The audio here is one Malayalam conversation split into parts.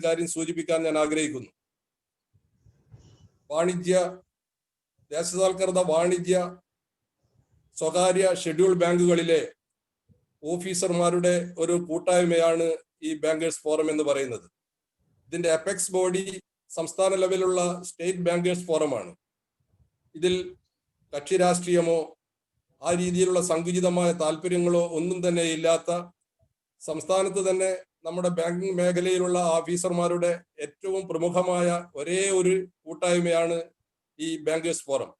കാര്യം സൂചിപ്പിക്കാൻ ഞാൻ ആഗ്രഹിക്കുന്നു. ദേശസാൽകൃത വാണിജ്യ സ്വകാര്യ ഷെഡ്യൂൾ ബാങ്കുകളിലെ ഓഫീസർമാരുടെ ഒരു കൂട്ടായ്മയാണ് ഈ ബാങ്കേഴ്സ് ഫോറം എന്ന് പറയുന്നത്. ഇതിന്റെ അപെക്സ് ബോഡി സംസ്ഥാന ലെവലുള്ള സ്റ്റേറ്റ് ബാങ്കേഴ്സ് ഫോറമാണ്. ഇതിൽ കക്ഷി രാഷ്ട്രീയമോ ആ രീതിയിലുള്ള സങ്കുചിതമായ താല്പര്യങ്ങളോ ഒന്നും തന്നെ ഇല്ലാത്ത, സംസ്ഥാനത്ത് തന്നെ നമ്മുടെ ബാങ്കിങ് മേഖലയിലുള്ള ഓഫീസർമാരുടെ ഏറ്റവും പ്രമുഖമായ ഒരേ ഒരു കൂട്ടായ്മയാണ് ഈ ബാങ്കേഴ്സ് ഫോറം.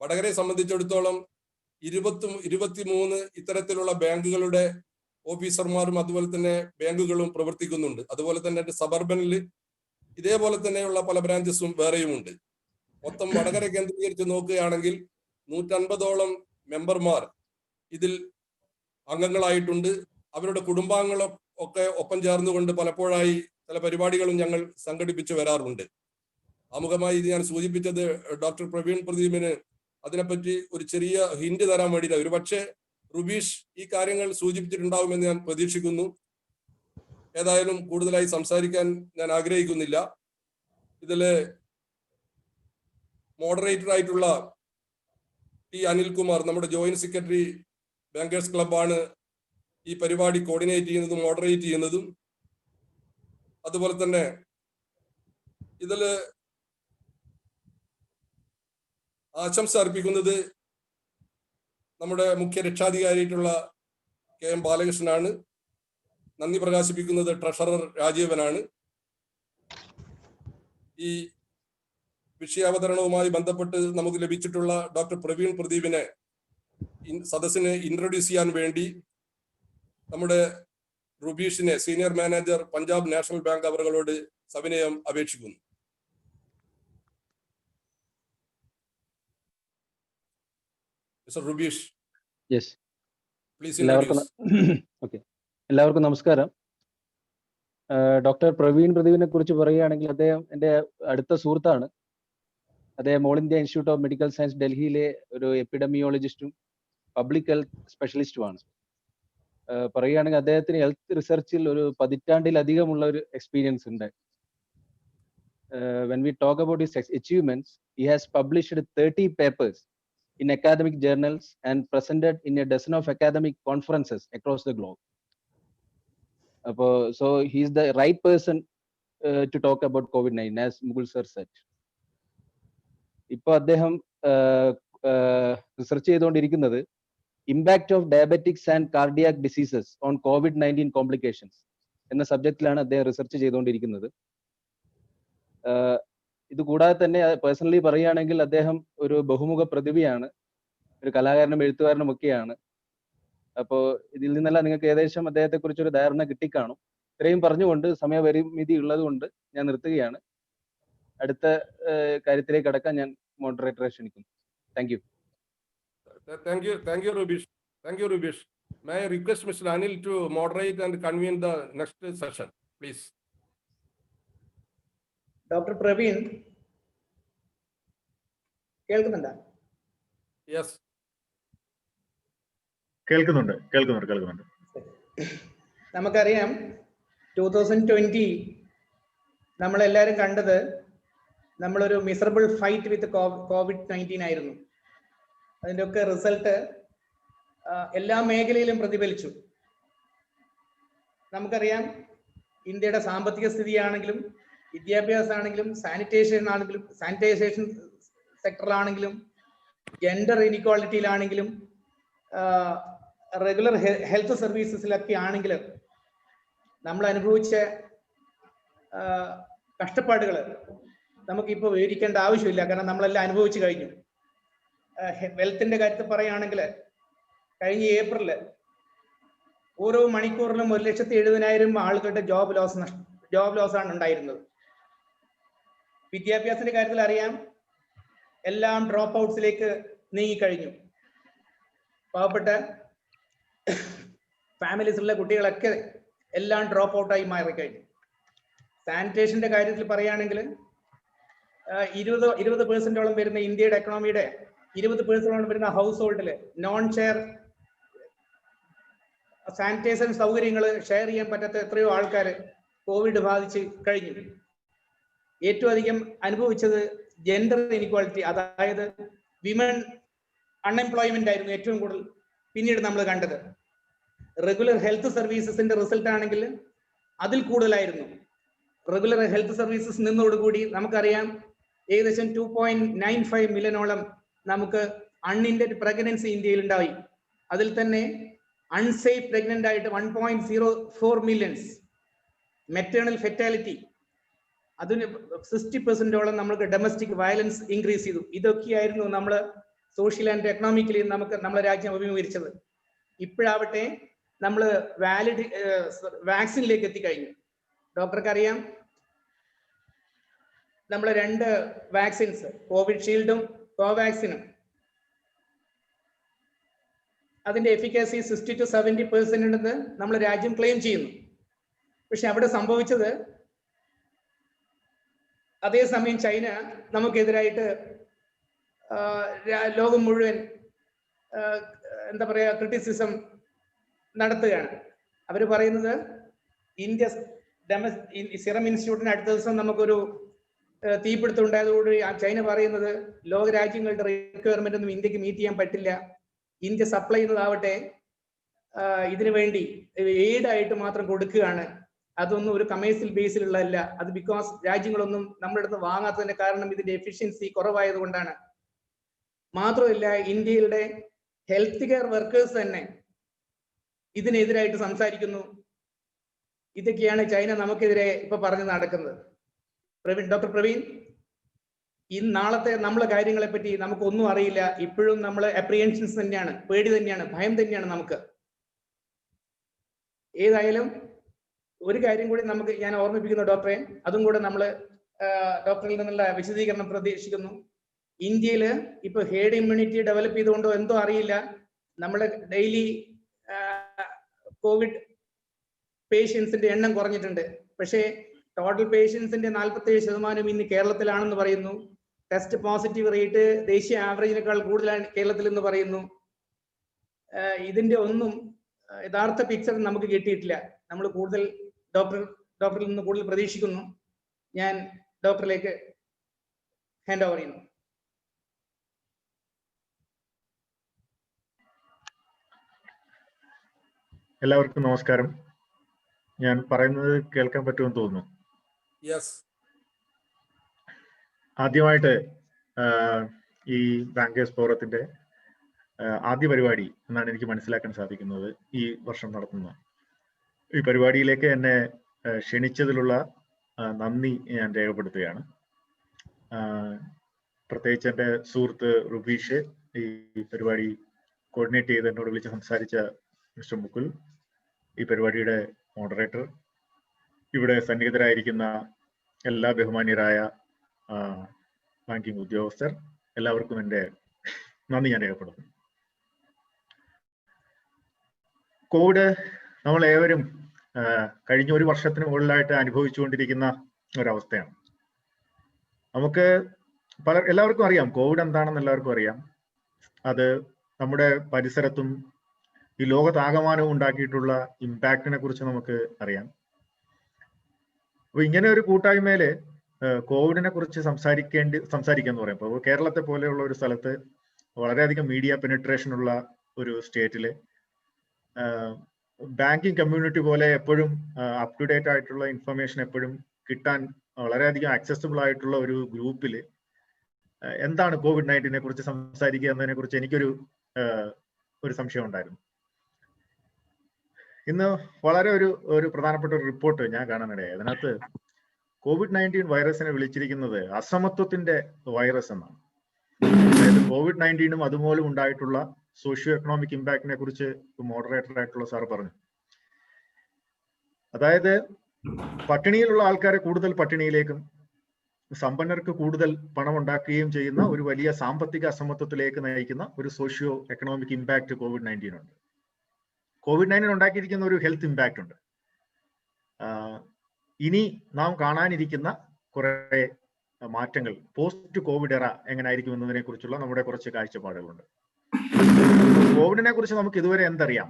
വടകരയെ സംബന്ധിച്ചിടത്തോളം 23 ഇത്തരത്തിലുള്ള ബാങ്കുകളുടെ ഓഫീസർമാരും അതുപോലെ തന്നെ ബാങ്കുകളും പ്രവർത്തിക്കുന്നുണ്ട്. അതുപോലെ തന്നെ സബർബനിൽ ഇതേപോലെ തന്നെയുള്ള പല ബ്രാഞ്ചസും വേറെയുമുണ്ട്. മൊത്തം വടകര കേന്ദ്രീകരിച്ച് നോക്കുകയാണെങ്കിൽ 150ഓളം മെമ്പർമാർ ഇതിൽ അംഗങ്ങളായിട്ടുണ്ട്. അവരുടെ കുടുംബാംഗങ്ങളൊക്കെ ഒപ്പം ചേർന്നുകൊണ്ട് പലപ്പോഴായി ചില പരിപാടികളും ഞങ്ങൾ സംഘടിപ്പിച്ചു വരാറുണ്ട്. ആമുഖമായി ഇത് ഞാൻ സൂചിപ്പിച്ചത് ഡോക്ടർ പ്രവീൺ പ്രദീപിന് അതിനെപ്പറ്റി ഒരു ചെറിയ ഹിന്റ് തരാൻ വേണ്ടിയിട്ടാണ്. ഒരുപക്ഷെ റുബീഷ് ഈ കാര്യങ്ങൾ സൂചിപ്പിച്ചിട്ടുണ്ടാവുമെന്ന് ഞാൻ പ്രതീക്ഷിക്കുന്നു. ഏതായാലും കൂടുതലായി സംസാരിക്കാൻ ഞാൻ ആഗ്രഹിക്കുന്നില്ല. ഇതില് മോഡറേറ്റർ ആയിട്ടുള്ള ടി അനിൽകുമാർ, നമ്മുടെ ജോയിന്റ് സെക്രട്ടറി ബാങ്കേഴ്സ് ക്ലബാണ് ഈ പരിപാടി കോർഡിനേറ്റ് ചെയ്യുന്നതും മോഡറേറ്റ് ചെയ്യുന്നതും. അതുപോലെ തന്നെ ഇതില് ആശംസ അർപ്പിക്കുന്നത് നമ്മുടെ മുഖ്യ രക്ഷാധികാരിയായിട്ടുള്ള KM ബാലകൃഷ്ണനാണ്. നന്ദി പ്രകാശിപ്പിക്കുന്നത് ട്രഷറർ രാജീവനാണ്. ഈ വിഷയാവതരണവുമായി ബന്ധപ്പെട്ട് നമുക്ക് ലഭിച്ചിട്ടുള്ള ഡോക്ടർ പ്രവീൺ പ്രദീപിനെ സദസ്സിനെ ഇൻട്രൊഡ്യൂസ് ചെയ്യാൻ വേണ്ടി നമ്മുടെ റുബീഷിനെ, സീനിയർ മാനേജർ, പഞ്ചാബ് നാഷണൽ ബാങ്ക്, അവരോട് സവിനയം അപേക്ഷിക്കുന്നു. Mister Rubeesh, yes, please introduce. എല്ലാവർക്കും നമസ്കാരം. ഡോക്ടർ പ്രവീൺ പ്രദീപിനെ കുറിച്ച് പറയുകയാണെങ്കിൽ അദ്ദേഹം എൻ്റെ അടുത്ത സുഹൃത്താണ്. അദ്ദേഹം all India institute of medical science ഡൽഹിയിലെ ഒരു എപ്പിഡമിയോളജിസ്റ്റും പബ്ലിക് ഹെൽത്ത് സ്പെഷ്യലിസ്റ്റുമാണ്. പറയുകയാണെങ്കിൽ അദ്ദേഹത്തിന് ഹെൽത്ത് റിസർച്ചിൽ ഒരു 10 പതിറ്റാണ്ടിലധികമുള്ള ഒരു എക്സ്പീരിയൻസ് ഉണ്ട്. When we talk about his achievements, he has published 30 papers in academic journals and presented in a dozen of academic conferences across the globe. So he is the right person to talk about COVID-19, as Mugul sir said. ഇപ്പോൾ അദ്ദേഹം റിസർച്ച് ചെയ്തുകൊണ്ടിരിക്കുന്നത് impact of diabetics and cardiac diseases on COVID-19 complications എന്ന സബ്ജക്റ്റിലാണ് അദ്ദേഹം റിസർച്ച് ചെയ്തുകൊണ്ടിരിക്കുന്നത്. ഇത് കൂടാതെ തന്നെ പേഴ്സണലി പറയുകയാണെങ്കിൽ അദ്ദേഹം ഒരു ബഹുമുഖ പ്രതിഭയാണ്, ഒരു കലാകാരനും എഴുത്തുകാരനും ഒക്കെയാണ്. അപ്പോൾ ഇതിൽ നിന്നെല്ലാം നിങ്ങൾക്ക് ഏകദേശം അദ്ദേഹത്തെ കുറിച്ചൊരു ധാരണ കിട്ടിക്കാണും. ഇത്രയും പറഞ്ഞുകൊണ്ട് സമയപരിമിതി ഉള്ളത് കൊണ്ട് ഞാൻ നിർത്തുകയാണ്. അടുത്ത കാര്യത്തിലേക്ക് കടക്കാൻ ഞാൻ മോഡറേറ്ററെ ക്ഷണിക്കുന്നു. Thank you. Thank you, Rubish. Thank you, Rubish. May I request Mr. Anil to moderate and convene the next session, please? Dr. Praveen, കേൾക്കുന്നുണ്ടോ? Yes. കേൾക്കുന്നുണ്ട്. നമുക്കറിയാം 2020 നമ്മളെല്ലാവരും കണ്ടത് നമ്മളൊരു മിസറബിൾ ഫൈറ്റ് വിത്ത് COVID-19 ആയിരുന്നു. അതിൻ്റെ ഒക്കെ റിസൾട്ട് എല്ലാ മേഖലയിലും പ്രതിഫലിച്ചു. നമുക്കറിയാം ഇന്ത്യയുടെ സാമ്പത്തിക സ്ഥിതിയാണെങ്കിലും, വിദ്യാഭ്യാസമാണെങ്കിലും, സാനിറ്റൈസേഷൻ സെക്ടറിലാണെങ്കിലും, ജെൻഡർ ഇനിക്വാളിറ്റിയിലാണെങ്കിലും, റെഗുലർ ഹെൽത്ത് സർവീസസിലൊക്കെ ആണെങ്കിലും നമ്മൾ അനുഭവിച്ച കഷ്ടപ്പാടുകൾ നമുക്കിപ്പോൾ വിവരിക്കേണ്ട ആവശ്യമില്ല. കാരണം നമ്മളെല്ലാം അനുഭവിച്ചു കഴിഞ്ഞു. വെൽത്തിന്റെ കാര്യത്തിൽ പറയുകയാണെങ്കിൽ കഴിഞ്ഞ ഏപ്രില് ഓരോ മണിക്കൂറിലും 1,70,000 ആളുകളുടെ ജോബ് ലോസ് ആണ് ഉണ്ടായിരുന്നത്. വിദ്യാഭ്യാസത്തിന്റെ കാര്യത്തിൽ അറിയാം, എല്ലാം ഡ്രോപ്പ് ഔട്ട്സിലേക്ക് നീങ്ങിക്കഴിഞ്ഞു. പാവപ്പെട്ട ഫാമിലീസിലുള്ള കുട്ടികളൊക്കെ എല്ലാം ഡ്രോപ്പ് ഔട്ടായി മാറിക്കഴിഞ്ഞു. സാനിറ്റേഷന്റെ കാര്യത്തിൽ പറയുകയാണെങ്കിൽ 20% വരുന്ന ഇന്ത്യയുടെ എക്കണോമിയുടെ 20% വരുന്ന ഹൗസ് ഹോൾഡിൽ നോൺ ഷെയർ സാനിറ്റൈസർ സൗകര്യങ്ങൾ ഷെയർ ചെയ്യാൻ പറ്റാത്ത എത്രയോ ആൾക്കാർ കോവിഡ് ബാധിച്ച് കഴിഞ്ഞു. ഏറ്റവും അധികം അനുഭവിച്ചത് ജെൻഡർ ഇനിക്വാളിറ്റി, അതായത് വിമൻ അൺഎംപ്ലോയ്മെന്റ് ആയിരുന്നു ഏറ്റവും കൂടുതൽ പിന്നീട് നമ്മൾ കണ്ടത്. റെഗുലർ ഹെൽത്ത് സർവീസസിന്റെ റിസൾട്ട് ആണെങ്കിൽ അതിൽ കൂടുതലായിരുന്നു. റെഗുലർ ഹെൽത്ത് സർവീസസ് നിന്നോടുകൂടി നമുക്കറിയാം ഏകദേശം 2.95 മില്യണോളം നമുക്ക് അൺഇൻഡഡ് പ്രഗ്നൻസി ഇന്ത്യയിൽ ഉണ്ടായി. അതിൽ തന്നെ അൺസേഫ് പ്രഗ്നന്റ് ആയിട്ട് 1.04 മില്യൺസ്. മെറ്റേണൽ ഫെറ്റാലിറ്റി അതിന് 60% നമ്മൾക്ക് ഡൊമസ്റ്റിക് വയലൻസ് ഇൻക്രീസ് ചെയ്തു. ഇതൊക്കെയായിരുന്നു നമ്മൾ സോഷ്യൽ ആൻഡ് എക്കണോമിക്കലി നമ്മളെ രാജ്യം അഭിമുഖീകരിച്ചത്. ഇപ്പോഴാവട്ടെ നമ്മൾ വാക്സിനിലേക്ക് എത്തിക്കഴിഞ്ഞു. ഡോക്ടർക്ക് അറിയാം, നമ്മൾ 2 വാക്സിൻസ്, കോവിഷീൽഡും കോവാക്സിനും, അതിന്റെ എഫിക്കസി 60 to 70% ഉണ്ടെന്ന് നമ്മൾ രാജ്യം ക്ലെയിം ചെയ്യുന്നു. പക്ഷെ അവിടെ സംഭവിച്ചത്, അതേസമയം ചൈന നമുക്കെതിരായിട്ട് ലോകം മുഴുവൻ എന്താ പറയാ ക്രിറ്റിസിസം നടത്തുകയാണ്. അവർ പറയുന്നത് ഇന്ത്യ സിറം ഇൻസ്റ്റിറ്റ്യൂട്ടിന് അടുത്ത ദിവസം നമുക്കൊരു തീപിടുത്തം ഉണ്ടായതോടുകൂടി ചൈന പറയുന്നത് ലോകരാജ്യങ്ങളുടെ റിക്വയർമെന്റ് ഒന്നും ഇന്ത്യക്ക് മീറ്റ് ചെയ്യാൻ പറ്റില്ല, ഇന്ത്യ സപ്ലൈ ചെയ്യുന്നതാവട്ടെ ഇതിനു വേണ്ടി എയ്ഡായിട്ട് മാത്രം കൊടുക്കുകയാണ്, അതൊന്നും ഒരു കമേഴ്സ്യൽ ബേസിലുള്ളതല്ല, അത് ബിക്കോസ് രാജ്യങ്ങളൊന്നും നമ്മുടെ അടുത്ത് വാങ്ങാത്തതിന്റെ കാരണം ഇതിന്റെ എഫിഷ്യൻസി കുറവായത് കൊണ്ടാണ്. മാത്രമല്ല ഇന്ത്യയുടെ ഹെൽത്ത് കെയർ വർക്കേഴ്സ് തന്നെ ഇതിനെതിരായിട്ട് സംസാരിക്കുന്നു. ഇതൊക്കെയാണ് ചൈന നമുക്കെതിരെ ഇപ്പൊ പറഞ്ഞു നടക്കുന്നത്. ഡോക്ടർ പ്രവീൺ, നാളത്തെ നമ്മളെ കാര്യങ്ങളെ പറ്റി നമുക്കൊന്നും അറിയില്ല. ഇപ്പോഴും നമ്മൾ അപ്രിയൻഷൻസ് തന്നെയാണ്, പേടി തന്നെയാണ്, ഭയം തന്നെയാണ് നമുക്ക്. ഏതായാലും ഒരു കാര്യം കൂടി ഞാൻ ഓർമ്മിപ്പിക്കുന്നു ഡോക്ടറെ, അതും കൂടെ നമ്മൾ ഡോക്ടറിൽ നിന്നുള്ള വിശദീകരണം പ്രതീക്ഷിക്കുന്നു. ഇന്ത്യയിൽ ഇപ്പൊ ഹേർഡ് ഇമ്മ്യൂണിറ്റി ഡെവലപ്പ് ചെയ്തുകൊണ്ടോ എന്തോ അറിയില്ല, നമ്മുടെ ഡെയിലി കോവിഡ് പേഷ്യൻസിന്റെ എണ്ണം കുറഞ്ഞിട്ടുണ്ട്. പക്ഷേ ടോട്ടൽ പേഷ്യൻസിന്റെ 47% ഇന്ന് കേരളത്തിലാണെന്ന് പറയുന്നു. ടെസ്റ്റ് പോസിറ്റീവ് റേറ്റ് ദേശീയ ആവറേജിനേക്കാൾ കൂടുതലാണ് കേരളത്തിൽ എന്ന് പറയുന്നു. ഇതിന്റെ ഒന്നും യഥാർത്ഥ പിക്ചർ നമുക്ക് കിട്ടിയിട്ടില്ല. നമ്മൾ കൂടുതൽ ഡോക്ടറിൽ നിന്ന് കൂടുതൽ പ്രതീക്ഷിക്കുന്നു. ഞാൻ ഡോക്ടറിലേക്ക് ഹാൻഡ് ഓവർ ചെയ്യുന്നു. എല്ലാവർക്കും നമസ്കാരം. ഞാൻ പറയുന്നത് കേൾക്കാൻ പറ്റുമെന്ന് തോന്നുന്നു. യെസ്. ആദ്യമായിട്ട് ഈ ബാങ്കേഴ്സ് ഫോറത്തിന്റെ ആദ്യ പരിപാടി എന്നാണ് എനിക്ക് മനസ്സിലാക്കാൻ സാധിക്കുന്നത് ഈ വർഷം നടത്തുന്ന ഈ പരിപാടിയിലേക്ക് എന്നെ ക്ഷണിച്ചതിലുള്ള നന്ദി ഞാൻ രേഖപ്പെടുത്തുകയാണ്. പ്രത്യേകിച്ച് എൻ്റെ സുഹൃത്ത് റുബീഷ്, ഈ പരിപാടി കോർഡിനേറ്റ് ചെയ്ത് എന്നോട് വിളിച്ച് സംസാരിച്ച മിസ്റ്റർ മുകുൽ, ഈ പരിപാടിയുടെ മോഡറേറ്റർ, ഇവിടെ സന്നിഹിതരായിരിക്കുന്ന എല്ലാ ബഹുമാന്യരായ ബാങ്കിങ് ഉദ്യോഗസ്ഥർ, എല്ലാവർക്കും എൻ്റെ നന്ദി ഞാൻ രേഖപ്പെടുത്തുന്നു. കോവിഡ് നമ്മളേവരും കഴിഞ്ഞ ഒരു വർഷത്തിന് മുകളിലായിട്ട് അനുഭവിച്ചുകൊണ്ടിരിക്കുന്ന ഒരവസ്ഥയാണ്. നമുക്ക് എല്ലാവർക്കും അറിയാം കോവിഡ് എന്താണെന്ന് എല്ലാവർക്കും അറിയാം. അത് നമ്മുടെ പരിസരത്തും ഈ ലോകത്താകമാനവും ഉണ്ടാക്കിയിട്ടുള്ള ഇമ്പാക്റ്റിനെ കുറിച്ച് നമുക്ക് അറിയാം. അപ്പൊ ഇങ്ങനെ ഒരു കൂട്ടായ്മയില് കോവിഡിനെ കുറിച്ച് സംസാരിക്കാന്ന് പറയുമ്പോൾ കേരളത്തെ പോലെയുള്ള ഒരു സ്ഥലത്ത് വളരെയധികം മീഡിയ പെനിട്രേഷൻ ഉള്ള ഒരു സ്റ്റേറ്റില് ബാങ്കിങ് കമ്മ്യൂണിറ്റി പോലെ എപ്പോഴും അപ് ടു ഡേറ്റ് ആയിട്ടുള്ള ഇൻഫർമേഷൻ എപ്പോഴും കിട്ടാൻ വളരെയധികം ആക്സസിബിൾ ആയിട്ടുള്ള ഒരു ഗ്രൂപ്പില് എന്താണ് COVID-19 കുറിച്ച് സംസാരിക്കുക എന്നതിനെ കുറിച്ച് എനിക്കൊരു സംശയം ഉണ്ടായിരുന്നു. ഇന്ന് വളരെ ഒരു പ്രധാനപ്പെട്ട ഒരു റിപ്പോർട്ട് ഞാൻ കാണാനിടയായി. അതിനകത്ത് COVID-19 വൈറസിനെ വിളിച്ചിരിക്കുന്നത് അസമത്വത്തിന്റെ വൈറസ് എന്നാണ്. അതായത് COVID-19 അതുമൂലം ഉണ്ടായിട്ടുള്ള സോഷ്യോ എക്കണോമിക് ഇമ്പാക്റ്റിനെ കുറിച്ച് മോഡറേറ്റർ ആയിട്ടുള്ള സാർ പറഞ്ഞു. അതായത് പട്ടിണിയിലുള്ള ആൾക്കാരെ കൂടുതൽ പട്ടിണിയിലേക്കും സമ്പന്നർക്ക് കൂടുതൽ പണം ഉണ്ടാക്കുകയും ചെയ്യുന്ന ഒരു വലിയ സാമ്പത്തിക അസമത്വത്തിലേക്ക് നയിക്കുന്ന ഒരു സോഷ്യോ എക്കണോമിക് ഇമ്പാക്റ്റ് COVID-19 ഉണ്ട്. COVID-19 ഉണ്ടാക്കിയിരിക്കുന്ന ഒരു ഹെൽത്ത് ഇമ്പാക്റ്റ് ഉണ്ട്. ഇനി നാം കാണാനിരിക്കുന്ന കുറെ മാറ്റങ്ങൾ പോസ്റ്റ് കോവിഡ് എറ എങ്ങനെയായിരിക്കും എന്നതിനെ കുറിച്ചുള്ള നമ്മുടെ കുറച്ച് കാഴ്ചപ്പാടുകളുണ്ട്. കോവിഡിനെ കുറിച്ച് നമുക്ക് ഇതുവരെ എന്തറിയാം?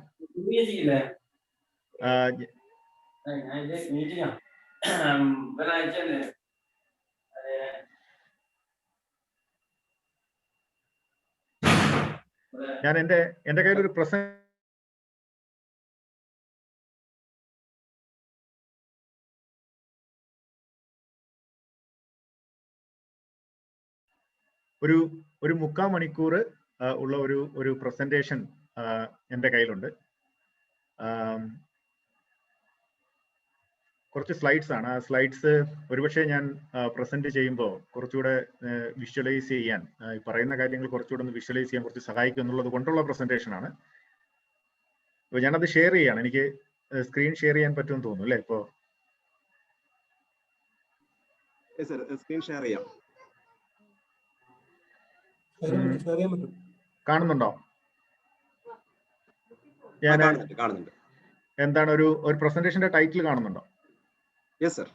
when I can ഞാൻ എന്റെ കയ്യിൽ ഒരു ഒരു 3/4 മണിക്കൂർ ഉള്ള ഒരു പ്രസന്റേഷൻ എൻ്റെ കയ്യിലുണ്ട്. കുറച്ച് സ്ലൈഡ്സ് ആണ്. ആ സ്ലൈഡ്സ് ഒരുപക്ഷെ ഞാൻ പ്രസന്റ് ചെയ്യുമ്പോൾ കുറച്ചുകൂടെ വിഷ്വലൈസ് ചെയ്യാൻ, പറയുന്ന കാര്യങ്ങൾ കുറച്ചുകൂടെ ഒന്ന് വിഷ്വലൈസ് ചെയ്യാൻ കുറച്ച് സഹായിക്കും എന്നുള്ളത് കൊണ്ടുള്ള പ്രസന്റേഷൻ ആണ്. അപ്പോൾ ഞാനത് ഷെയർ ചെയ്യാണ്. എനിക്ക് സ്ക്രീൻ ഷെയർ ചെയ്യാൻ പറ്റുമെന്ന് തോന്നുന്നു അല്ലേ? ഇപ്പോൾ സ്ക്രീൻ ഷെയർ ചെയ്യാം. കാണുന്നുണ്ടോ? ഞാൻ കാണുന്നുണ്ട്. എന്താണ് ഒരു പ്രസന്റേഷന്റെ ടൈറ്റിൽ കാണുന്നുണ്ടോ? Yes sir.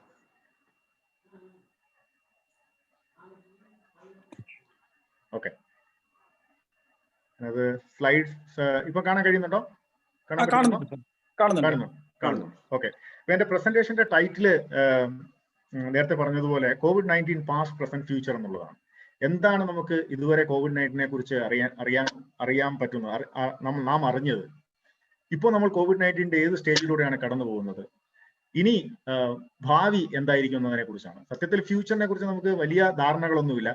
ഓക്കെ, അത് സ്ലൈഡ്സ് ഇപ്പൊ കാണാൻ കഴിയുന്നുണ്ടോ? കാണുന്നു. ഓക്കെ, അപ്പൊ എന്റെ പ്രസന്റേഷന്റെ ടൈറ്റില് നേരത്തെ പറഞ്ഞതുപോലെ COVID-19 പാസ്റ്റ് പ്രസന്റ് ഫ്യൂച്ചർ എന്നുള്ളതാണ്. എന്താണ് നമുക്ക് ഇതുവരെ COVID-19 കുറിച്ച് അറിയാൻ പറ്റുന്നത്, നാം അറിഞ്ഞത്? ഇപ്പോൾ നമ്മൾ COVID-19 ഏത് സ്റ്റേജിലൂടെയാണ് കടന്നു പോകുന്നത്? ഇനി ഭാവി എന്തായിരിക്കും എന്നതിനെ കുറിച്ചാണ്. സത്യത്തിൽ ഫ്യൂച്ചറിനെ കുറിച്ച് നമുക്ക് വലിയ ധാരണകളൊന്നുമില്ല.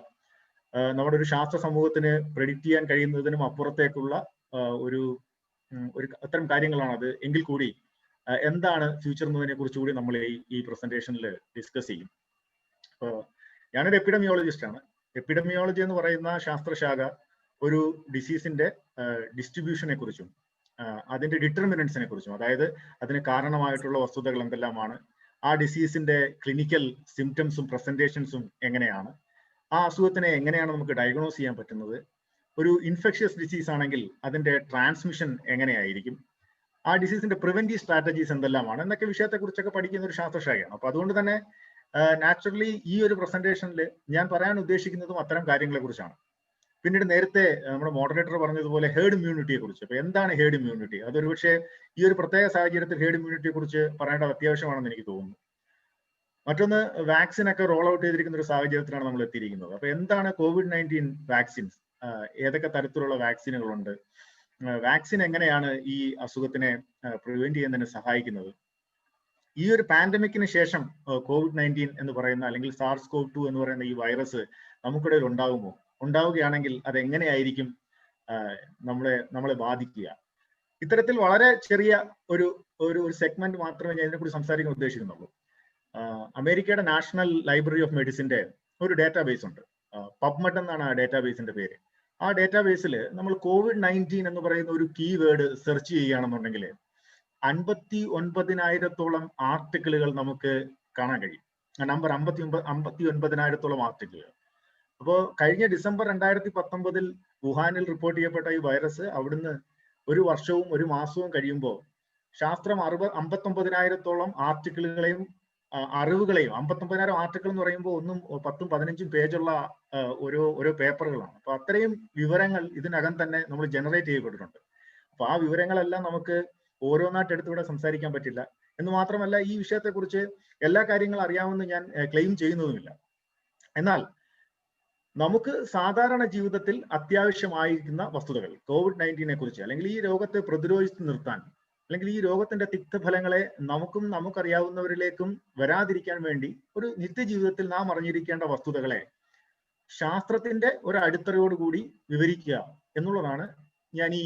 നമ്മുടെ ഒരു ശാസ്ത്ര സമൂഹത്തിന് പ്രെഡിക്റ്റ് ചെയ്യാൻ കഴിയുന്നതിനും അപ്പുറത്തേക്കുള്ള ഒരു അത്തരം കാര്യങ്ങളാണത്. എങ്കിൽ കൂടി എന്താണ് ഫ്യൂച്ചർ എന്നതിനെ കുറിച്ച് കൂടി നമ്മൾ ഈ പ്രസന്റേഷനിൽ ഡിസ്കസ് ചെയ്യും. അപ്പോൾ ഞാനൊരു എപ്പിഡമിയോളജിസ്റ്റ് ആണ്. എപ്പിഡമിയോളജി എന്ന് പറയുന്ന ശാസ്ത്രശാഖ ഒരു ഡിസീസിന്റെ ഡിസ്ട്രിബ്യൂഷനെ കുറിച്ചും അതിന്റെ ഡിറ്റർമിനൻസിനെ കുറിച്ചും, അതായത് അതിന് കാരണമായിട്ടുള്ള വസ്തുതകൾ എന്തെല്ലാമാണ്, ആ ഡിസീസിന്റെ ക്ലിനിക്കൽ സിംറ്റംസും പ്രസന്റേഷൻസും എങ്ങനെയാണ്, ആ അസുഖത്തിനെ എങ്ങനെയാണ് നമുക്ക് ഡയഗ്നോസ് ചെയ്യാൻ പറ്റുന്നത്, ഒരു ഇൻഫെക്ഷ്യസ് ഡിസീസ് ആണെങ്കിൽ അതിന്റെ ട്രാൻസ്മിഷൻ എങ്ങനെയായിരിക്കും, ആ ഡിസീസിന്റെ പ്രിവെന്റീവ് സ്ട്രാറ്റജീസ് എന്തെല്ലാമാണ് എന്നൊക്കെ വിഷയത്തെക്കുറിച്ചൊക്കെ പഠിക്കുന്ന ഒരു ശാസ്ത്രശാഖയാണ്. അപ്പൊ അതുകൊണ്ട് തന്നെ നാച്ചുറലി ഈ ഒരു പ്രസന്റേഷനിൽ ഞാൻ പറയാൻ ഉദ്ദേശിക്കുന്നതും അത്തരം കാര്യങ്ങളെ കുറിച്ചാണ്. പിന്നീട് നേരത്തെ നമ്മുടെ മോഡറേറ്റർ പറഞ്ഞതുപോലെ ഹേർഡ് ഇമ്മ്യൂണിറ്റിയെ കുറിച്ച്. അപ്പൊ എന്താണ് ഹേർഡ് ഇമ്മ്യൂണിറ്റി? അതൊരു പക്ഷേ ഈ ഒരു പ്രത്യേക സാഹചര്യത്തിൽ ഹേർഡ് ഇമ്മ്യൂണിറ്റിയെ കുറിച്ച് പറയേണ്ടത് അത്യാവശ്യമാണെന്ന് എനിക്ക് തോന്നുന്നു. മറ്റൊന്ന്, വാക്സിൻ ഒക്കെ റോൾ ഔട്ട് ചെയ്തിരിക്കുന്ന ഒരു സാഹചര്യത്തിലാണ് നമ്മൾ എത്തിയിരിക്കുന്നത്. അപ്പൊ എന്താണ് COVID-19 വാക്സിൻസ്, ഏതൊക്കെ തരത്തിലുള്ള വാക്സിനുകളുണ്ട്, വാക്സിൻ എങ്ങനെയാണ് ഈ അസുഖത്തിനെ പ്രിവെന്റ് ചെയ്യുന്നതിന് സഹായിക്കുന്നത്, ഈ ഒരു പാൻഡമിക്കിന് ശേഷം COVID-19 എന്ന് പറയുന്ന അല്ലെങ്കിൽ SARS-CoV-2 എന്ന് പറയുന്ന ഈ വൈറസ് നമുക്കിടയിൽ ഉണ്ടാകുമോ, ഉണ്ടാവുകയാണെങ്കിൽ അത് എങ്ങനെയായിരിക്കും നമ്മളെ ബാധിക്കുക? ഇത്തരത്തിൽ വളരെ ചെറിയ ഒരു സെഗ്മെന്റ് മാത്രമേ ഞാൻ ഇതിനെക്കുറിച്ച് സംസാരിക്കാൻ ഉദ്ദേശിക്കുന്നുള്ളൂ. അമേരിക്കയുടെ നാഷണൽ ലൈബ്രറി ഓഫ് മെഡിസിന്റെ ഒരു ഡേറ്റാബേസ് ഉണ്ട്. പബ്മെഡ് എന്നാണ് ആ ഡേറ്റാബേസിന്റെ പേര്. ആ ഡേറ്റാബേസിൽ നമ്മൾ COVID-19 എന്ന് പറയുന്ന ഒരു കീവേഡ് സെർച്ച് ചെയ്യുകയാണെന്നുണ്ടെങ്കിൽ 59,000-ഓളം ആർട്ടിക്കിളുകൾ നമുക്ക് കാണാൻ കഴിയും. നമ്പർ 59,000-ഓളം ആർട്ടിക്കിളുകൾ. അപ്പോൾ കഴിഞ്ഞ ഡിസംബർ 2019 വുഹാനിൽ റിപ്പോർട്ട് ചെയ്യപ്പെട്ട ഈ വൈറസ് അവിടുന്ന് ഒരു വർഷവും ഒരു മാസവും കഴിയുമ്പോൾ ശാസ്ത്രം 59,000-ഓളം ആർട്ടിക്കിളുകളെയും അറിവുകളെയും, 59,000 ആർട്ടിക്കിൾ എന്ന് പറയുമ്പോൾ 10-15 പേജുള്ള ഓരോ പേപ്പറുകളാണ്. അപ്പൊ അത്രയും വിവരങ്ങൾ ഇതിനകം തന്നെ നമ്മൾ ജനറേറ്റ് ചെയ്യപ്പെട്ടിട്ടുണ്ട്. അപ്പൊ ആ വിവരങ്ങളെല്ലാം നമുക്ക് ഓരോന്നായിട്ട് എടുത്തുകൂടെ സംസാരിക്കാൻ പറ്റില്ല. എന്ന് മാത്രമല്ല, ഈ വിഷയത്തെക്കുറിച്ച് എല്ലാ കാര്യങ്ങളും അറിയാമെന്ന് ഞാൻ ക്ലെയിം ചെയ്യുന്നതുമില്ല. എന്നാൽ നമുക്ക് സാധാരണ ജീവിതത്തിൽ അത്യാവശ്യമായിരിക്കുന്ന വസ്തുതകൾ COVID-19 കുറിച്ച്, അല്ലെങ്കിൽ ഈ രോഗത്തെ പ്രതിരോധിച്ച് നിർത്താൻ, അല്ലെങ്കിൽ ഈ രോഗത്തിന്റെ തിക്തഫലങ്ങളെ നമുക്കറിയാവുന്നവരിലേക്കും വരാതിരിക്കാൻ വേണ്ടി ഒരു നിത്യജീവിതത്തിൽ നാം അറിഞ്ഞിരിക്കേണ്ട വസ്തുതകളെ ശാസ്ത്രത്തിന്റെ ഒരു അടിത്തറയോടുകൂടി വിവരിക്കുക എന്നുള്ളതാണ് ഞാൻ ഈ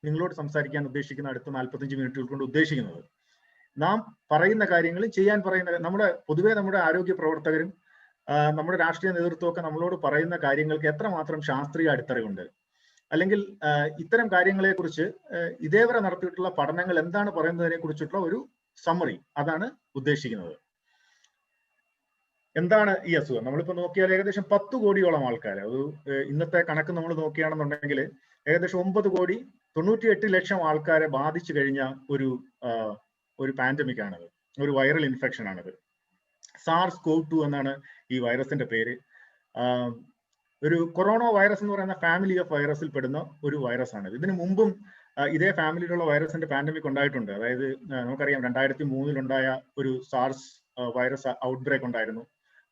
നിങ്ങളോട് സംസാരിക്കാൻ ഉദ്ദേശിക്കുന്ന അടുത്ത 45 മിനിറ്റുകൾ കൊണ്ട് ഉദ്ദേശിക്കുന്നത്. നാം പറയുന്ന കാര്യങ്ങൾ ചെയ്യാൻ പറയുന്ന പൊതുവെ നമ്മുടെ ആരോഗ്യ പ്രവർത്തകരും നമ്മുടെ രാഷ്ട്രീയ നേതൃത്വമൊക്കെ നമ്മളോട് പറയുന്ന കാര്യങ്ങൾക്ക് എത്രമാത്രം ശാസ്ത്രീയ അടിത്തറയുണ്ട്, അല്ലെങ്കിൽ ഇത്തരം കാര്യങ്ങളെ കുറിച്ച് ഇതേവരെ നടത്തിയിട്ടുള്ള പഠനങ്ങൾ എന്താണ് പറയുന്നതിനെ കുറിച്ചിട്ടുള്ള ഒരു സമ്മറി, അതാണ് ഉദ്ദേശിക്കുന്നത്. എന്താണ് ഈ അസുഖം? നമ്മളിപ്പോ നോക്കിയാൽ ഏകദേശം 10 കോടിയോളം ആൾക്കാർ, അത് ഇന്നത്തെ കണക്ക് നമ്മൾ നോക്കുകയാണെന്നുണ്ടെങ്കിൽ ഏകദേശം 9,98,00,000 ആൾക്കാരെ ബാധിച്ചു കഴിഞ്ഞ ഒരു പാൻഡമിക് ആണത്, ഒരു വൈറൽ ഇൻഫെക്ഷൻ ആണത്. SARS-CoV-2 എന്നാണ് ഈ വൈറസിന്റെ പേര്. ഒരു കൊറോണ വൈറസ് എന്ന് പറയുന്ന ഫാമിലി ഓഫ് വൈറസിൽ പെടുന്ന ഒരു വൈറസ് ആണ്. ഇതിനു മുമ്പും ഇതേ ഫാമിലിയിലുള്ള വൈറസിന്റെ പാൻഡമിക് ഉണ്ടായിട്ടുണ്ട്. അതായത് നമുക്കറിയാം 2003 ഉണ്ടായ ഒരു SARS വൈറസ് ഔട്ട്ബ്രേക്ക് ഉണ്ടായിരുന്നു.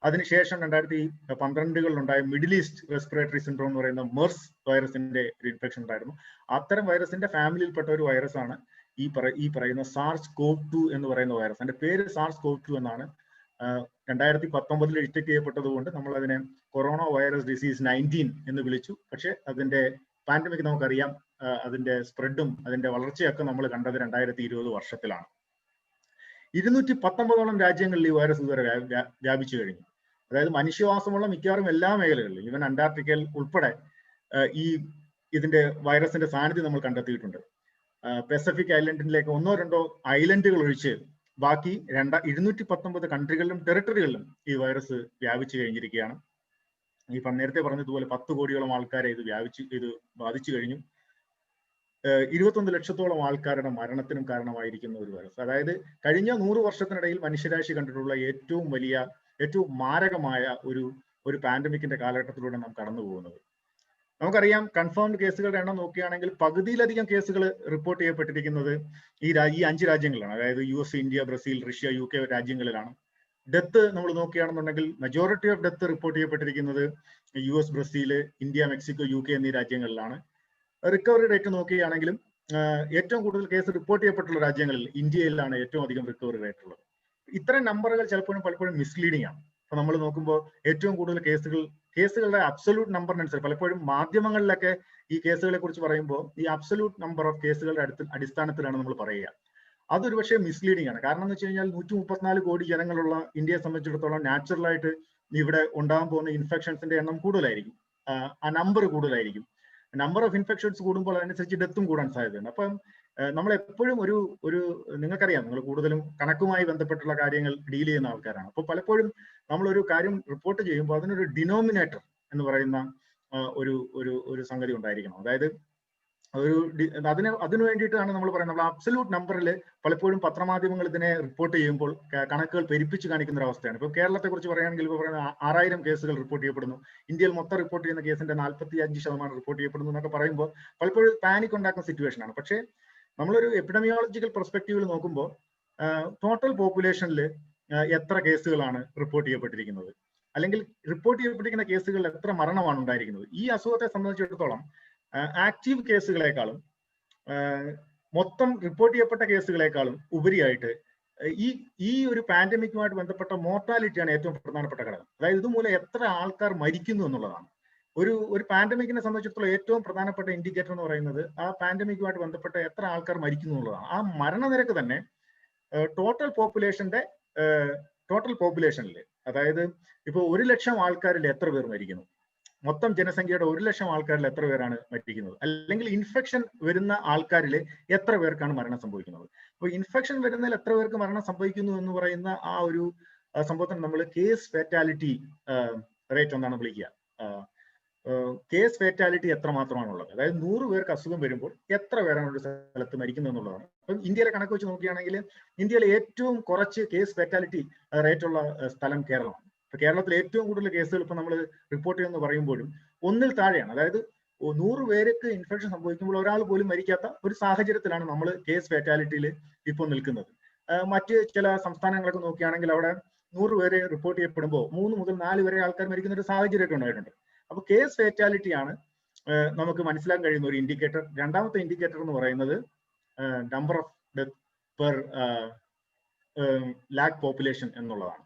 അതിനുശേഷം 2012 മിഡിൽ ഈസ്റ്റ് റെസ്പിറേറ്ററി സിൻഡ്രോം എന്ന് പറയുന്ന MERS വൈറസിന്റെ ഒരു ഇൻഫെക്ഷൻ ഉണ്ടായിരുന്നു. അത്തരം വൈറസിന്റെ ഫാമിലിയിൽപ്പെട്ട ഒരു വൈറസാണ് ഈ പറയുന്ന SARS-CoV-2 എന്ന് പറയുന്ന വൈറസ്. അതിന്റെ പേര് SARS-CoV-2 എന്നാണ്. 2019 ഡിറ്റക്ട് ചെയ്യപ്പെട്ടത് കൊണ്ട് നമ്മൾ അതിനെ കൊറോണ വൈറസ് ഡിസീസ് 19 എന്ന് വിളിച്ചു. പക്ഷെ അതിന്റെ പാൻഡമിക് നമുക്കറിയാം, അതിന്റെ സ്പ്രെഡും അതിന്റെ വളർച്ചയൊക്കെ നമ്മൾ കണ്ടത് 2020 വർഷത്തിലാണ്. 219ഓളം രാജ്യങ്ങളിൽ ഈ വൈറസ് ഇതുവരെ വ്യാപിച്ചു കഴിഞ്ഞു. അതായത് മനുഷ്യവാസമുള്ള മിക്കവാറും എല്ലാ മേഖലകളിലും, ഈവൻ അന്റാർട്ടിക്കയിൽ ഉൾപ്പെടെ ഇതിന്റെ വൈറസിന്റെ സാന്നിധ്യം നമ്മൾ കണ്ടെത്തിയിട്ടുണ്ട്. പസഫിക് ഐലൻഡിലേക്ക് 1-2 ഐലൻഡുകൾ ഒഴിച്ച് ബാക്കി 219 കൺട്രികളിലും ടെറിട്ടറികളിലും ഈ വൈറസ് വ്യാപിച്ചു കഴിഞ്ഞിരിക്കുകയാണ്. നേരത്തെ പറഞ്ഞതുപോലെ 10 കോടിയോളം ആൾക്കാരെ ഇത് ബാധിച്ചു കഴിഞ്ഞു. 21 ലക്ഷത്തോളം ആൾക്കാരുടെ മരണത്തിനും കാരണമായിരിക്കുന്ന ഒരു വൈറസ്. അതായത് കഴിഞ്ഞ 100 വർഷത്തിനിടയിൽ മനുഷ്യരാശി കണ്ടിട്ടുള്ള ഏറ്റവും മാരകമായ ഒരു പാൻഡമിക്കിന്റെ കാലഘട്ടത്തിലൂടെ നാം കടന്നു പോകുന്നത്. നമുക്കറിയാം, കൺഫേംഡ് കേസുകളുടെ എണ്ണം നോക്കുകയാണെങ്കിൽ പകുതിയിലധികം കേസുകൾ റിപ്പോർട്ട് ചെയ്യപ്പെട്ടിരിക്കുന്നത് ഈ 5 രാജ്യങ്ങളിലാണ്. അതായത് US, India, Brazil, Russia, UK രാജ്യങ്ങളിലാണ്. ഡെത്ത് നമ്മൾ നോക്കുകയാണെന്നുണ്ടെങ്കിൽ മെജോറിറ്റി ഓഫ് ഡെത്ത് റിപ്പോർട്ട് ചെയ്യപ്പെട്ടിരിക്കുന്നത് US, Brazil, India, Mexico, UK എന്നീ രാജ്യങ്ങളിലാണ്. റിക്കവറി റേറ്റ് നോക്കുകയാണെങ്കിലും ഏറ്റവും കൂടുതൽ കേസ് റിപ്പോർട്ട് ചെയ്യപ്പെട്ടുള്ള രാജ്യങ്ങളിൽ ഇന്ത്യയിലാണ് ഏറ്റവും അധികം റിക്കവറി റേറ്റ് ഉള്ളത്. ഇത്തരം നമ്പറുകൾ പലപ്പോഴും മിസ്ലീഡിംഗ് ആണ്. അപ്പൊ നമ്മൾ നോക്കുമ്പോൾ ഏറ്റവും കൂടുതൽ കേസുകളുടെ അബ്സൊല്യൂട്ട് നമ്പറിനനുസരിച്ച് പലപ്പോഴും മാധ്യമങ്ങളിലൊക്കെ ഈ കേസുകളെ കുറിച്ച് പറയുമ്പോൾ ഈ അബ്സൊല്യൂട്ട് നമ്പർ ഓഫ് കേസുകളുടെ അടിസ്ഥാനത്തിലാണ് നമ്മൾ പറയുക. അതൊരു പക്ഷേ മിസ്ലീഡിംഗ് ആണ്. കാരണം എന്ന് വെച്ച് കഴിഞ്ഞാൽ 134 കോടി ജനങ്ങളുള്ള ഇന്ത്യയെ സംബന്ധിച്ചിടത്തോളം നാച്ചുറലായിട്ട് ഇവിടെ ഉണ്ടാകാൻ പോകുന്ന ഇൻഫെക്ഷൻസിന്റെ എണ്ണം കൂടുതലായിരിക്കും, ആ നമ്പർ കൂടുതലായിരിക്കും. നമ്പർ ഓഫ് ഇൻഫെക്ഷൻസ് കൂടുമ്പോൾ അതിനനുസരിച്ച് ഡെത്തും കൂടാൻ സാധ്യതയുണ്ട്. അപ്പം നമ്മൾ എപ്പോഴും നിങ്ങൾക്കറിയാം, നിങ്ങൾ കൂടുതലും കണക്കുമായി ബന്ധപ്പെട്ടുള്ള കാര്യങ്ങൾ ഡീൽ ചെയ്യുന്ന ആൾക്കാരാണ്. അപ്പോൾ പലപ്പോഴും നമ്മളൊരു കാര്യം റിപ്പോർട്ട് ചെയ്യുമ്പോൾ അതിനൊരു ഡിനോമിനേറ്റർ എന്ന് പറയുന്ന ഒരു സംഗതി ഉണ്ടായിരിക്കണം. അതായത് അതിനു വേണ്ടിയിട്ടാണ് നമ്മൾ പറയുന്നത്. അബ്സല്യൂട്ട് നമ്പറിൽ പലപ്പോഴും പത്രമാധ്യമങ്ങൾ ഇതിനെ റിപ്പോർട്ട് ചെയ്യുമ്പോൾ കണക്കുകൾ പെരുപ്പിച്ച് കാണിക്കുന്ന ഒരു അവസ്ഥയാണ്. ഇപ്പോൾ കേരളത്തെ കുറിച്ച് പറയുകയാണെങ്കിൽ ഇപ്പോൾ പറയുന്നത് 6000 കേസുകൾ റിപ്പോർട്ട് ചെയ്യപ്പെടുന്നു, ഇന്ത്യയിൽ മൊത്തം റിപ്പോർട്ട് ചെയ്യുന്ന കേസിന്റെ 45% റിപ്പോർട്ട് ചെയ്യപ്പെടുന്നു എന്നൊക്കെ പറയുമ്പോൾ പലപ്പോഴും പാനിക് ഉണ്ടാക്കുന്ന സിറ്റുവേഷൻ ആണ്. പക്ഷേ നമ്മളൊരു എപ്പിഡമിയോളജിക്കൽ പെർസ്പെക്റ്റീവിൽ നോക്കുമ്പോൾ ടോട്ടൽ പോപ്പുലേഷനിൽ എത്ര കേസുകളാണ് റിപ്പോർട്ട് ചെയ്യപ്പെട്ടിരിക്കുന്നത്, അല്ലെങ്കിൽ റിപ്പോർട്ട് ചെയ്യപ്പെട്ടിരിക്കുന്ന കേസുകളിൽ എത്ര മരണമാണ് ഉണ്ടായിരിക്കുന്നത്, ഈ അസുഖത്തെ സംബന്ധിച്ചിടത്തോളം ആക്റ്റീവ് കേസുകളെക്കാളും മൊത്തം റിപ്പോർട്ട് ചെയ്യപ്പെട്ട കേസുകളെക്കാളും ഉപരിയായിട്ട് ഈ ഒരു പാൻഡമിക്കുമായിട്ട് ബന്ധപ്പെട്ട മോർട്ടാലിറ്റിയാണ് ഏറ്റവും പ്രധാനപ്പെട്ട ഘടകം. അതായത് ഇതുമൂലം എത്ര ആൾക്കാർ മരിക്കുന്നു എന്നുള്ളതാണ്. ഒരു പാൻഡമിക്കിനെ സംബന്ധിച്ചിടത്തോളം ഏറ്റവും പ്രധാനപ്പെട്ട ഇൻഡിക്കേറ്റർ എന്ന് പറയുന്നത് ആ പാൻഡമിക്കുമായിട്ട് ബന്ധപ്പെട്ട എത്ര ആൾക്കാർ മരിക്കുന്നു എന്നുള്ളതാണ്. ആ മരണനിരക്ക് തന്നെ ടോട്ടൽ പോപ്പുലേഷനിൽ, അതായത് ഇപ്പോൾ 1 ലക്ഷം ആൾക്കാരിൽ എത്ര പേർ മരിക്കുന്നു, മൊത്തം ജനസംഖ്യയുടെ 1 ലക്ഷം ആൾക്കാരിൽ എത്ര പേരാണ് മരിക്കുന്നത്, അല്ലെങ്കിൽ ഇൻഫെക്ഷൻ വരുന്ന ആൾക്കാരിൽ എത്ര പേർക്കാണ് മരണം സംഭവിക്കുന്നത്. അപ്പോൾ ഇൻഫെക്ഷൻ വരുന്നതിൽ എത്ര പേർക്ക് മരണം സംഭവിക്കുന്നു എന്ന് പറയുന്ന ആ ഒരു സംഭവത്തിന് നമ്മൾ കേസ് ഫാറ്റാലിറ്റി റേറ്റ് എന്നാണ് വിളിക്കുക. കേസ് ഫാറ്റാലിറ്റി എത്രമാത്രമാണുള്ളത്, അതായത് 100 പേർക്ക് അസുഖം വരുമ്പോൾ എത്ര പേരാണ് ഒരു സ്ഥലത്ത് മരിക്കുന്നത് എന്നുള്ളതാണ്. അപ്പം ഇന്ത്യയിലെ കണക്ക് വെച്ച് നോക്കുകയാണെങ്കിൽ ഇന്ത്യയിലെ ഏറ്റവും കുറച്ച് കേസ് ഫാറ്റാലിറ്റി റേറ്റ് ഉള്ള സ്ഥലം കേരളമാണ്. ഇപ്പൊ കേരളത്തിൽ ഏറ്റവും കൂടുതൽ കേസുകൾ ഇപ്പൊ നമ്മൾ റിപ്പോർട്ട് ചെയ്യുമെന്ന് പറയുമ്പോഴും 1-ൽ താഴെയാണ്. അതായത് 100 പേർക്ക് ഇൻഫെക്ഷൻ സംഭവിക്കുമ്പോൾ ഒരാൾ പോലും മരിക്കാത്ത ഒരു സാഹചര്യത്തിലാണ് നമ്മൾ കേസ് ഫാറ്റാലിറ്റിയിൽ ഇപ്പോൾ നിൽക്കുന്നത്. മറ്റ് ചില സംസ്ഥാനങ്ങളൊക്കെ നോക്കുകയാണെങ്കിൽ അവിടെ 100 പേര് റിപ്പോർട്ട് ചെയ്യപ്പെടുമ്പോൾ 3 മുതൽ 4 വരെ ആൾക്കാർ മരിക്കുന്ന ഒരു സാഹചര്യമൊക്കെ ഉണ്ടായിട്ടുണ്ട്. അപ്പൊ കേസ് ഫാറ്റാലിറ്റി ആണ് നമുക്ക് മനസ്സിലാക്കാൻ കഴിയുന്ന ഒരു ഇൻഡിക്കേറ്റർ. രണ്ടാമത്തെ ഇൻഡിക്കേറ്റർ എന്ന് പറയുന്നത് number of death per lakh population എന്നുള്ളതാണ്.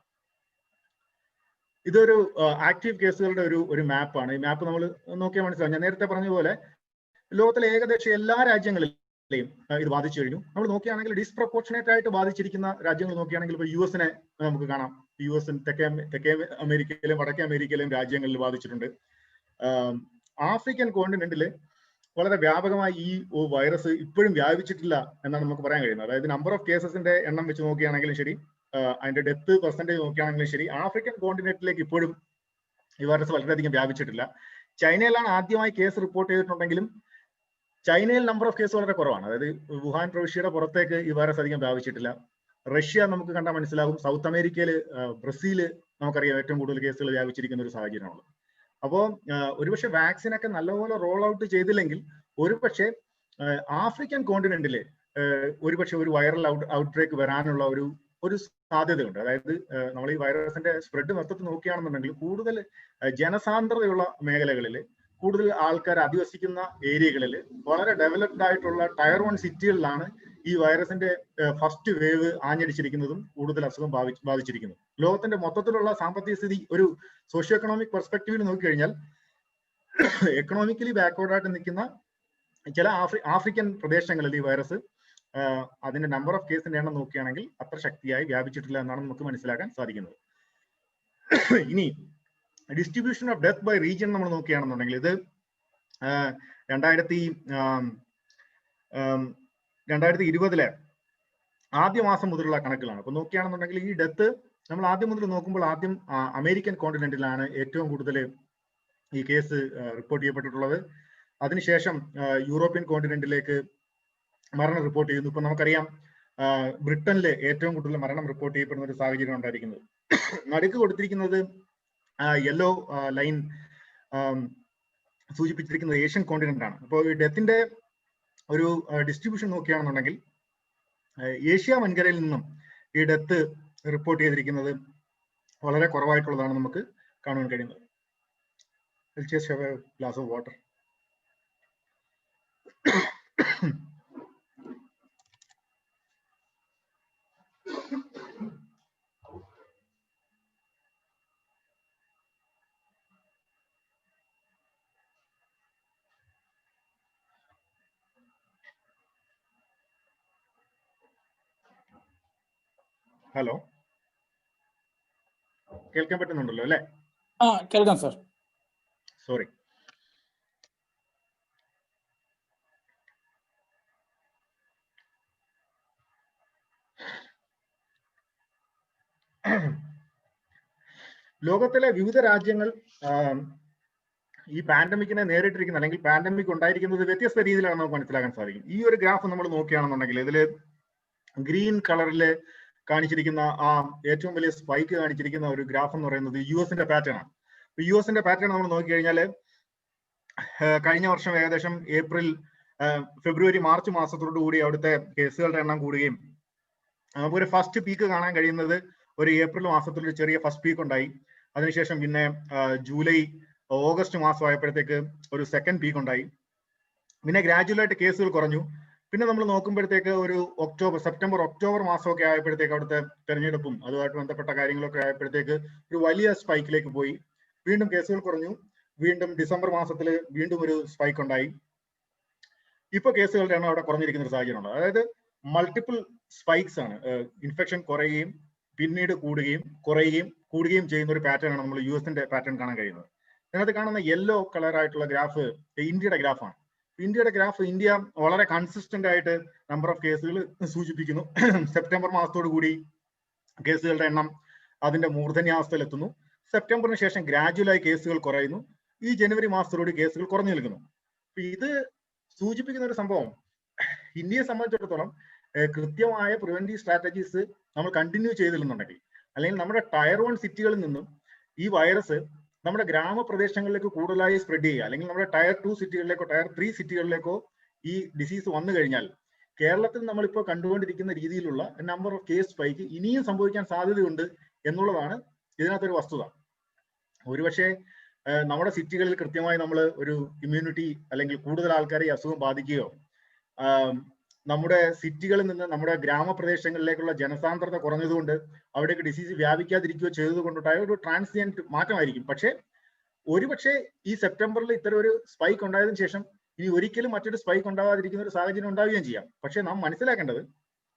ഇതൊരു ആക്റ്റീവ് കേസുകളുടെ ഒരു മാപ്പാണ്. ഈ മാപ്പ് നമ്മൾ നോക്കിയാൽ മനസ്സിലാവും. ഞാൻ നേരത്തെ പറഞ്ഞതുപോലെ ലോകത്തിലെ ഏകദേശം എല്ലാ രാജ്യങ്ങളിലെയും ഇത് ബാധിച്ചു കഴിഞ്ഞു. നമ്മൾ നോക്കുകയാണെങ്കിൽ ഡിസ്പ്രപ്പോർഷനേറ്റ് ആയിട്ട് ബാധിച്ചിരിക്കുന്ന രാജ്യങ്ങൾ നോക്കുകയാണെങ്കിൽ ഇപ്പോൾ US നമുക്ക് കാണാം. US തെക്കേ അമേരിക്കയിലും വടക്കേ അമേരിക്കയിലും രാജ്യങ്ങളിൽ ബാധിച്ചിട്ടുണ്ട്. ആഫ്രിക്കൻ കോണ്ടിനെന്റിൽ വളരെ വ്യാപകമായി ഈ വൈറസ് ഇപ്പോഴും വ്യാപിച്ചിട്ടില്ല എന്നാണ് നമുക്ക് പറയാൻ കഴിയുന്നത്. അതായത് നമ്പർ ഓഫ് കേസസിന്റെ എണ്ണം വെച്ച് നോക്കുകയാണെങ്കിലും ശരി, അതിന്റെ ഡെത്ത് പെർസെന്റേജ് നോക്കുകയാണെങ്കിലും ശരി, ആഫ്രിക്കൻ കോണ്ടിനെന്റിലേക്ക് ഇപ്പോഴും ഈ വൈറസ് വളരെയധികം വ്യാപിച്ചിട്ടില്ല. ചൈനയിലാണ് ആദ്യമായി കേസ് റിപ്പോർട്ട് ചെയ്തിട്ടുണ്ടെങ്കിലും ചൈനയിൽ നമ്പർ ഓഫ് കേസ് വളരെ കുറവാണ്. അതായത് വുഹാൻ പ്രവിശ്യയുടെ പുറത്തേക്ക് ഈ വൈറസ് അധികം വ്യാപിച്ചിട്ടില്ല. റഷ്യ നമുക്ക് കണ്ടാൽ മനസ്സിലാകും. സൗത്ത് അമേരിക്കയില്, ബ്രസീല് നമുക്കറിയാം ഏറ്റവും കൂടുതൽ കേസുകൾ വ്യാപിച്ചിരിക്കുന്ന ഒരു സാഹചര്യമാണ്. അപ്പോൾ ഒരുപക്ഷെ വാക്സിനൊക്കെ നല്ലപോലെ റോൾ ഔട്ട് ചെയ്തില്ലെങ്കിൽ ഒരുപക്ഷെ ആഫ്രിക്കൻ കോണ്ടിനെന്റില് ഒരുപക്ഷെ ഒരു വൈറൽ ഔട്ട്ബ്രേക്ക് വരാനുള്ള ഒരു സാധ്യതയുണ്ട്. അതായത് നമ്മൾ ഈ വൈറസിന്റെ സ്പ്രെഡ് മൊത്തത്തിൽ നോക്കുകയാണെന്നുണ്ടെങ്കിൽ കൂടുതൽ ജനസാന്ദ്രതയുള്ള മേഖലകളിൽ, കൂടുതൽ ആൾക്കാർ അധിവസിക്കുന്ന ഏരിയകളിൽ, വളരെ ഡെവലപ്ഡ് ആയിട്ടുള്ള ടയർ 1 സിറ്റികളിലാണ് ഈ വൈറസിന്റെ ഫസ്റ്റ് വേവ് ആഞ്ഞടിച്ചിരിക്കുന്നതും കൂടുതൽ അസുഖം ബാധിച്ചിരിക്കുന്നത്. ലോകത്തിന്റെ മൊത്തത്തിലുള്ള സാമ്പത്തിക സ്ഥിതി ഒരു സോഷ്യോ എക്കണോമിക് പെർസ്പെക്റ്റീവിൽ നോക്കിക്കഴിഞ്ഞാൽ എക്കണോമിക്കലി ബാക്ക്വേർഡ് ആയിട്ട് നിൽക്കുന്ന ചില ആഫ്രിക്കൻ പ്രദേശങ്ങളിൽ ഈ വൈറസ് അതിന്റെ നമ്പർ ഓഫ് കേസിന്റെ എണ്ണം നോക്കുകയാണെങ്കിൽ അത്ര ശക്തിയായി വ്യാപിച്ചിട്ടില്ല എന്നാണ് നമുക്ക് മനസ്സിലാക്കാൻ സാധിക്കുന്നത്. ഇനി distribution of death by region നമ്മൾ നോക്കുകയാണെന്നുണ്ടെങ്കിൽ ഇത് 2020 ആദ്യ മാസം മുതലുള്ള കണക്കുകളാണ്. അപ്പൊ നോക്കുകയാണെന്നുണ്ടെങ്കിൽ ഈ ഡെത്ത് നമ്മൾ ആദ്യം മുതൽ നോക്കുമ്പോൾ ആദ്യം അമേരിക്കൻ കോണ്ടിനെന്റിലാണ് ഏറ്റവും കൂടുതൽ ഈ കേസ് റിപ്പോർട്ട് ചെയ്യപ്പെട്ടിട്ടുള്ളത്. അതിനുശേഷം യൂറോപ്യൻ കോണ്ടിനെന്റിലേക്ക് മരണം റിപ്പോർട്ട് ചെയ്യുന്നു. ഇപ്പൊ നമുക്കറിയാം ബ്രിട്ടനിൽ ഏറ്റവും കൂടുതൽ മരണം റിപ്പോർട്ട് ചെയ്യപ്പെടുന്ന ഒരു സാഹചര്യം ഉണ്ടായിരിക്കുന്നത്. നടുക്ക് കൊടുത്തിരിക്കുന്നത് യെല്ലോ ലൈൻ സൂചിപ്പിച്ചിരിക്കുന്നത് ഏഷ്യൻ കോണ്ടിനെന്റ് ആണ്. അപ്പോൾ ഈ ഡെത്തിന്റെ ഒരു ഡിസ്ട്രിബ്യൂഷൻ നോക്കുകയാണെന്നുണ്ടെങ്കിൽ ഏഷ്യ വൻകരയിൽ നിന്നും ഈ ഡെത്ത് റിപ്പോർട്ട് ചെയ്തിരിക്കുന്നത് വളരെ കുറവായിട്ടുള്ളതാണ് നമുക്ക് കാണാൻ കഴിയുന്നത്. Just have a glass of water. Hello, കേൾക്കാൻ പറ്റുന്നുണ്ടല്ലോ അല്ലേ? കേൾക്കാം സർ. സോറി. ലോകത്തിലെ വിവിധ രാജ്യങ്ങൾ ഈ പാൻഡമിക്കിനെ നേരിട്ടിരിക്കുന്ന അല്ലെങ്കിൽ പാൻഡമിക് ഉണ്ടായിരിക്കുന്നത് വ്യത്യസ്ത രീതിയിലാണ് നമുക്ക് മനസ്സിലാക്കാൻ സാധിക്കും. ഈ ഒരു ഗ്രാഫ് നമ്മൾ നോക്കുകയാണെന്നുണ്ടെങ്കിൽ ഇതിൽ ഗ്രീൻ കളറിൽ കാണിച്ചിരിക്കുന്ന ആ ഏറ്റവും വലിയ സ്പൈക്ക് കാണിച്ചിരിക്കുന്ന ഒരു ഗ്രാഫ് എന്ന് പറയുന്നത് US പാറ്റേൺ ആണ്. US പാറ്റേൺ നമ്മൾ നോക്കിക്കഴിഞ്ഞാൽ കഴിഞ്ഞ വർഷം ഏകദേശം ഫെബ്രുവരി മാർച്ച് മാസത്തോടു കൂടി അവിടുത്തെ കേസുകളുടെ എണ്ണം കൂടുകയും നമുക്കൊരു ഫസ്റ്റ് പീക്ക് കാണാൻ കഴിയുന്നത് ഒരു ഏപ്രിൽ മാസത്തിൽ ഒരു ചെറിയ ഫസ്റ്റ് പീക്ക് ഉണ്ടായി. അതിനുശേഷം പിന്നെ ജൂലൈ ഓഗസ്റ്റ് മാസമായപ്പോഴത്തേക്ക് ഒരു സെക്കൻഡ് പീക്ക് ഉണ്ടായി. പിന്നെ ഗ്രാജുവലായിട്ട് കേസുകൾ കുറഞ്ഞു. പിന്നെ നമ്മൾ നോക്കുമ്പോഴത്തേക്ക് ഒരു സെപ്റ്റംബർ ഒക്ടോബർ മാസമൊക്കെ ആയപ്പോഴത്തേക്ക് അവിടുത്തെ തെരഞ്ഞെടുപ്പും അതുമായിട്ട് ബന്ധപ്പെട്ട കാര്യങ്ങളൊക്കെ ആയപ്പോഴത്തേക്ക് ഒരു വലിയ സ്പൈക്കിലേക്ക് പോയി. വീണ്ടും കേസുകൾ കുറഞ്ഞു. വീണ്ടും ഡിസംബർ മാസത്തിൽ വീണ്ടും ഒരു സ്പൈക്ക് ഉണ്ടായി. ഇപ്പൊ കേസുകളുടെ എണ്ണം അവിടെ കുറഞ്ഞിരിക്കുന്ന ഒരു സാഹചര്യമുണ്ട്. അതായത് മൾട്ടിപ്പിൾ സ്പൈക്സ് ആണ്. ഇൻഫെക്ഷൻ കുറയുകയും പിന്നീട് കൂടുകയും കുറയുകയും കൂടുകയും ചെയ്യുന്ന ഒരു പാറ്റേൺ ആണ് നമ്മൾ US പാറ്റേൺ കാണാൻ കഴിയുന്നത്. ഇതിനകത്ത് കാണുന്ന യെല്ലോ കളർ ആയിട്ടുള്ള ഗ്രാഫ് ഇന്ത്യയുടെ ഗ്രാഫാണ്. ഇന്ത്യയുടെ ഗ്രാഫ് ഇന്ത്യ വളരെ കൺസിസ്റ്റന്റ് ആയിട്ട് നമ്പർ ഓഫ് കേസുകൾ സൂചിപ്പിക്കുന്നു. സെപ്റ്റംബർ മാസത്തോടു കൂടി കേസുകളുടെ എണ്ണം അതിന്റെ മൂർധന്യാവസ്ഥയിലെത്തുന്നു. സെപ്റ്റംബറിന് ശേഷം ഗ്രാജുവലായി കേസുകൾ കുറയുന്നു. ഈ ജനുവരി മാസത്തോടുകൂടി കേസുകൾ കുറഞ്ഞു നിൽക്കുന്നു. അപ്പൊ ഇത് സൂചിപ്പിക്കുന്ന ഒരു സംഭവം ഇന്ത്യയെ സംബന്ധിച്ചിടത്തോളം കൃത്യമായ പ്രിവെന്റീവ് സ്ട്രാറ്റജീസ് നമ്മൾ കണ്ടിന്യൂ ചെയ്തില്ലെന്നുണ്ടെങ്കിൽ, അല്ലെങ്കിൽ നമ്മുടെ ടയർ 1 സിറ്റികളിൽ നിന്നും ഈ വൈറസ് നമ്മുടെ ഗ്രാമപ്രദേശങ്ങളിലേക്ക് കൂടുതലായി സ്പ്രെഡ് ചെയ്യുക, അല്ലെങ്കിൽ നമ്മുടെ ടയർ 2 സിറ്റികളിലേക്കോ ടയർ 3 സിറ്റികളിലേക്കോ ഈ ഡിസീസ് വന്നു കഴിഞ്ഞാൽ കേരളത്തിൽ നമ്മളിപ്പോൾ കണ്ടുകൊണ്ടിരിക്കുന്ന രീതിയിലുള്ള നമ്പർ ഓഫ് കേസ് സ്പൈക്ക് ഇനിയും സംഭവിക്കാൻ സാധ്യതയുണ്ട് എന്നുള്ളതാണ് ഇതിനകത്തൊരു വസ്തുത. ഒരുപക്ഷെ നമ്മുടെ സിറ്റികളിൽ കൃത്യമായി നമ്മൾ ഒരു ഇമ്മ്യൂണിറ്റി അല്ലെങ്കിൽ കൂടുതൽ ആൾക്കാരെ ഈ അസുഖം ബാധിക്കുകയോ നമ്മുടെ സിറ്റികളിൽ നിന്ന് നമ്മുടെ ഗ്രാമപ്രദേശങ്ങളിലേക്കുള്ള ജനസാന്ദ്രത കുറഞ്ഞതുകൊണ്ട് അവിടേക്ക് ഡിസീസ് വ്യാപിക്കാതിരിക്കുകയോ ചെയ്തത് കൊണ്ടുണ്ടായ ഒരു ട്രാൻസിയന്റ് മാറ്റമായിരിക്കും. പക്ഷേ ഒരുപക്ഷെ ഈ സെപ്റ്റംബറിൽ ഇത്തരം ഒരു സ്പൈക്ക് ഉണ്ടായതിനു ശേഷം ഇനി ഒരിക്കലും മറ്റൊരു സ്പൈക്ക് ഉണ്ടാവാതിരിക്കുന്ന ഒരു സാഹചര്യം ഉണ്ടാവുകയും ചെയ്യാം. പക്ഷെ നാം മനസ്സിലാക്കേണ്ടത്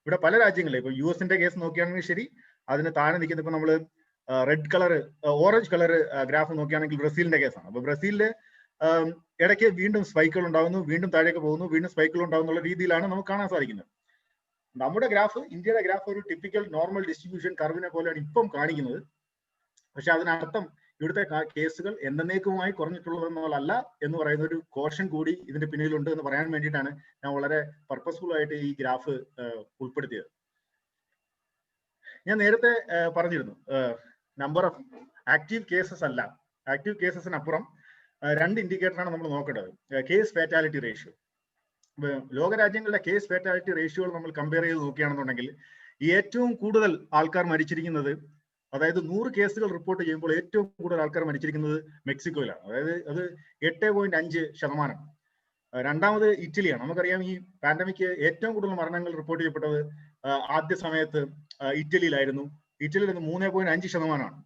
ഇവിടെ പല രാജ്യങ്ങളിലും ഇപ്പൊ US കേസ് നോക്കുകയാണെങ്കിൽ ശരി, അതിന് താഴെ നിൽക്കുന്ന ഇപ്പൊ നമ്മള് red colour orange colour graph നോക്കുകയാണെങ്കിൽ ബ്രസീലിന്റെ കേസാണ്. അപ്പൊ ബ്രസീലില് ഇടയ്ക്ക് വീണ്ടും സ്പൈക്കുകൾ ഉണ്ടാകുന്നു, വീണ്ടും താഴേക്ക് പോകുന്നു, വീണ്ടും സ്പൈക്കുകൾ ഉണ്ടാകുന്നുള്ള രീതിയിലാണ് നമുക്ക് കാണാൻ സാധിക്കുന്നത്. നമ്മുടെ ഗ്രാഫ്, ഇന്ത്യയുടെ ഗ്രാഫ് ഒരു ടിപ്പിക്കൽ നോർമൽ ഡിസ്ട്രിബ്യൂഷൻ കർവിനെ പോലെയാണ് ഇപ്പം കാണിക്കുന്നത്. പക്ഷെ അതിനർത്ഥം ഇവിടുത്തെ കേസുകൾ എന്നേക്കുമായി കുറഞ്ഞിട്ടുള്ളതെന്നുള്ളതല്ല എന്ന് പറയുന്ന ഒരു കോഷൻ കൂടി ഇതിന്റെ പിന്നിലുണ്ട് എന്ന് പറയാൻ വേണ്ടിയിട്ടാണ് ഞാൻ വളരെ പർപ്പസ്ഫുൾ ആയിട്ട് ഈ ഗ്രാഫ് ഉൾപ്പെടുത്തിയത്. ഞാൻ നേരത്തെ പറഞ്ഞിരുന്നു നമ്പർ ഓഫ് ആക്റ്റീവ് കേസസ് അല്ല, ആക്റ്റീവ് കേസസിനപ്പുറം രണ്ട് ഇൻഡിക്കേറ്ററാണ് നമ്മൾ നോക്കേണ്ടത്. Case fatality ratio. ലോകരാജ്യങ്ങളുടെ കേസ് ഫാറ്റാലിറ്റി റേഷ്യോകൾ നമ്മൾ കമ്പയർ ചെയ്ത് നോക്കുകയാണെന്നുണ്ടെങ്കിൽ ഈ ഏറ്റവും കൂടുതൽ ആൾക്കാർ മരിച്ചിരിക്കുന്നത്, അതായത് 100 കേസുകൾ റിപ്പോർട്ട് ചെയ്യുമ്പോൾ ഏറ്റവും കൂടുതൽ ആൾക്കാർ മരിച്ചിരിക്കുന്നത് മെക്സിക്കോയിലാണ്. അതായത് അത് 8.5%. രണ്ടാമത് ഇറ്റലിയാണ്. നമുക്കറിയാം ഈ പാൻഡമിക് ഏറ്റവും കൂടുതൽ മരണങ്ങൾ റിപ്പോർട്ട് ചെയ്യപ്പെട്ടത് ആദ്യ സമയത്ത് ഇറ്റലിയിലായിരുന്നു. ഇറ്റലിയിൽ 3.5%.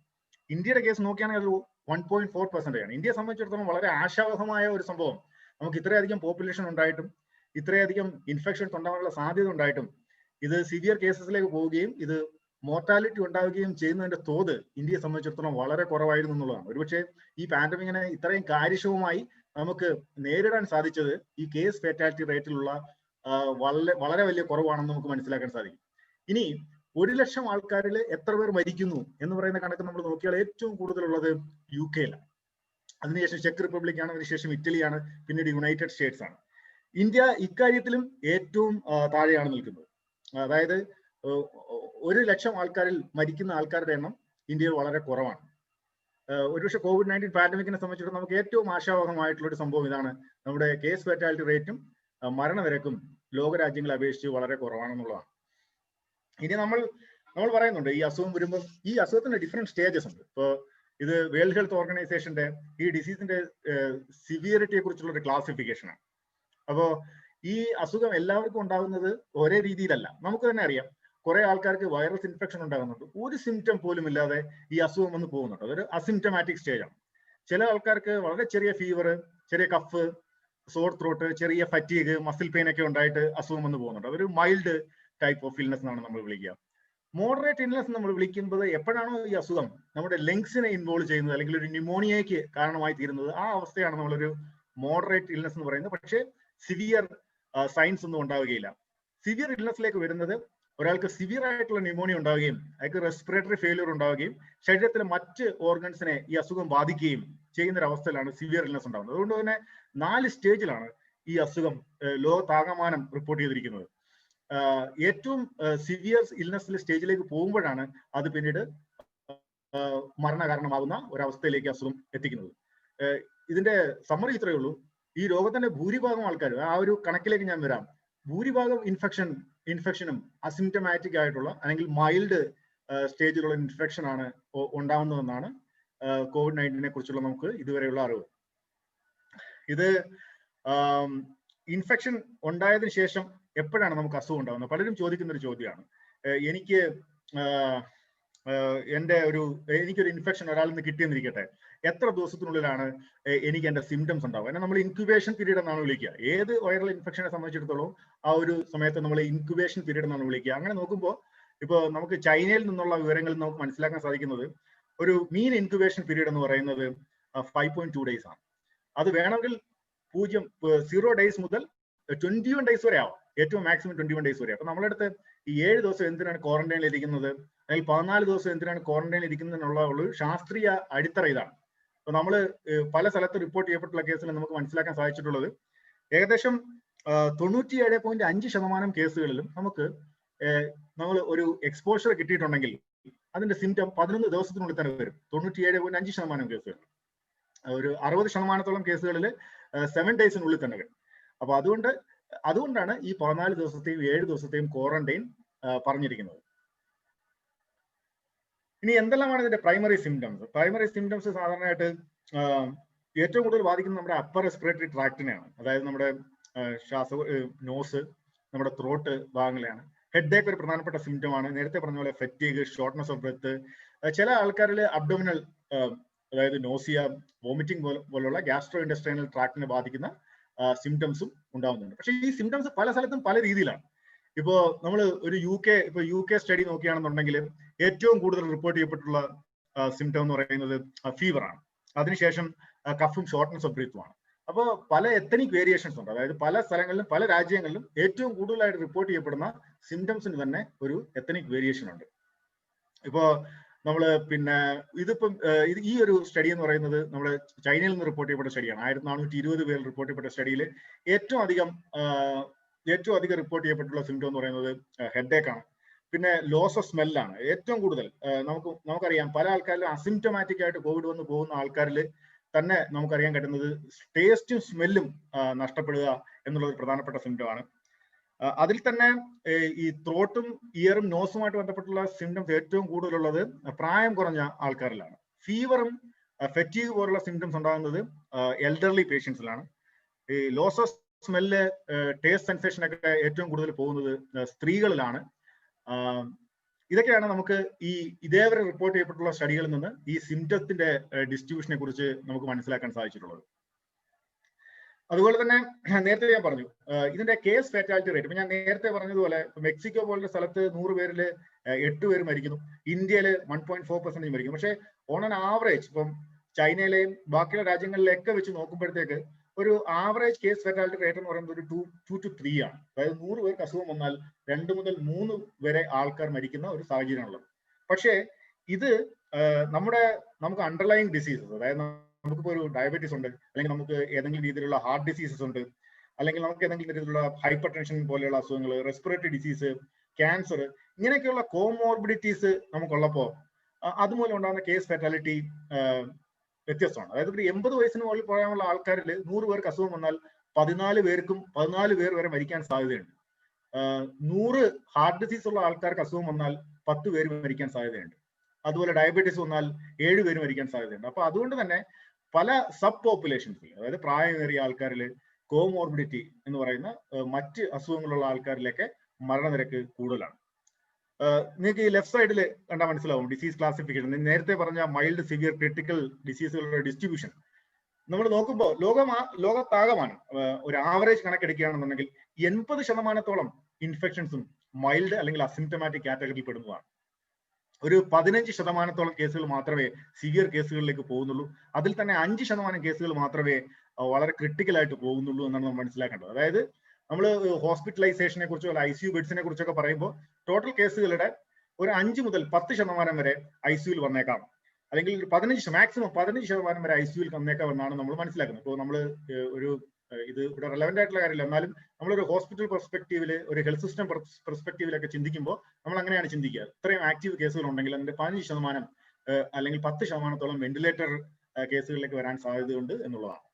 ഇന്ത്യയുടെ കേസ് നോക്കുകയാണെങ്കിൽ അത് 1.4% ആണ്. ഇന്ത്യയെ സംബന്ധിച്ചിടത്തോളം വളരെ ആശാവഹമായ ഒരു സംഭവം. നമുക്ക് ഇത്രയധികം പോപ്പുലേഷൻ ഉണ്ടായിട്ടും ഇത്രയധികം ഇൻഫെക്ഷൻസ് ഉണ്ടാകാനുള്ള സാധ്യത ഉണ്ടായിട്ടും ഇത് സിവിയർ കേസസിലേക്ക് പോവുകയും ഇത് മോർട്ടാലിറ്റി ഉണ്ടാവുകയും ചെയ്യുന്നതിന്റെ തോത് ഇന്ത്യയെ സംബന്ധിച്ചിടത്തോളം വളരെ കുറവായിരുന്നു എന്നുള്ളതാണ്. ഒരുപക്ഷെ ഈ പാൻഡമിക്കിനെ ഇത്രയും കാര്യക്ഷമമായി നമുക്ക് നേരിടാൻ സാധിച്ചത് ഈ കേസ് ഫാറ്റാലിറ്റി റേറ്റിലുള്ള വളരെ വലിയ കുറവാണെന്ന് നമുക്ക് മനസ്സിലാക്കാൻ സാധിക്കും. ഇനി 1,00,000 ആൾക്കാരിൽ എത്ര പേർ മരിക്കുന്നു എന്ന് പറയുന്ന കണക്ക് നമ്മൾ നോക്കിയാൽ ഏറ്റവും കൂടുതലുള്ളത് UK-യിലാണ്. അതിനുശേഷം ചെക്ക് റിപ്പബ്ലിക് ആണ്, അതിനുശേഷം ഇറ്റലിയാണ്, പിന്നീട് യുണൈറ്റഡ് സ്റ്റേറ്റ്സ് ആണ്. ഇന്ത്യ ഇക്കാര്യത്തിലും ഏറ്റവും താഴെയാണ് നിൽക്കുന്നത്. അതായത് 1,00,000 ആൾക്കാരിൽ മരിക്കുന്ന ആൾക്കാരുടെ എണ്ണം ഇന്ത്യയിൽ വളരെ കുറവാണ്. ഒരുപക്ഷെ COVID-19 പാൻഡമിക്കിനെ സംബന്ധിച്ചിടത്തോളം നമുക്ക് ഏറ്റവും ആശാവഹമായിട്ടുള്ള ഒരു സംഭവം ഇതാണ്. നമ്മുടെ കേസ് ഫാറ്റാലിറ്റി റേറ്റും മരണനിരക്കും ലോകരാജ്യങ്ങളെ അപേക്ഷിച്ച് വളരെ കുറവാണെന്നുള്ളതാണ്. ഇനി നമ്മൾ പറയുന്നുണ്ട് ഈ അസുഖം വരുമ്പോൾ ഈ അസുഖത്തിന്റെ ഡിഫറെന്റ് സ്റ്റേജസ് ഉണ്ട്. ഇപ്പോൾ ഇത് വേൾഡ് ഹെൽത്ത് ഓർഗനൈസേഷന്റെ ഈ ഡിസീസിന്റെ സിവിയറിറ്റിയെ കുറിച്ചുള്ള ഒരു ക്ലാസിഫിക്കേഷനാണ്. അപ്പോ ഈ അസുഖം എല്ലാവർക്കും ഉണ്ടാകുന്നത് ഒരേ രീതിയിലല്ല. നമുക്ക് തന്നെ അറിയാം കുറെ ആൾക്കാർക്ക് വൈറസ് ഇൻഫെക്ഷൻ ഉണ്ടാകുന്നുണ്ട്, ഒരു സിംറ്റം പോലും ഇല്ലാതെ ഈ അസുഖം വന്ന് പോകുന്നുണ്ട്. അതൊരു അസിംറ്റമാറ്റിക് സ്റ്റേജ് ആണ്. ചില ആൾക്കാർക്ക് വളരെ ചെറിയ ഫീവർ, ചെറിയ കഫ്, സോർ ത്രോട്ട്, ചെറിയ ഫറ്റീഗ്, മസിൽ പെയിൻ ഒക്കെ ഉണ്ടായിട്ട് അസുഖം വന്ന് പോകുന്നുണ്ട്. അതൊരു മൈൽഡ് ടൈപ്പ് ഓഫ് ഇൽനെസ് എന്നാണ് നമ്മൾ വിളിക്കുക. മോഡറേറ്റ് ഇൽനെസ് നമ്മൾ വിളിക്കുന്നത് എപ്പോഴാണോ ഈ അസുഖം നമ്മുടെ ലങ്സിനെ ഇൻവോൾവ് ചെയ്യുന്നത് അല്ലെങ്കിൽ ഒരു ന്യൂമോണിയയ്ക്ക് കാരണമായി തീരുന്നത്, ആ അവസ്ഥയാണ് നമ്മളൊരു മോഡറേറ്റ് ഇൽനെസ് എന്ന് പറയുന്നത്. പക്ഷേ സിവിയർ സൈൻസ് ഒന്നും ഉണ്ടാവുകയില്ല. സിവിയർ ഇൽനെസ്സിലേക്ക് വരുന്നത് ഒരാൾക്ക് സിവിയർ ആയിട്ടുള്ള ന്യൂമോണിയ ഉണ്ടാവുകയും അയാൾക്ക് റെസ്പിറേറ്ററി ഫെയിലിയർ ഉണ്ടാവുകയും ശരീരത്തിലെ മറ്റ് ഓർഗൻസിനെ ഈ അസുഖം ബാധിക്കുകയും ചെയ്യുന്ന ഒരു അവസ്ഥയിലാണ് സിവിയർ ഇൽനെസ് ഉണ്ടാകുന്നത്. അതുകൊണ്ട് തന്നെ 4 സ്റ്റേജിലാണ് ഈ അസുഖം ലോകത്താകമാനം റിപ്പോർട്ട് ചെയ്തിരിക്കുന്നത്. ഏറ്റവും സിവിയർ ഇൽനെസ്സിലെ സ്റ്റേജിലേക്ക് പോകുമ്പോഴാണ് അത് പിന്നീട് മരണകാരണമാകുന്ന ഒരവസ്ഥയിലേക്ക് അസുഖം എത്തിക്കുന്നത്. ഇതിന്റെ സമ്മറി ഇത്രയേ ഉള്ളൂ. ഈ ലോകത്തിന്റെ ഭൂരിഭാഗം ആൾക്കാർ, ആ ഒരു കണക്കിലേക്ക് ഞാൻ വരാം, ഭൂരിഭാഗം ഇൻഫെക്ഷനും അസിംറ്റമാറ്റിക് ആയിട്ടുള്ള അല്ലെങ്കിൽ മൈൽഡ് സ്റ്റേജിലുള്ള ഇൻഫെക്ഷൻ ആണ് ഉണ്ടാവുന്നതെന്നാണ് COVID-19 കുറിച്ചുള്ള നമുക്ക് ഇതുവരെയുള്ള അറിവ്. ഇത് ഇൻഫെക്ഷൻ ഉണ്ടായതിനു ശേഷം എപ്പോഴാണ് നമുക്ക് അസുഖം ഉണ്ടാകുന്നത്? പലരും ചോദിക്കുന്ന ഒരു ചോദ്യമാണ്. എനിക്കൊരു ഇൻഫെക്ഷൻ ഒരാളിൽ നിന്ന് കിട്ടിയെന്നിരിക്കട്ടെ, എത്ര ദിവസത്തിനുള്ളിലാണ് എനിക്ക് എന്റെ സിംറ്റംസ് ഉണ്ടാവുക? എന്നാൽ നമ്മൾ ഇൻക്യുബേഷൻ പീരീഡ് എന്നാണ് വിളിക്കുക. ഏത് വൈറൽ ഇൻഫെക്ഷനെ സംബന്ധിച്ചിടത്തോളം ആ ഒരു സമയത്ത് നമ്മൾ ഇൻക്യുബേഷൻ പീരീഡ് എന്നാണ് വിളിക്കുക. അങ്ങനെ നോക്കുമ്പോൾ ഇപ്പോൾ നമുക്ക് ചൈനയിൽ നിന്നുള്ള വിവരങ്ങളിൽ നമുക്ക് മനസ്സിലാക്കാൻ സാധിക്കുന്നത് ഒരു മീൻ ഇൻക്യുബേഷൻ പീരീഡ് എന്ന് പറയുന്നത് 5.2 days ആണ്. അത് വേണമെങ്കിൽ 0 days മുതൽ 21 days വരെ ആവാം. ഏറ്റവും മാക്സിമം 21 days വരെ. അപ്പൊ നമ്മളടുത്ത് ഈ 7 ദിവസം എന്തിനാണ് ക്വാറന്റൈനിൽ ഇരിക്കുന്നത്, അല്ലെങ്കിൽ 14 ദിവസം എന്തിനാണ് ക്വാറന്റൈനിൽ ഇരിക്കുന്നതിനുള്ള ഒരു ശാസ്ത്രീയ അടിത്തറ ഇതാണ്. അപ്പൊ നമ്മൾ പല സ്ഥലത്ത് റിപ്പോർട്ട് ചെയ്യപ്പെട്ടുള്ള കേസിൽ നമുക്ക് മനസ്സിലാക്കാൻ സാധിച്ചിട്ടുള്ളത് ഏകദേശം 97.5% കേസുകളിലും നമ്മൾ ഒരു എക്സ്പോഷർ കിട്ടിയിട്ടുണ്ടെങ്കിൽ അതിന്റെ സിംറ്റം 11 ദിവസത്തിനുള്ളിൽ തന്നെ വരും. 97.5% കേസുകൾ. ഒരു 60% കേസുകളിൽ 7 daysനുള്ളിൽ തന്നെ വരും. അപ്പൊ അതുകൊണ്ടാണ് ഈ 14 ദിവസത്തെയും 7 ദിവസത്തെയും ക്വാറന്റൈൻ പറഞ്ഞിരിക്കുന്നത്. ഇനി എന്തെല്ലാമാണ് ഇതിന്റെ പ്രൈമറി സിംറ്റംസ്? പ്രൈമറി സിംറ്റംസ് സാധാരണയായിട്ട് ഏറ്റവും കൂടുതൽ ബാധിക്കുന്നത് നമ്മുടെ അപ്പർ റെസ്പിറേറ്ററി ട്രാക്റ്റിനെയാണ്. അതായത് നമ്മുടെ നോസ്, നമ്മുടെ ത്രോട്ട് ഭാഗങ്ങളെയാണ്. ഹെഡ് ഏക്ക് ഒരു പ്രധാനപ്പെട്ട സിംറ്റം ആണ്. നേരത്തെ പറഞ്ഞ പോലെ ഫെറ്റീഗ്, ഷോർട്ട്നെസ് ഓഫ് ബ്രെത്ത്, ചില ആൾക്കാരിൽ അബ്ഡോമിനൽ അതായത് നോസിയ, വോമിറ്റിംഗ് പോലുള്ള ഗ്യാസ്ട്രോ ഇൻഡസ്ട്രൈനൽ ട്രാക്റ്റിനെ ബാധിക്കുന്ന സിംറ്റംസും ഉണ്ടാവുന്നുണ്ട്. പക്ഷേ ഈ സിംറ്റംസ് പല സ്ഥലത്തും പല രീതിയിലാണ്. ഇപ്പോ നമ്മൾ ഒരു യു കെ സ്റ്റഡി നോക്കുകയാണെന്നുണ്ടെങ്കിൽ ഏറ്റവും കൂടുതൽ റിപ്പോർട്ട് ചെയ്യപ്പെട്ടുള്ള സിംറ്റം എന്ന് പറയുന്നത് ഫീവർ ആണ്. അതിനുശേഷം കഫും ഷോർട്ട്നെസ് ഓഫ് ബ്രീത്തുമാണ്. അപ്പോൾ പല എത്തനിക് വേരിയേഷൻസ് ഉണ്ട്. അതായത് പല സ്ഥലങ്ങളിലും പല രാജ്യങ്ങളിലും ഏറ്റവും കൂടുതലായിട്ട് റിപ്പോർട്ട് ചെയ്യപ്പെടുന്ന സിംറ്റംസിന് തന്നെ ഒരു എത്തനിക് വേരിയേഷൻ ഉണ്ട്. ഇപ്പോ നമ്മള് ഇതിപ്പം ഈ ഒരു സ്റ്റഡി എന്ന് പറയുന്നത് നമ്മൾ ചൈനയിൽ നിന്ന് റിപ്പോർട്ട് ചെയ്യപ്പെട്ട സ്റ്റഡിയാണ്. 1420 പേരിൽ റിപ്പോർട്ട് ചെയ്യപ്പെട്ട സ്റ്റഡിയിൽ ഏറ്റവും അധികം റിപ്പോർട്ട് ചെയ്യപ്പെട്ടുള്ള സിംറ്റം എന്ന് പറയുന്നത് ഹെഡേക്ക് ആണ്. പിന്നെ ലോസ് ഓഫ് സ്മെല്ലാണ് ഏറ്റവും കൂടുതൽ. നമുക്കറിയാം പല ആൾക്കാരിലും അസിംറ്റമാറ്റിക് ആയിട്ട് കോവിഡ് വന്ന് പോകുന്ന ആൾക്കാരിൽ തന്നെ നമുക്കറിയാൻ പറ്റുന്നത് ടേസ്റ്റും സ്മെല്ലും നഷ്ടപ്പെടുക എന്നുള്ള ഒരു പ്രധാനപ്പെട്ട സിംറ്റം ആണ്. അതിൽ തന്നെ ഈ ത്രോട്ടും ഇയറും നോസുമായിട്ട് ബന്ധപ്പെട്ടുള്ള സിംറ്റംസ് ഏറ്റവും കൂടുതലുള്ളത് പ്രായം കുറഞ്ഞ ആൾക്കാരിലാണ്. ഫീവറും ഫെറ്റീഗ് പോലുള്ള സിംറ്റംസ് ഉണ്ടാകുന്നത് എൽഡർലി പേഷ്യൻസിലാണ്. ഈ loss of smell, taste sensation ഒക്കെ ഏറ്റവും കൂടുതൽ പോകുന്നത് സ്ത്രീകളിലാണ്. ഇതൊക്കെയാണ് നമുക്ക് ഇതേവരെ റിപ്പോർട്ട് ചെയ്യപ്പെട്ടുള്ള സ്റ്റഡികളിൽ നിന്ന് ഈ സിംറ്റത്തിന്റെ ഡിസ്ട്രിബ്യൂഷനെ കുറിച്ച് നമുക്ക് മനസ്സിലാക്കാൻ സാധിച്ചിട്ടുള്ളത്. അതുപോലെ തന്നെ നേരത്തെ ഞാൻ പറഞ്ഞു ഇതിന്റെ കേസ് ഫാറ്റാലിറ്റി റേറ്റ്. ഇപ്പൊ ഞാൻ നേരത്തെ പറഞ്ഞതുപോലെ മെക്സിക്കോ പോലുള്ള സ്ഥലത്ത് 100 പേരിൽ 8 പേര് മരിക്കുന്നു, ഇന്ത്യയിൽ 1.4% മരിക്കുന്നു. പക്ഷേ ഓൺ ആൻ ആവറേജ് ഇപ്പം ചൈനയിലെയും ബാക്കിയുള്ള രാജ്യങ്ങളിലൊക്കെ വെച്ച് നോക്കുമ്പോഴത്തേക്ക് ഒരു ആവറേജ് കേസ് ഫാറ്റാലിറ്റി റേറ്റ് എന്ന് പറയുന്നത് ഒരു 2 to 3 ആണ്. അതായത് 100 പേർക്ക് അസുഖം വന്നാൽ 2 മുതൽ 3 വരെ ആൾക്കാർ മരിക്കുന്ന ഒരു സാഹചര്യമാണുള്ളത്. പക്ഷേ ഇത് നമുക്ക് അണ്ടർലൈങ് ഡിസീസസ്, അതായത് നമുക്കിപ്പോൾ ഒരു ഡയബറ്റീസ് ഉണ്ട്, അല്ലെങ്കിൽ നമുക്ക് ഏതെങ്കിലും രീതിയിലുള്ള ഹാർട്ട് ഡിസീസസ് ഉണ്ട്, അല്ലെങ്കിൽ നമുക്ക് ഏതെങ്കിലും രീതിയിലുള്ള ഹൈപ്പർ ടെൻഷൻ പോലെയുള്ള അസുഖങ്ങൾ, റെസ്പിറേറ്ററി ഡിസീസ്, ക്യാൻസർ, ഇങ്ങനെയൊക്കെയുള്ള കോമോർബിഡിറ്റീസ് നമുക്കുള്ളപ്പോൾ അതുമൂലം ഉണ്ടാകുന്ന കേസ് ഫാറ്റാലിറ്റി വ്യത്യസ്തമാണ്. അതായത് ഒരു 80 വയസ്സിന് മുകളിൽ പറയാനുള്ള ആൾക്കാരിൽ 100 പേർക്ക് അസുഖം വന്നാൽ 14 പേർ വരെ മരിക്കാൻ സാധ്യതയുണ്ട്. 100 ഹാർട്ട് ഡിസീസ് ഉള്ള ആൾക്കാർക്ക് അസുഖം വന്നാൽ 10 പേര് മരിക്കാൻ സാധ്യതയുണ്ട്. അതുപോലെ ഡയബറ്റീസ് വന്നാൽ 7 പേര് മരിക്കാൻ സാധ്യതയുണ്ട്. അപ്പൊ അതുകൊണ്ട് തന്നെ പല സബ് പോപ്പുലേഷൻസിൽ, അതായത് പ്രായമേറിയ ആൾക്കാരിൽ, കോമോർബിഡിറ്റി എന്ന് പറയുന്ന മറ്റ് അസുഖങ്ങളുള്ള ആൾക്കാരിലൊക്കെ മരണനിരക്ക് കൂടുതലാണ്. നിങ്ങൾക്ക് ഈ ലെഫ്റ്റ് സൈഡിൽ കണ്ടാൽ മനസ്സിലാവും ഡിസീസ് ക്ലാസിഫിക്കേഷൻ. നേരത്തെ പറഞ്ഞ മൈൽഡ്, സിവിയർ, ക്രിട്ടിക്കൽ ഡിസീസുകളുടെ ഡിസ്ട്രിബ്യൂഷൻ നമ്മൾ നോക്കുമ്പോൾ ലോകത്താകമാണ് ഒരു ആവറേജ് കണക്കെടുക്കുകയാണെന്നുണ്ടെങ്കിൽ 80% ഇൻഫെക്ഷൻസും മൈൽഡ് അല്ലെങ്കിൽ അസിംറ്റമാറ്റിക് കാറ്റഗറിയിൽ പെടുന്നതാണ്. ഒരു 15% കേസുകൾ മാത്രമേ സിവിയർ കേസുകളിലേക്ക് പോകുന്നുള്ളൂ. അതിൽ തന്നെ 5% കേസുകൾ മാത്രമേ വളരെ ക്രിട്ടിക്കൽ ആയിട്ട് പോകുന്നുള്ളൂ എന്നാണ് നമ്മൾ മനസ്സിലാക്കേണ്ടത്. അതായത് നമ്മൾ ഹോസ്പിറ്റലൈസേഷനെ കുറിച്ചോ അല്ല ICU ബെഡ്സിനെ കുറിച്ചൊക്കെ പറയുമ്പോൾ ടോട്ടൽ കേസുകളുടെ ഒരു 5 മുതൽ 10% വരെ ICUയിൽ വന്നേക്കാം, അല്ലെങ്കിൽ മാക്സിമം 15% വരെ ICUയിൽ വന്നേക്കാം എന്നാണ് നമ്മൾ മനസ്സിലാക്കുന്നത്. ഇപ്പോൾ നമ്മൾ ഇത് ഇവിടെ റെലവെന്റ് ആയിട്ടുള്ള കാര്യമില്ല, എന്നാലും നമ്മളൊരു ഹോസ്പിറ്റൽ പെർസ്പെക്റ്റീവില്, ഒരു ഹെൽത്ത് സിസ്റ്റം പെർസ്പെക്റ്റീവിലൊക്കെ ചിന്തിക്കുമ്പോൾ നമ്മൾ അങ്ങനെയാണ് ചിന്തിക്കുക. ഇത്രയും ആക്റ്റീവ് കേസുകൾ ഉണ്ടെങ്കിൽ അതിന്റെ 15% അല്ലെങ്കിൽ 10% വെന്റിലേറ്റർ കേസുകളിലേക്ക് വരാൻ സാധ്യതയുണ്ട് എന്നുള്ളതാണ്.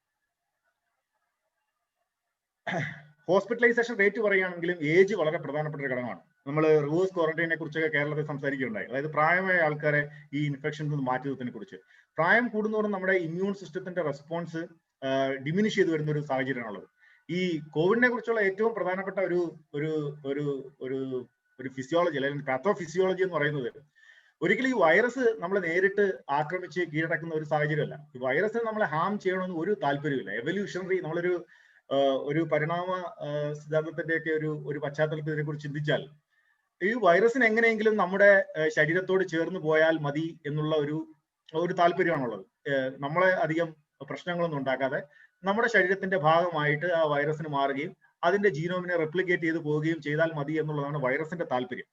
ഹോസ്പിറ്റലൈസേഷൻ റേറ്റ് പറയുകയാണെങ്കിലും ഏജ് വളരെ പ്രധാനപ്പെട്ട ഒരു ഘടകമാണ്. നമ്മൾ റിവേഴ്സ് ക്വാറന്റൈനെ കുറിച്ചൊക്കെ കേരളത്തിൽ സംസാരിക്കുകയുണ്ടായി. അതായത് പ്രായമായ ആൾക്കാരെ ഈ ഇൻഫെക്ഷൻസ് നിന്ന് മാറ്റി നിർത്തുന്നതിനെ കുറിച്ച്. പ്രായം കൂടുന്നതോറും നമ്മുടെ ഇമ്മ്യൂൺ സിസ്റ്റത്തിന്റെ റെസ്പോൺസ് ഡിമിനിഷ് ചെയ്ത് വരുന്ന ഒരു സാഹചര്യമാണുള്ളത്. ഈ കോവിഡിനെ കുറിച്ചുള്ള ഏറ്റവും പ്രധാനപ്പെട്ട ഒരു ഫിസിയോളജി അല്ലെങ്കിൽ പാത്തോഫിസിയോളജി എന്ന് പറയുന്നത്, ഒരിക്കലും ഈ വൈറസ് നമ്മളെ നേരിട്ട് ആക്രമിച്ച് കീഴടക്കുന്ന ഒരു സാഹചര്യമല്ല. ഈ വൈറസിന് നമ്മളെ ഹാം ചെയ്യണമെന്ന് ഒരു താല്പര്യമില്ല. എവല്യൂഷണറി ഒരു പരിണാമ സിദ്ധാന്തത്തിന്റെയൊക്കെ ഒരു പശ്ചാത്തലത്തിൽ ഇതിനെ കുറിച്ച് ചിന്തിച്ചാൽ ഈ വൈറസിന് എങ്ങനെയെങ്കിലും നമ്മുടെ ശരീരത്തോട് ചേർന്ന് പോയാൽ മതി എന്നുള്ള ഒരു താല്പര്യമാണുള്ളത്. നമ്മളെ അധികം പ്രശ്നങ്ങളൊന്നും ഉണ്ടാക്കാതെ നമ്മുടെ ശരീരത്തിന്റെ ഭാഗമായിട്ട് ആ വൈറസിന് മാറുകയും അതിന്റെ ജീനോമിനെ റെപ്ലിക്കേറ്റ് ചെയ്ത് പോവുകയും ചെയ്താൽ മതി എന്നുള്ളതാണ് വൈറസിന്റെ താല്പര്യം.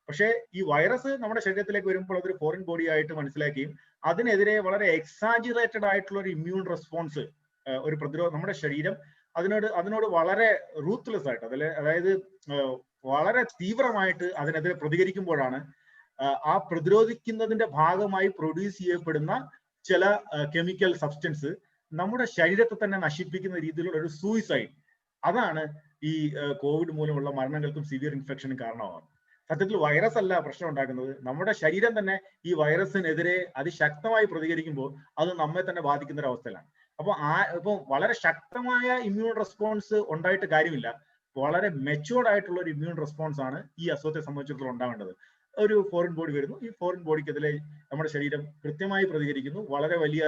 പക്ഷേ ഈ വൈറസ് നമ്മുടെ ശരീരത്തിലേക്ക് വരുമ്പോൾ അതൊരു ഫോറിൻ ബോഡി ആയിട്ട് മനസ്സിലാക്കുകയും അതിനെതിരെ വളരെ എക്സാജറേറ്റഡ് ആയിട്ടുള്ള ഒരു ഇമ്മ്യൂൺ റെസ്പോൺസ്, ഒരു പ്രതിരോധം, നമ്മുടെ ശരീരം അതിനോട് വളരെ റൂത്ത്ലെസ് ആയിട്ട്, അതായത് വളരെ തീവ്രമായിട്ട് അതിനെതിരെ പ്രതികരിക്കുമ്പോഴാണ് ആ പ്രതിരോധിക്കുന്നതിന്റെ ഭാഗമായി പ്രൊഡ്യൂസ് ചെയ്യപ്പെടുന്ന ചില കെമിക്കൽ സബ്സ്റ്റൻസ് നമ്മുടെ ശരീരത്തെ തന്നെ നശിപ്പിക്കുന്ന രീതിയിലുള്ള ഒരു സൂയിസൈഡ്, അതാണ് ഈ കോവിഡ് മൂലമുള്ള മരണങ്ങൾക്കും സിവിയർ ഇൻഫെക്ഷനും കാരണമാകുന്നത്. സത്യത്തിൽ വൈറസ് അല്ല പ്രശ്നം ഉണ്ടാക്കുന്നത്, നമ്മുടെ ശരീരം തന്നെ ഈ വൈറസിനെതിരെ അതിശക്തമായി പ്രതികരിക്കുമ്പോൾ അത് നമ്മെ തന്നെ ബാധിക്കുന്ന ഒരു അവസ്ഥയിലാണ്. ഇപ്പൊ വളരെ ശക്തമായ ഇമ്മ്യൂൺ റെസ്പോൺസ് ഉണ്ടായിട്ട് കാര്യമില്ല. വളരെ മെച്ചുവേർഡ് ആയിട്ടുള്ള ഒരു ഇമ്മ്യൂൺ റെസ്പോൺസ് ആണ് ഈ അസുഖത്തെ സംബന്ധിച്ചിടത്തോളം ഉണ്ടാവേണ്ടത്. ഒരു ഫോറിൻ ബോഡി വരുന്നു, ഈ ഫോറിൻ ബോഡിക്കെതിരെ നമ്മുടെ ശരീരം കൃത്യമായി പ്രതികരിക്കുന്നു. വളരെ വലിയ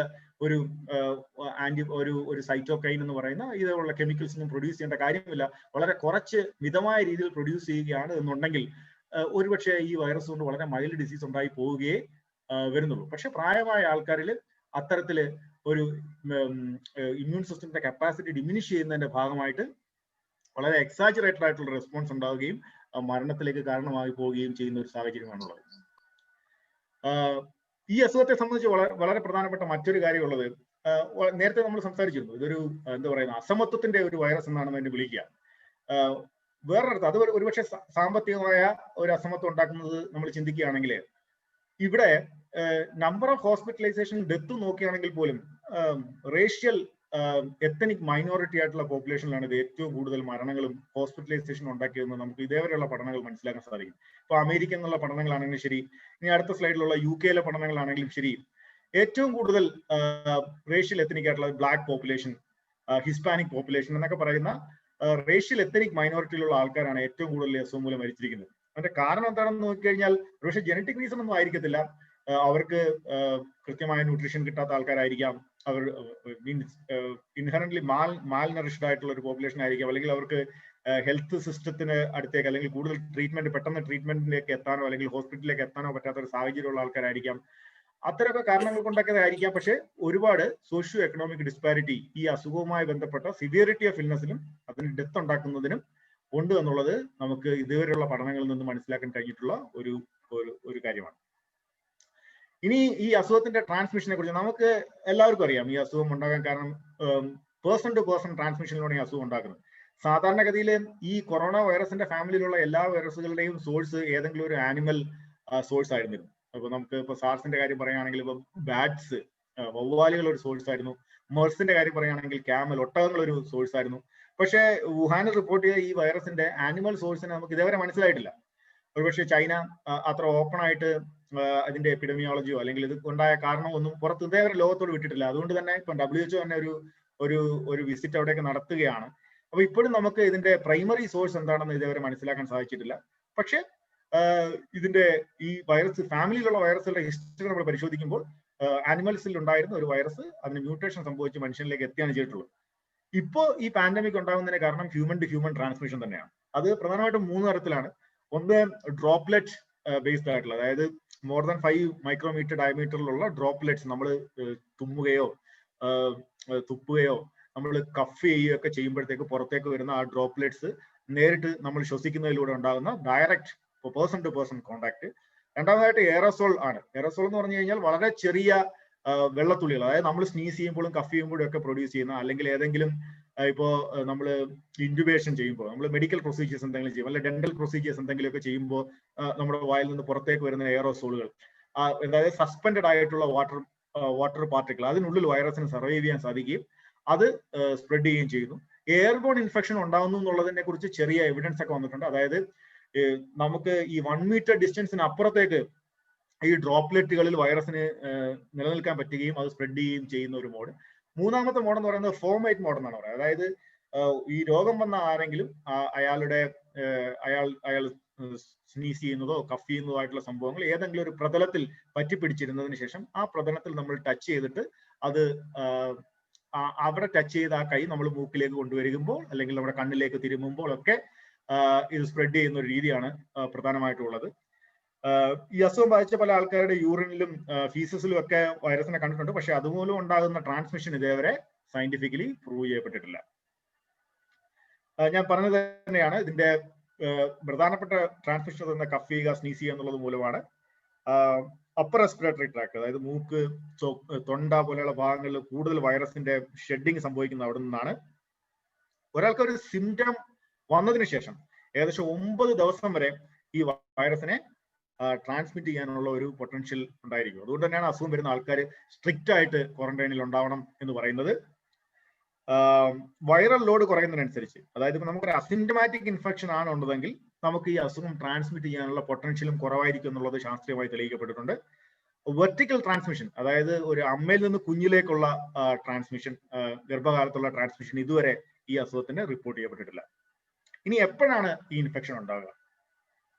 ഒരു സൈറ്റോകൈൻ എന്ന് പറയുന്ന ഇതുപോലുള്ള കെമിക്കൽസ് ഒന്നും പ്രൊഡ്യൂസ് ചെയ്യേണ്ട കാര്യമില്ല. വളരെ കുറച്ച് മിതമായ രീതിയിൽ പ്രൊഡ്യൂസ് ചെയ്യുകയാണ് എന്നുണ്ടെങ്കിൽ ഒരുപക്ഷെ ഈ വൈറസ് കൊണ്ട് വളരെ മൈൽഡ് ഡിസീസ് ഉണ്ടായി പോവുകയേ വരുന്നുള്ളൂ. പക്ഷെ പ്രായമായ ആൾക്കാരിൽ അത്തരത്തില് ഒരു ഇമ്മ്യൂൺ സിസ്റ്റത്തിന്റെ കപ്പാസിറ്റി ഡിമിനിഷ് ചെയ്യുന്നതിന്റെ ഭാഗമായിട്ട് വളരെ എക്സാജറേറ്റഡ് ആയിട്ടുള്ള റെസ്പോൺസ് ഉണ്ടാവുകയും മരണത്തിലേക്ക് കാരണമായി പോവുകയും ചെയ്യുന്ന ഒരു സാഹചര്യമാണുള്ളത്. ഈ അസുഖത്തെ സംബന്ധിച്ച് വളരെ പ്രധാനപ്പെട്ട മറ്റൊരു കാര്യമുള്ളത്, നേരത്തെ നമ്മൾ സംസാരിച്ചിരുന്നു, ഇതൊരു എന്താ പറയുന്ന അസമത്വത്തിന്റെ ഒരു വൈറസ് എന്നാണ് അതിനെ വിളിക്കുക. വേറൊരിടത്ത് അത് ഒരുപക്ഷെ സാമ്പത്തികമായ ഒരു അസമത്വം ഉണ്ടാക്കുന്നത് നമ്മൾ ചിന്തിക്കുകയാണെങ്കിൽ, ഇവിടെ നമ്പർ ഓഫ് ഹോസ്പിറ്റലൈസേഷൻ, ഡെത്ത് നോക്കുകയാണെങ്കിൽ പോലും റേഷ്യൽ എത്തനിക് മൈനോറിറ്റി ആയിട്ടുള്ള പോപ്പുലേഷനിലാണ് ഇത് ഏറ്റവും കൂടുതൽ മരണങ്ങളും ഹോസ്പിറ്റലൈസേഷനും ഉണ്ടാക്കിയതെന്ന് നമുക്ക് ഇതേവരെയുള്ള പഠനങ്ങൾ മനസ്സിലാക്കാൻ സാധിക്കും. ഇപ്പൊ അമേരിക്ക എന്നുള്ള പഠനങ്ങളാണെങ്കിലും ശരി, ഇനി അടുത്ത സ്ലൈഡിലുള്ള UK പഠനങ്ങളാണെങ്കിലും ശരി, ഏറ്റവും കൂടുതൽ റേഷ്യൽ എത്തനിക് ആയിട്ടുള്ള ബ്ലാക്ക് പോപ്പുലേഷൻ, ഹിസ്പാനിക് പോപ്പുലേഷൻ എന്നൊക്കെ പറയുന്ന റേഷ്യൽ എത്തനിക് മൈനോറിറ്റിയിലുള്ള ആൾക്കാരാണ് ഏറ്റവും കൂടുതൽ അസുഖം മൂലം മരിച്ചിരിക്കുന്നത്. അതിന്റെ കാരണം എന്താണെന്ന് നോക്കിക്കഴിഞ്ഞാൽ പക്ഷേ ജനറ്റിക് റീസൺ ഒന്നും ആയിരിക്കത്തില്ല. അവർക്ക് കൃത്യമായ ന്യൂട്രീഷൻ കിട്ടാത്ത ആൾക്കാരായിരിക്കാം, അവർ മീൻസ് ഇൻഹറന്റ്ലി മാൽനറിഷ്ഡ് ആയിട്ടുള്ള ഒരു പോപ്പുലേഷൻ ആയിരിക്കാം, അല്ലെങ്കിൽ അവർക്ക് ഹെൽത്ത് സിസ്റ്റത്തിന് അടുത്തേക്ക് അല്ലെങ്കിൽ കൂടുതൽ പെട്ടെന്ന് ട്രീറ്റ്മെന്റിലേക്ക് എത്താനോ അല്ലെങ്കിൽ ഹോസ്പിറ്റലിലേക്ക് എത്താനോ പറ്റാത്ത ഒരു സാഹചര്യമുള്ള ആൾക്കാരായിരിക്കാം. അത്തരമൊക്കെ കാരണങ്ങൾ കൊണ്ടൊക്കെ ആയിരിക്കാം. പക്ഷെ ഒരുപാട് സോഷ്യോ എക്കണോമിക് ഡിസ്പാരിറ്റി ഈ അസുഖവുമായി ബന്ധപ്പെട്ട സിവിയറിറ്റി ഓഫ് ഇൽനെസിനും അതിന് ഡെത്ത് ഉണ്ടാക്കുന്നതിനും ഉണ്ട് എന്നുള്ളത് നമുക്ക് ഇതുവരെയുള്ള പഠനങ്ങളിൽ നിന്ന് മനസ്സിലാക്കാൻ കഴിഞ്ഞിട്ടുള്ള ഒരു കാര്യമാണ്. ഇനി ഈ അസുഖത്തിന്റെ ട്രാൻസ്മിഷനെ കുറിച്ച് നമുക്ക് എല്ലാവർക്കും അറിയാം. ഈ അസുഖം ഉണ്ടാകാൻ കാരണം പേഴ്സൺ ടു പേഴ്സൺ ട്രാൻസ്മിഷനിലൂടെ ഈ അസുഖം ഉണ്ടാക്കുന്നത്. സാധാരണഗതിയിൽ ഈ കൊറോണ വൈറസിന്റെ ഫാമിലിയിലുള്ള എല്ലാ വൈറസുകളുടെയും സോഴ്സ് ഏതെങ്കിലും ഒരു ആനിമൽ സോഴ്സ് ആയിരുന്നിരുന്നു. അപ്പൊ നമുക്ക് ഇപ്പൊ സാർസിന്റെ കാര്യം പറയുകയാണെങ്കിൽ ഇപ്പൊ ബാറ്റ്സ്, വവ്വാലുകൾ ഒരു സോഴ്സ് ആയിരുന്നു. മെർസിന്റെ കാര്യം പറയുകയാണെങ്കിൽ ക്യാമൽ, ഒട്ടകങ്ങൾ ഒരു സോഴ്സ് ആയിരുന്നു. പക്ഷേ വുഹാനിൽ റിപ്പോർട്ട് ചെയ്ത ഈ വൈറസിന്റെ ആനിമൽ സോഴ്സിനെ നമുക്ക് ഇതേവരെ മനസ്സിലായിട്ടില്ല. ഒരുപക്ഷെ ചൈന അത്ര ഓപ്പൺ ആയിട്ട് അതിന്റെ എപ്പിഡമിയോളജിയോ അല്ലെങ്കിൽ ഇത് ഉണ്ടായ കാരണമോ ഒന്നും പുറത്ത് ഇതേവരെ ലോകത്തോട് വിട്ടിട്ടില്ല. അതുകൊണ്ട് തന്നെ ഇപ്പൊ WHO തന്നെ ഒരു വിസിറ്റ് അവിടേക്ക് നടത്തുകയാണ്. അപ്പൊ ഇപ്പോഴും നമുക്ക് ഇതിന്റെ പ്രൈമറി സോഴ്സ് എന്താണെന്ന് ഇതേവരെ മനസ്സിലാക്കാൻ സാധിച്ചിട്ടില്ല. പക്ഷെ ഇതിന്റെ ഈ വൈറസ് ഫാമിലിയിലുള്ള വൈറസുകളുടെ ഹിസ്റ്ററി നമ്മൾ പരിശോധിക്കുമ്പോൾ ആനിമൽസിൽ ഉണ്ടായിരുന്ന ഒരു വൈറസ് അതിന് മ്യൂട്ടേഷൻ സംഭവിച്ച് മനുഷ്യനിലേക്ക് എത്തിയാണ് ചെയ്തിട്ടുള്ളത്. ഇപ്പോ ഈ പാൻഡമിക് ഉണ്ടാകുന്നതിന് കാരണം ഹ്യൂമൻ ടു ഹ്യൂമൻ ട്രാൻസ്മിഷൻ തന്നെയാണ്. അത് പ്രധാനമായിട്ടും 3 തരത്തിലാണ്. ഒന്ന് ഡ്രോപ്ലെറ്റ് ബേസ്ഡ് ആയിട്ടുള്ള, അതായത് മോർ ദാൻ 5 മൈക്രോമീറ്റർ ഡയമീറ്ററിലുള്ള ഡ്രോപ്ലെറ്റ്സ് നമ്മൾ തുമ്മുകയോ തുപ്പുകയോ നമ്മൾ കഫ് ചെയ്യുകയോ ഒക്കെ ചെയ്യുമ്പോഴത്തേക്ക് പുറത്തേക്ക് വരുന്ന ആ ഡ്രോപ്ലെറ്റ്സ് നേരിട്ട് നമ്മൾ ശ്വസിക്കുന്നതിലൂടെ ഉണ്ടാകുന്ന direct person to person contact. രണ്ടാമതായിട്ട് എയറോസോൾ ആണ്. എയറോസോൾ എന്ന് പറഞ്ഞു കഴിഞ്ഞാൽ വളരെ ചെറിയ വെള്ളത്തുള്ളികൾ, അതായത് നമ്മൾ സ്നീസ് ചെയ്യുമ്പോഴും കഫ് ചെയ്യുമ്പോഴും ഒക്കെ പ്രൊഡ്യൂസ് ചെയ്യുന്ന, അല്ലെങ്കിൽ ഏതെങ്കിലും ഇപ്പോ നമ്മൾ ഇൻക്യുബേഷൻ ചെയ്യുമ്പോൾ, നമ്മൾ മെഡിക്കൽ പ്രൊസീജിയേഴ്സ് എന്തെങ്കിലും ചെയ്യുമ്പോൾ, അല്ലെങ്കിൽ ഡെന്റൽ പ്രൊസീജിയേഴ്സ് എന്തെങ്കിലും ഒക്കെ ചെയ്യുമ്പോൾ നമ്മുടെ വായിൽ നിന്ന് പുറത്തേക്ക് വരുന്ന എയറോസോളുകൾ, അതായത് സസ്പെൻഡഡ് ആയിട്ടുള്ള വാട്ടർ പാർട്ടിക്കിൾ, അതിനുള്ളിൽ വൈറസിന് സർവൈവ് ചെയ്യാൻ സാധിക്കുകയും അത് സ്പ്രെഡ് ചെയ്യുകയും ചെയ്യുന്നു. എയർബോൺ ഇൻഫെക്ഷൻ ഉണ്ടാകുന്നു എന്നുള്ളതിനെ കുറിച്ച് ചെറിയ എവിഡൻസ് ഒക്കെ വന്നിട്ടുണ്ട്. അതായത് നമുക്ക് ഈ 1 മീറ്റർ ഡിസ്റ്റൻസിന് അപ്പുറത്തേക്ക് ഈ ഡ്രോപ്ലെറ്റുകളിൽ വൈറസിന് നിലനിൽക്കാൻ പറ്റുകയും അത് സ്പ്രെഡ് ചെയ്യുകയും ചെയ്യുന്ന ഒരു മോഡ്. മൂന്നാമത്തെ മോഡ് എന്ന് പറയുന്നത് ഫോമേറ്റ് മോഡ് എന്നാണ് പറയുന്നത്. അതായത് ഈ രോഗം വന്ന ആരെങ്കിലും അയാൾ സ്നീസ് ചെയ്യുന്നതോ കഫ് ചെയ്യുന്നതോ ആയിട്ടുള്ള സംഭവങ്ങൾ ഏതെങ്കിലും ഒരു പ്രതലത്തിൽ പറ്റിപ്പിടിച്ചിരുന്നതിന് ശേഷം ആ പ്രതലത്തിൽ നമ്മൾ ടച്ച് ചെയ്തിട്ട് അത് അവിടെ ടച്ച് ചെയ്ത ആ കൈ നമ്മൾ മൂക്കിലേക്ക് കൊണ്ടുവരുമ്പോൾ അല്ലെങ്കിൽ നമ്മുടെ കണ്ണിലേക്ക് തിരുമുമ്പോൾ ഒക്കെ ഇത് സ്പ്രെഡ് ചെയ്യുന്ന ഒരു രീതിയാണ് പ്രധാനമായിട്ടുള്ളത്. ഈ അസുഖം ബാധിച്ച പല ആൾക്കാരുടെ യൂറിനിലും ഫീസസിലും ഒക്കെ വൈറസിനെ കണ്ടിട്ടുണ്ട്. പക്ഷെ അതുമൂലം ഉണ്ടാകുന്ന ട്രാൻസ്മിഷൻ ഇതേവരെ സയന്റിഫിക്കലി പ്രൂവ് ചെയ്യപ്പെട്ടിട്ടില്ല. ഞാൻ പറഞ്ഞത് തന്നെയാണ്, ഇതിന്റെ പ്രധാനപ്പെട്ട ട്രാൻസ്മിഷൻ എന്ന കഫ് ചെയ്യുക, സ്നീസ് ചെയ്യുക എന്നുള്ളത് മൂലമാണ്. അപ്പർ റെസ്പിറേറ്ററി ട്രാക്ട്, അതായത് മൂക്ക്, തൊണ്ട പോലെയുള്ള ഭാഗങ്ങളിൽ കൂടുതൽ വൈറസിന്റെ ഷെഡിങ് സംഭവിക്കുന്ന അവിടെ നിന്നാണ്. ഒരാൾക്ക് ഒരു സിംറ്റം വന്നതിന് ശേഷം ഏകദേശം 9 ദിവസം വരെ ഈ വൈറസിനെ ട്രാൻസ്മിറ്റ് ചെയ്യാനുള്ള ഒരു പൊട്ടൻഷ്യൽ ഉണ്ടായിരിക്കും. അതുകൊണ്ട് തന്നെയാണ് അസുഖം വരുന്ന ആൾക്കാർ സ്ട്രിക്റ്റ് ആയിട്ട് ക്വാറന്റൈനിൽ ഉണ്ടാവണം എന്ന് പറയുന്നത്. വൈറൽ ലോഡ് കുറയുന്നതിനനുസരിച്ച്, അതായത് ഇപ്പൊ നമുക്കൊരു അസിംറ്റമാറ്റിക് ഇൻഫെക്ഷൻ ആണ് ഉള്ളതെങ്കിൽ നമുക്ക് ഈ അസുഖം ട്രാൻസ്മിറ്റ് ചെയ്യാനുള്ള പൊട്ടൻഷ്യലും കുറവായിരിക്കും എന്നുള്ളത് ശാസ്ത്രീയമായി തെളിയിക്കപ്പെട്ടിട്ടുണ്ട്. വെർട്ടിക്കൽ ട്രാൻസ്മിഷൻ, അതായത് ഒരു അമ്മയിൽ നിന്ന് കുഞ്ഞിലേക്കുള്ള ട്രാൻസ്മിഷൻ, ഗർഭകാലത്തുള്ള ട്രാൻസ്മിഷൻ ഇതുവരെ ഈ അസുഖത്തിന് റിപ്പോർട്ട് ചെയ്യപ്പെട്ടിട്ടില്ല. ഇനി എപ്പോഴാണ് ഈ ഇൻഫെക്ഷൻ ഉണ്ടാകുക?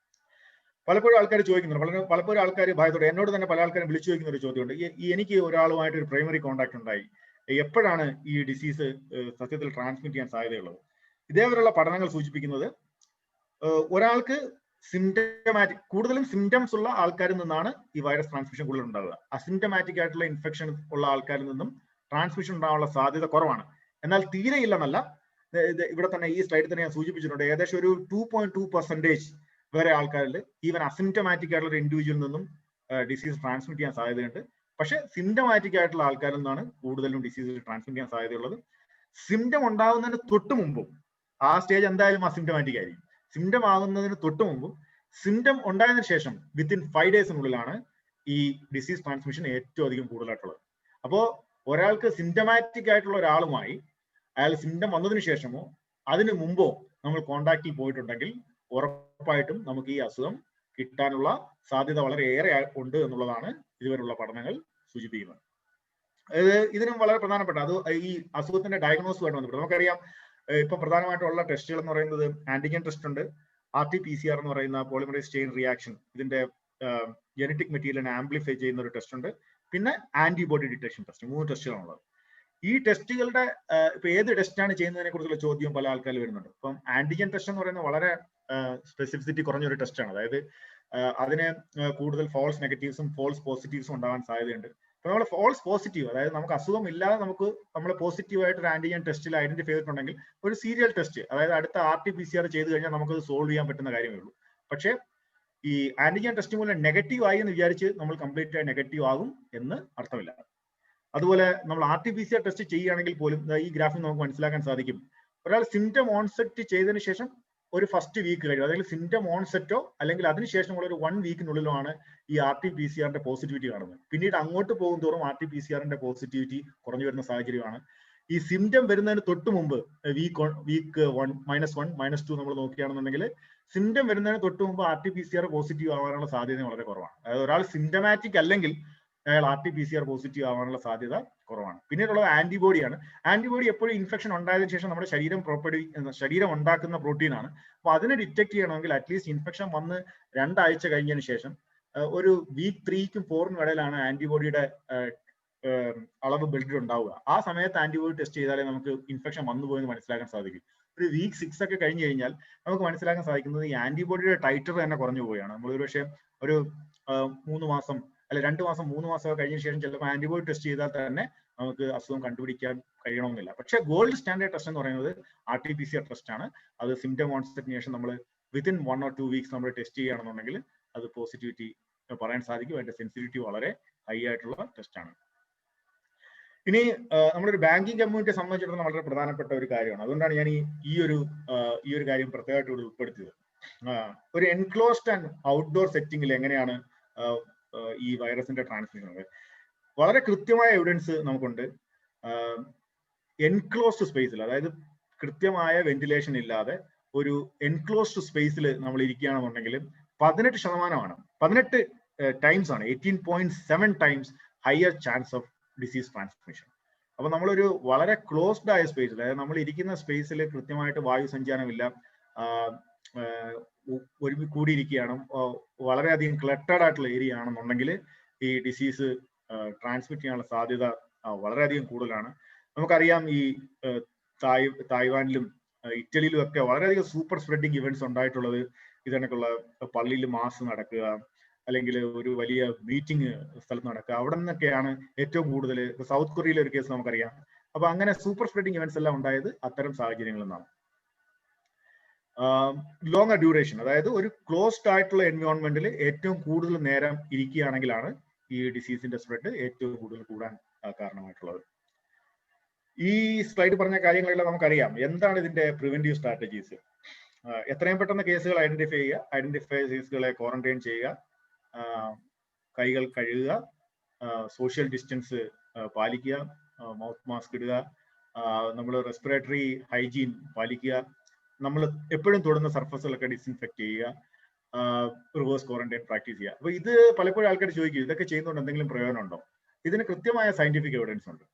പലപ്പോഴും ആൾക്കാർ ചോദിക്കുന്നുണ്ട്, പലപ്പോഴും ആൾക്കാർ ഭയത്തോടെ, എന്നോട് തന്നെ പല ആൾക്കാരും വിളിച്ചു ചോദിക്കുന്ന ഒരു ചോദ്യമുണ്ട്. എനിക്ക് ഒരാളുമായിട്ട് ഒരു പ്രൈമറി കോണ്ടാക്ട് ഉണ്ടായി, എപ്പോഴാണ് ഈ ഡിസീസ് സത്യത്തിൽ ട്രാൻസ്മിറ്റ് ചെയ്യാൻ സാധ്യതയുള്ളത്? ഇതേവരെയുള്ള പഠനങ്ങൾ സൂചിപ്പിക്കുന്നത് ഒരാൾക്ക് കൂടുതലും സിംറ്റംസ് ഉള്ള ആൾക്കാരിൽ നിന്നാണ് ഈ വൈറസ് ട്രാൻസ്മിഷൻ കൂടുതൽ ഉണ്ടാകുക. അസിംറ്റമാറ്റിക് ആയിട്ടുള്ള ഇൻഫെക്ഷൻ ഉള്ള ആൾക്കാരിൽ നിന്നും ട്രാൻസ്മിഷൻ ഉണ്ടാകാനുള്ള സാധ്യത കുറവാണ്. എന്നാൽ തീരെ ഇല്ലെന്നല്ല, ഇവിടെ തന്നെ ഈ സ്ലൈഡിൽ തന്നെ ഞാൻ സൂചിപ്പിച്ചിട്ടുണ്ട്, ഏകദേശം ഒരു 2.2% വരെ ആൾക്കാരിൽ ഈവൻ അസിംറ്റമാറ്റിക് ആയിട്ടുള്ള ഒരു ഇൻഡിവിജ്വലിൽ നിന്നും ഡിസീസ് ട്രാൻസ്മിറ്റ് ചെയ്യാൻ സാധ്യതയുണ്ട്. പക്ഷെ സിംറ്റമാറ്റിക് ആയിട്ടുള്ള ആൾക്കാരിൽ നിന്നാണ് കൂടുതലും ഡിസീസ് ട്രാൻസ്മിറ്റ് ചെയ്യാൻ സാധ്യതയുള്ളത്. സിംറ്റം ഉണ്ടാകുന്നതിന് തൊട്ട് മുമ്പും, ആ സ്റ്റേജ് എന്തായാലും അസിംറ്റമാറ്റിക് ആയിരിക്കും. സിംറ്റം ആകുന്നതിന് തൊട്ട് മുമ്പും സിംറ്റം ഉണ്ടായതിനു ശേഷം വിത്തിൻ 5 ഡേയ്സിനുള്ളിലാണ് ഈ ഡിസീസ് ട്രാൻസ്മിഷൻ ഏറ്റവും അധികം കൂടുതലായിട്ടുള്ളത്. അപ്പോൾ ഒരാൾക്ക് സിംറ്റമാറ്റിക് ആയിട്ടുള്ള ഒരാളുമായി അയാൾ സിംറ്റം വന്നതിന് ശേഷമോ അതിനു മുമ്പോ നമ്മൾ കോണ്ടാക്റ്റിൽ പോയിട്ടുണ്ടെങ്കിൽ ഉറപ്പായിട്ടും നമുക്ക് ഈ അസുഖം കിട്ടാനുള്ള സാധ്യത വളരെ ഏറെ ഉണ്ട് എന്നുള്ളതാണ് ഇതുവരെയുള്ള പഠനങ്ങൾ സൂചിപ്പിക്കുന്നത്. ഇതിനും വളരെ പ്രധാനപ്പെട്ട അത് ഈ അസുഖത്തിന്റെ ഡയഗ്നോസുമായിട്ട് ബന്ധപ്പെട്ട് നമുക്കറിയാം. ഇപ്പൊ പ്രധാനമായിട്ടുള്ള ടെസ്റ്റുകൾ എന്ന് പറയുന്നത് ആന്റിജൻ ടെസ്റ്റ് ഉണ്ട്, RT-PCR എന്ന് പറയുന്ന പോളിമറൈസ് ചെയിൻ റിയാക്ഷൻ, ഇതിന്റെ ജനറ്റിക് മെറ്റീരിയലിനെ ആംപ്ലിഫൈ ചെയ്യുന്ന ഒരു ടെസ്റ്റ് ഉണ്ട്, പിന്നെ ആന്റിബോഡി ഡിറ്റക്ഷൻ ടെസ്റ്റ്. 3 ടെസ്റ്റുകളാണുള്ളത്. ഈ ടെസ്റ്റുകളുടെ ഇപ്പൊ ഏത് ടെസ്റ്റാണ് ചെയ്യുന്നതിനെ കുറിച്ചുള്ള ചോദ്യം പല ആൾക്കാർ വരുന്നുണ്ട്. ഇപ്പം ആന്റിജൻ ടെസ്റ്റ് എന്ന് പറയുന്നത് വളരെ സ്പെസിഫിസിറ്റി കുറഞ്ഞൊരു ടെസ്റ്റാണ്. അതായത് അതിന് കൂടുതൽ ഫോൾസ് നെഗറ്റീവ്സും ഫോൾസ് പോസിറ്റീവ്സും ഉണ്ടാവാൻ സാധ്യതയുണ്ട്. അപ്പൊ നമ്മൾ ഫോൾസ് പോസിറ്റീവ്, അതായത് നമുക്ക് അസുഖം ഇല്ലാതെ നമ്മൾ പോസിറ്റീവായിട്ട് ഒരു ആന്റിജൻ ടെസ്റ്റിൽ ഐഡന്റിഫൈ ചെയ്തിട്ടുണ്ടെങ്കിൽ ഒരു സീരിയൽ ടെസ്റ്റ്, അതായത് അടുത്ത RT-PCR ചെയ്ത് കഴിഞ്ഞാൽ നമുക്കത് സോൾവ് ചെയ്യാൻ പറ്റുന്ന കാര്യമേ ഉള്ളൂ. പക്ഷേ ഈ ആന്റിജൻ ടെസ്റ്റ് മൂലം നെഗറ്റീവ് ആയി എന്ന് വിചാരിച്ച് നമ്മൾ കംപ്ലീറ്റ് ആയി നെഗറ്റീവ് ആകും എന്ന് അർത്ഥമില്ല. അതുപോലെ നമ്മൾ RT-PCR ടെസ്റ്റ് ചെയ്യുകയാണെങ്കിൽ പോലും ഈ ഗ്രാഫിൽ നമുക്ക് മനസ്സിലാക്കാൻ സാധിക്കും, ഒരാൾ സിംറ്റം ഓൺസെറ്റ് ചെയ്തതിനു ശേഷം ഒരു ഫസ്റ്റ് വീക്ക് കഴിയും, അതായത് സിംറ്റം ഓൺസെറ്റോ അല്ലെങ്കിൽ അതിനുശേഷമുള്ള ഒരു 1 വീക്കിനുള്ളിലോ ആണ് ഈ RT-PCRന്റെ പോസിറ്റിവിറ്റി കാണുന്നത്. പിന്നീട് അങ്ങോട്ട് പോകും തോറും RT-PCRന്റെ പോസിറ്റിവിറ്റി കുറഞ്ഞു വരുന്ന സാഹചര്യമാണ്. ഈ സിംറ്റം വരുന്നതിന് തൊട്ട് മുമ്പ് വീക്ക് 1, -1, -2 നമ്മൾ നോക്കുകയാണെന്നുണ്ടെങ്കിൽ സിംറ്റം വരുന്നതിന് തൊട്ട് മുമ്പ് RT-PCR പോസിറ്റീവ് ആവാനുള്ള സാധ്യത വളരെ കുറവാണ്. അതായത് ഒരാൾ സിംറ്റമാറ്റിക് അല്ലെങ്കിൽ അയാൾ RT-PCR പോസിറ്റീവ് ആവാനുള്ള സാധ്യത കുറവാണ്. പിന്നീടുള്ളത് ആന്റിബോഡിയാണ്. ആന്റിബോഡി എപ്പോഴും ഇൻഫെക്ഷൻ ഉണ്ടായതിനു ശേഷം നമ്മുടെ ശരീരം ഉണ്ടാക്കുന്ന പ്രോട്ടീനാണ്. അപ്പൊ അതിനെ ഡിറ്റക്ട് ചെയ്യണമെങ്കിൽ അറ്റ്ലീസ്റ്റ് ഇൻഫെക്ഷൻ വന്ന് 2 ആഴ്ച കഴിഞ്ഞതിന് ശേഷം ഒരു വീക്ക് 3-നും 4-നും ഇടയിലാണ് ആന്റിബോഡിയുടെ അളവ് ബ്ലഡിൽ ഉണ്ടാവുക. ആ സമയത്ത് ആന്റിബോഡി ടെസ്റ്റ് ചെയ്താലേ നമുക്ക് ഇൻഫെക്ഷൻ വന്നു പോയെന്ന് മനസ്സിലാക്കാൻ സാധിക്കും. ഒരു വീക്ക് 6 ഒക്കെ കഴിഞ്ഞു കഴിഞ്ഞാൽ നമുക്ക് മനസ്സിലാക്കാൻ സാധിക്കുന്നത് ഈ ആന്റിബോഡിയുടെ ടൈറ്റർ തന്നെ കുറഞ്ഞു പോവുകയാണ്. നമ്മൾ ഒരു പക്ഷേ ഒരു 3 മാസം അല്ലെ 2 മാസം 3 മാസം കഴിഞ്ഞ ശേഷം ചിലപ്പോൾ ആന്റിബോഡി ടെസ്റ്റ് ചെയ്താൽ തന്നെ നമുക്ക് അസുഖം കണ്ടുപിടിക്കാൻ കഴിയണമെന്നില്ല. പക്ഷേ ഗോൾഡ് സ്റ്റാൻഡേർഡ് ടെസ്റ്റ് എന്ന് പറയുന്നത് RT-PCR ടെസ്റ്റ് ആണ്. അത് സിംറ്റം ഓൺസെറ്റിന് ശേഷം നമ്മൾ വിത്തിൻ 1 or 2 വീക്സ് നമ്മൾ ടെസ്റ്റ് ചെയ്യുകയാണെന്നുണ്ടെങ്കിൽ അത് പോസിറ്റിവിറ്റി പറയാൻ സാധിക്കും. അതിന്റെ സെൻസിറ്റിവിറ്റി വളരെ ഹൈ ആയിട്ടുള്ള ടെസ്റ്റ് ആണ്. ഇനി നമ്മളൊരു ബാങ്കിങ് കമ്മ്യൂണിറ്റിയെ സംബന്ധിച്ചിടത്തോളം വളരെ പ്രധാനപ്പെട്ട ഒരു കാര്യമാണ്. അതുകൊണ്ടാണ് ഞാൻ ഈ ഒരു കാര്യം പ്രത്യേകമായിട്ട് ഇവിടെ ഉൾപ്പെടുത്തിയത്. ഒരു എൻക്ലോസ്ഡ് ആൻഡ് ഔട്ട്ഡോർ സെറ്റിംഗിൽ എങ്ങനെയാണ് ഈ വൈറസിന്റെ ട്രാൻസ്മിഷൻ? വളരെ കൃത്യമായ എവിഡൻസ് നമുക്കുണ്ട്. എൻക്ലോസ്ഡ് സ്പേസിൽ, അതായത് കൃത്യമായ വെന്റിലേഷൻ ഇല്ലാതെ ഒരു എൻക്ലോസ്ഡ് സ്പേസിൽ നമ്മൾ ഇരിക്കുകയാണെന്നുണ്ടെങ്കിൽ 18 ടൈംസ് ആണ് 18.7 times higher chance of disease transmission. അപ്പൊ നമ്മളൊരു വളരെ ക്ലോസ്ഡ് ആയ സ്പേസിൽ, അതായത് നമ്മൾ ഇരിക്കുന്ന സ്പേസിൽ കൃത്യമായിട്ട് വായു സഞ്ചാരമില്ല, കൂടിയിരിക്കുകയാണ്, വളരെയധികം ക്ലട്ടേർഡ് ആയിട്ടുള്ള ഏരിയ ആണെന്നുണ്ടെങ്കിൽ ഈ ഡിസീസ് ട്രാൻസ്മിറ്റ് ചെയ്യാനുള്ള സാധ്യത വളരെയധികം കൂടുതലാണ്. നമുക്കറിയാം ഈ തായ്വാനിലും ഇറ്റലിയിലും ഒക്കെ വളരെയധികം സൂപ്പർ സ്പ്രെഡിങ് ഇവന്റ്സ് ഉണ്ടായിട്ടുള്ളത് ഇതിനൊക്കെയുള്ള പള്ളിയിൽ മാസ് നടക്കുക, അല്ലെങ്കിൽ ഒരു വലിയ മീറ്റിംഗ് സ്ഥലത്ത് നടക്കുക, അവിടെ നിന്നൊക്കെയാണ് ഏറ്റവും കൂടുതൽ. സൗത്ത് കൊറിയയിലെ ഒരു കേസ് നമുക്കറിയാം. അപ്പൊ അങ്ങനെ സൂപ്പർ സ്പ്രെഡിങ് ഇവന്റ്സ് എല്ലാം ഉണ്ടായത് അത്തരം സാഹചര്യങ്ങളിൽ നിന്നാണ്. ലോങ്ങർ ഡ്യൂറേഷൻ, അതായത് ഒരു ക്ലോസ്ഡ് ആയിട്ടുള്ള എൻവയോൺമെന്റിൽ ഏറ്റവും കൂടുതൽ നേരം ഇരിക്കുകയാണെങ്കിലാണ് ഈ ഡിസീസിന്റെ സ്പ്രെഡ് ഏറ്റവും കൂടുതൽ കൂടാൻ കാരണമായിട്ടുള്ളത്. ഈ സ്ലൈഡ് പറഞ്ഞ കാര്യങ്ങളെല്ലാം നമുക്കറിയാം. എന്താണ് ഇതിന്റെ പ്രിവെന്റീവ് സ്ട്രാറ്റജീസ്? എത്രയും പെട്ടെന്ന് കേസുകൾ ഐഡന്റിഫൈ ചെയ്യുക, ഐഡന്റിഫൈ കേസുകളെ ക്വാറന്റൈൻ ചെയ്യുക, കൈകൾ കഴുകുക, സോഷ്യൽ ഡിസ്റ്റൻസ് പാലിക്കുക, മൗത്ത് മാസ്ക് ഇടുക, നമ്മൾ റെസ്പിറേറ്ററി ഹൈജീൻ പാലിക്കുക, നമ്മൾ എപ്പോഴും തൊടുന്ന സർഫസുകളൊക്കെ ഡിസിൻഫെക്ട് ചെയ്യുക, റിവേഴ്സ് ക്വാറന്റൈൻ പ്രാക്ടീസ് ചെയ്യുക. അപ്പൊ ഇത് പലപ്പോഴും ആൾക്കാർ ചോദിക്കും, ഇതൊക്കെ ചെയ്യുന്നതുകൊണ്ട് എന്തെങ്കിലും പ്രയോജനം ഉണ്ടോ? ഇതിന് കൃത്യമായ സയന്റിഫിക് എവിഡൻസ് ഉണ്ട്.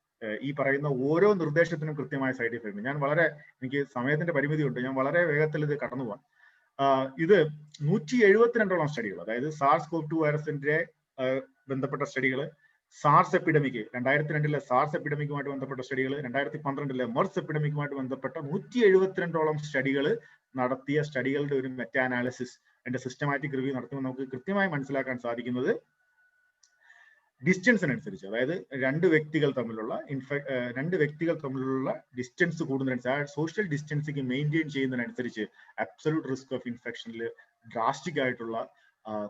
ഈ പറയുന്ന ഓരോ നിർദ്ദേശത്തിനും കൃത്യമായ സയന്റിഫിക് ഉണ്ട്. എനിക്ക് സമയത്തിന്റെ പരിമിതി ഉണ്ട്, ഞാൻ വളരെ വേഗത്തിൽ ഇത് കടന്നു പോകാം. ഇത് 172 സ്റ്റഡികൾ, അതായത് SARS-CoV-2 വൈറസിന്റെ ബന്ധപ്പെട്ട സ്റ്റഡികൾ, സാർസ് എപ്പിഡമിക് 2002 സാർസ് എപ്പിഡമിക്കുമായിട്ട് ബന്ധപ്പെട്ട സ്റ്റഡികൾ, 2012 മെർസ് എപ്പിഡമിക്കുമായിട്ട് ബന്ധപ്പെട്ട 172 സ്റ്റഡികൾ നടത്തിയ സ്റ്റഡികളുടെ ഒരു മെറ്റാ അനാലിസിസ്, അതിന്റെ സിസ്റ്റമാറ്റിക് റിവ്യൂ നടത്തുമ്പോൾ നമുക്ക് കൃത്യമായി മനസ്സിലാക്കാൻ സാധിക്കുന്നത് ഡിസ്റ്റൻസിനനുസരിച്ച്, അതായത് രണ്ട് വ്യക്തികൾ തമ്മിലുള്ള ഡിസ്റ്റൻസ് കൂടുന്നതിനനുസരിച്ച്, സോഷ്യൽ ഡിസ്റ്റൻസിങ് മെയിൻറ്റെയിൻ ചെയ്യുന്നതിനനുസരിച്ച് അബ്സല്യൂട്ട് റിസ്ക് ഓഫ് ഇൻഫെക്ഷനിൽ ഡ്രാസ്റ്റിക് ആയിട്ടുള്ള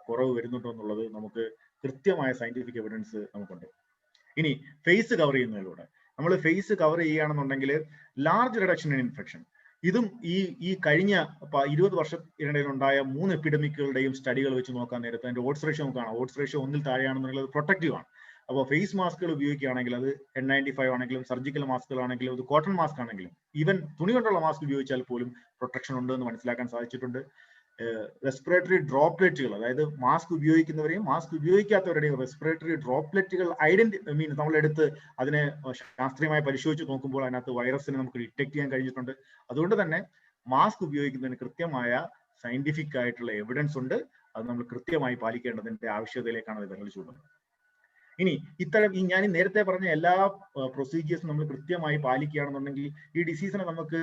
കുറവ് വരുന്നുണ്ടോ എന്നുള്ളത് നമുക്ക് കൃത്യമായ സയന്റിഫിക് എവിഡൻസ് നമുക്കുണ്ട്. ഇനി ഫേസ് കവർ ചെയ്യുന്നതിലൂടെ, നമ്മൾ ഫേസ് കവർ ചെയ്യുകയാണെന്നുണ്ടെങ്കിൽ ലാർജ് റിഡക്ഷൻ ഇൻ ഇൻഫെക്ഷൻ. ഇതും ഈ കഴിഞ്ഞ 20 വർഷത്തിനിടയിൽ ഉണ്ടായ 3 എപ്പിഡമിക്കുകളുടെയും സ്റ്റഡികൾ വെച്ച് നോക്കാൻ നേരത്തെ അതിന്റെ ഓഡ്സ് റേഷ്യോ നോക്കുകയാണ്. ഓഡ്സ് റേഷ്യോ 1 താഴെയാണെന്നുള്ളത് പ്രൊട്ടക്റ്റീവ് ആണ്. അപ്പോൾ ഫേസ് മാസ്കുകൾ ഉപയോഗിക്കുകയാണെങ്കിൽ അത് N95 ആണെങ്കിലും സർജിക്കൽ മാസ്കുകളാണെങ്കിലും അത് കോട്ടൺ മാസ്ക് ആണെങ്കിലും ഈവൻ തുണി കൊണ്ടുള്ള മാസ്ക് ഉപയോഗിച്ചാൽ പോലും പ്രൊട്ടക്ഷൻ ഉണ്ട് എന്ന് മനസ്സിലാക്കാൻ സാധിച്ചിട്ടുണ്ട്. റെസ്പിറേറ്ററി ഡ്രോപ്ലെറ്റുകൾ, അതായത് മാസ്ക് ഉപയോഗിക്കുന്നവരെയും മാസ്ക് ഉപയോഗിക്കാത്തവരുടെയും റെസ്പിറേറ്ററി ഡ്രോപ്ലെറ്റുകൾ നമ്മളെടുത്ത് അതിനെ ശാസ്ത്രീയമായി പരിശോധിച്ച് നോക്കുമ്പോൾ അതിനകത്ത് വൈറസിനെ നമുക്ക് ഡിറ്റക്ട് ചെയ്യാൻ കഴിഞ്ഞിട്ടുണ്ട്. അതുകൊണ്ട് തന്നെ മാസ്ക് ഉപയോഗിക്കുന്നതിന് കൃത്യമായ സയന്റിഫിക് ആയിട്ടുള്ള എവിഡൻസ് ഉണ്ട്. അത് നമ്മൾ കൃത്യമായി പാലിക്കേണ്ടതിന്റെ ആവശ്യകതയിലേക്കാണ് അത് വിരൽ ചൂണ്ടുന്നത്. ഇനി ഇത്തരം ഞാൻ നേരത്തെ പറഞ്ഞ എല്ലാ പ്രൊസീജിയേഴ്സും നമ്മൾ കൃത്യമായി പാലിക്കുകയാണെന്നുണ്ടെങ്കിൽ ഈ ഡിസീസിനെ നമുക്ക്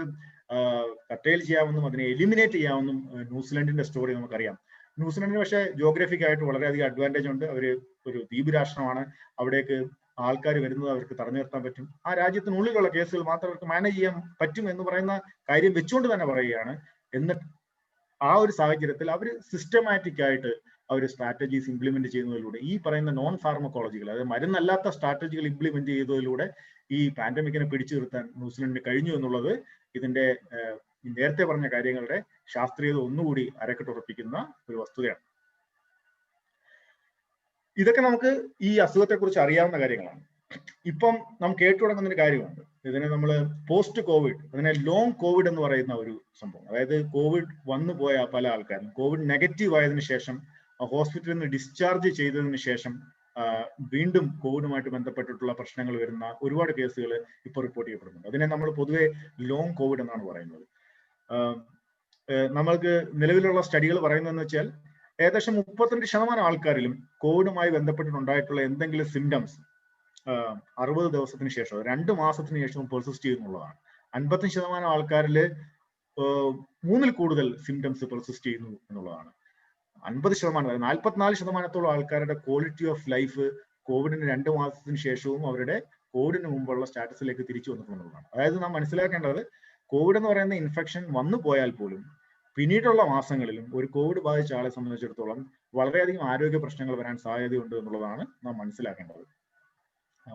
കർട്ടൈൽ ചെയ്യാമെന്നും അതിനെ എലിമിനേറ്റ് ചെയ്യാമെന്നും ന്യൂസിലൻഡിന്റെ സ്റ്റോറി നമുക്കറിയാം. ന്യൂസിലൻഡിന് പക്ഷേ ജോഗ്രഫിക് ആയിട്ട് വളരെയധികം അഡ്വാൻറ്റേജ് ഉണ്ട്. അവർ ഒരു ദ്വീപ് രാഷ്ട്രമാണ്. അവിടേക്ക് ആൾക്കാർ വരുന്നത് അവർക്ക് തടഞ്ഞു നിർത്താൻ പറ്റും. ആ രാജ്യത്തിനുള്ളിലുള്ള കേസുകൾ മാത്രം അവർക്ക് മാനേജ് ചെയ്യാൻ പറ്റും എന്ന് പറയുന്ന കാര്യം വെച്ചുകൊണ്ട് തന്നെ പറയുകയാണ്. എന്നിട്ട് ആ ഒരു സാഹചര്യത്തിൽ അവർ സിസ്റ്റമാറ്റിക് ആയിട്ട് അവർ സ്ട്രാറ്റജീസ് ഇംപ്ലിമെന്റ് ചെയ്യുന്നതിലൂടെ ഈ പറയുന്ന നോൺ ഫാർമക്കോളജികൾ, അതായത് മരുന്നല്ലാത്ത സ്ട്രാറ്റജികൾ ഇംപ്ലിമെന്റ് ചെയ്തതിലൂടെ ഈ പാൻഡമിക്കിനെ പിടിച്ചു നിർത്താൻ ന്യൂസിലൻഡിന് കഴിഞ്ഞു എന്നുള്ളത് ഇതിന്റെ നേരത്തെ പറഞ്ഞ കാര്യങ്ങളുടെ ശാസ്ത്രീയത ഒന്നുകൂടി അരക്കെട്ടുറപ്പിക്കുന്ന ഒരു വസ്തുതയാണ്. ഇതൊക്കെ നമുക്ക് ഈ അസുഖത്തെ കുറിച്ച് അറിയാവുന്ന കാര്യങ്ങളാണ്. ഇപ്പം നാം കേട്ടു തുടങ്ങുന്ന ഒരു കാര്യമുണ്ട്. ഇതിനെ നമ്മൾ പോസ്റ്റ് കോവിഡ്, അതിനെ ലോങ് കോവിഡ് എന്ന് പറയുന്ന ഒരു സംഭവം. അതായത് കോവിഡ് വന്നു പോയ പല ആൾക്കാരും കോവിഡ് നെഗറ്റീവ് ആയതിനു ശേഷം ഹോസ്പിറ്റലിൽ നിന്ന് ഡിസ്ചാർജ് ചെയ്തതിനു ശേഷം വീണ്ടും കോവിഡുമായിട്ട് ബന്ധപ്പെട്ടിട്ടുള്ള പ്രശ്നങ്ങൾ വരുന്ന ഒരുപാട് കേസുകൾ ഇപ്പോൾ റിപ്പോർട്ട് ചെയ്യപ്പെടുന്നുണ്ട്. അതിനെ നമ്മൾ പൊതുവെ ലോങ് കോവിഡ് എന്നാണ് പറയുന്നത്. നമ്മൾക്ക് നിലവിലുള്ള സ്റ്റഡികൾ പറയുന്നതെന്ന് വെച്ചാൽ ഏകദേശം 32% ആൾക്കാരിലും കോവിഡുമായി ബന്ധപ്പെട്ടിട്ടുണ്ടായിട്ടുള്ള എന്തെങ്കിലും സിംറ്റംസ് 60 ദിവസത്തിന് ശേഷം 2 മാസത്തിന് ശേഷവും പെർസിസ്റ്റ് ചെയ്യുന്നുള്ളതാണ്. 55% ആൾക്കാരിൽ 3-ൽ കൂടുതൽ സിംറ്റംസ് പെർസിസ്റ്റ് ചെയ്യുന്നു എന്നുള്ളതാണ്. 50%, 44% ആൾക്കാരുടെ ക്വാളിറ്റി ഓഫ് ലൈഫ് കോവിഡിന് 2 മാസത്തിന് ശേഷവും അവരുടെ കോവിഡിന് മുമ്പുള്ള സ്റ്റാറ്റസിലേക്ക് തിരിച്ചു വന്നിട്ടുള്ളതാണ്. അതായത് നാം മനസ്സിലാക്കേണ്ടത് കോവിഡ് എന്ന് പറയുന്ന ഇൻഫെക്ഷൻ വന്നു പോയാൽ പോലും പിന്നീടുള്ള മാസങ്ങളിലും ഒരു കോവിഡ് ബാധിച്ച ആളെ സംബന്ധിച്ചിടത്തോളം വളരെയധികം ആരോഗ്യ പ്രശ്നങ്ങൾ വരാൻ സാധ്യതയുണ്ട് എന്നുള്ളതാണ് നാം മനസ്സിലാക്കേണ്ടത്.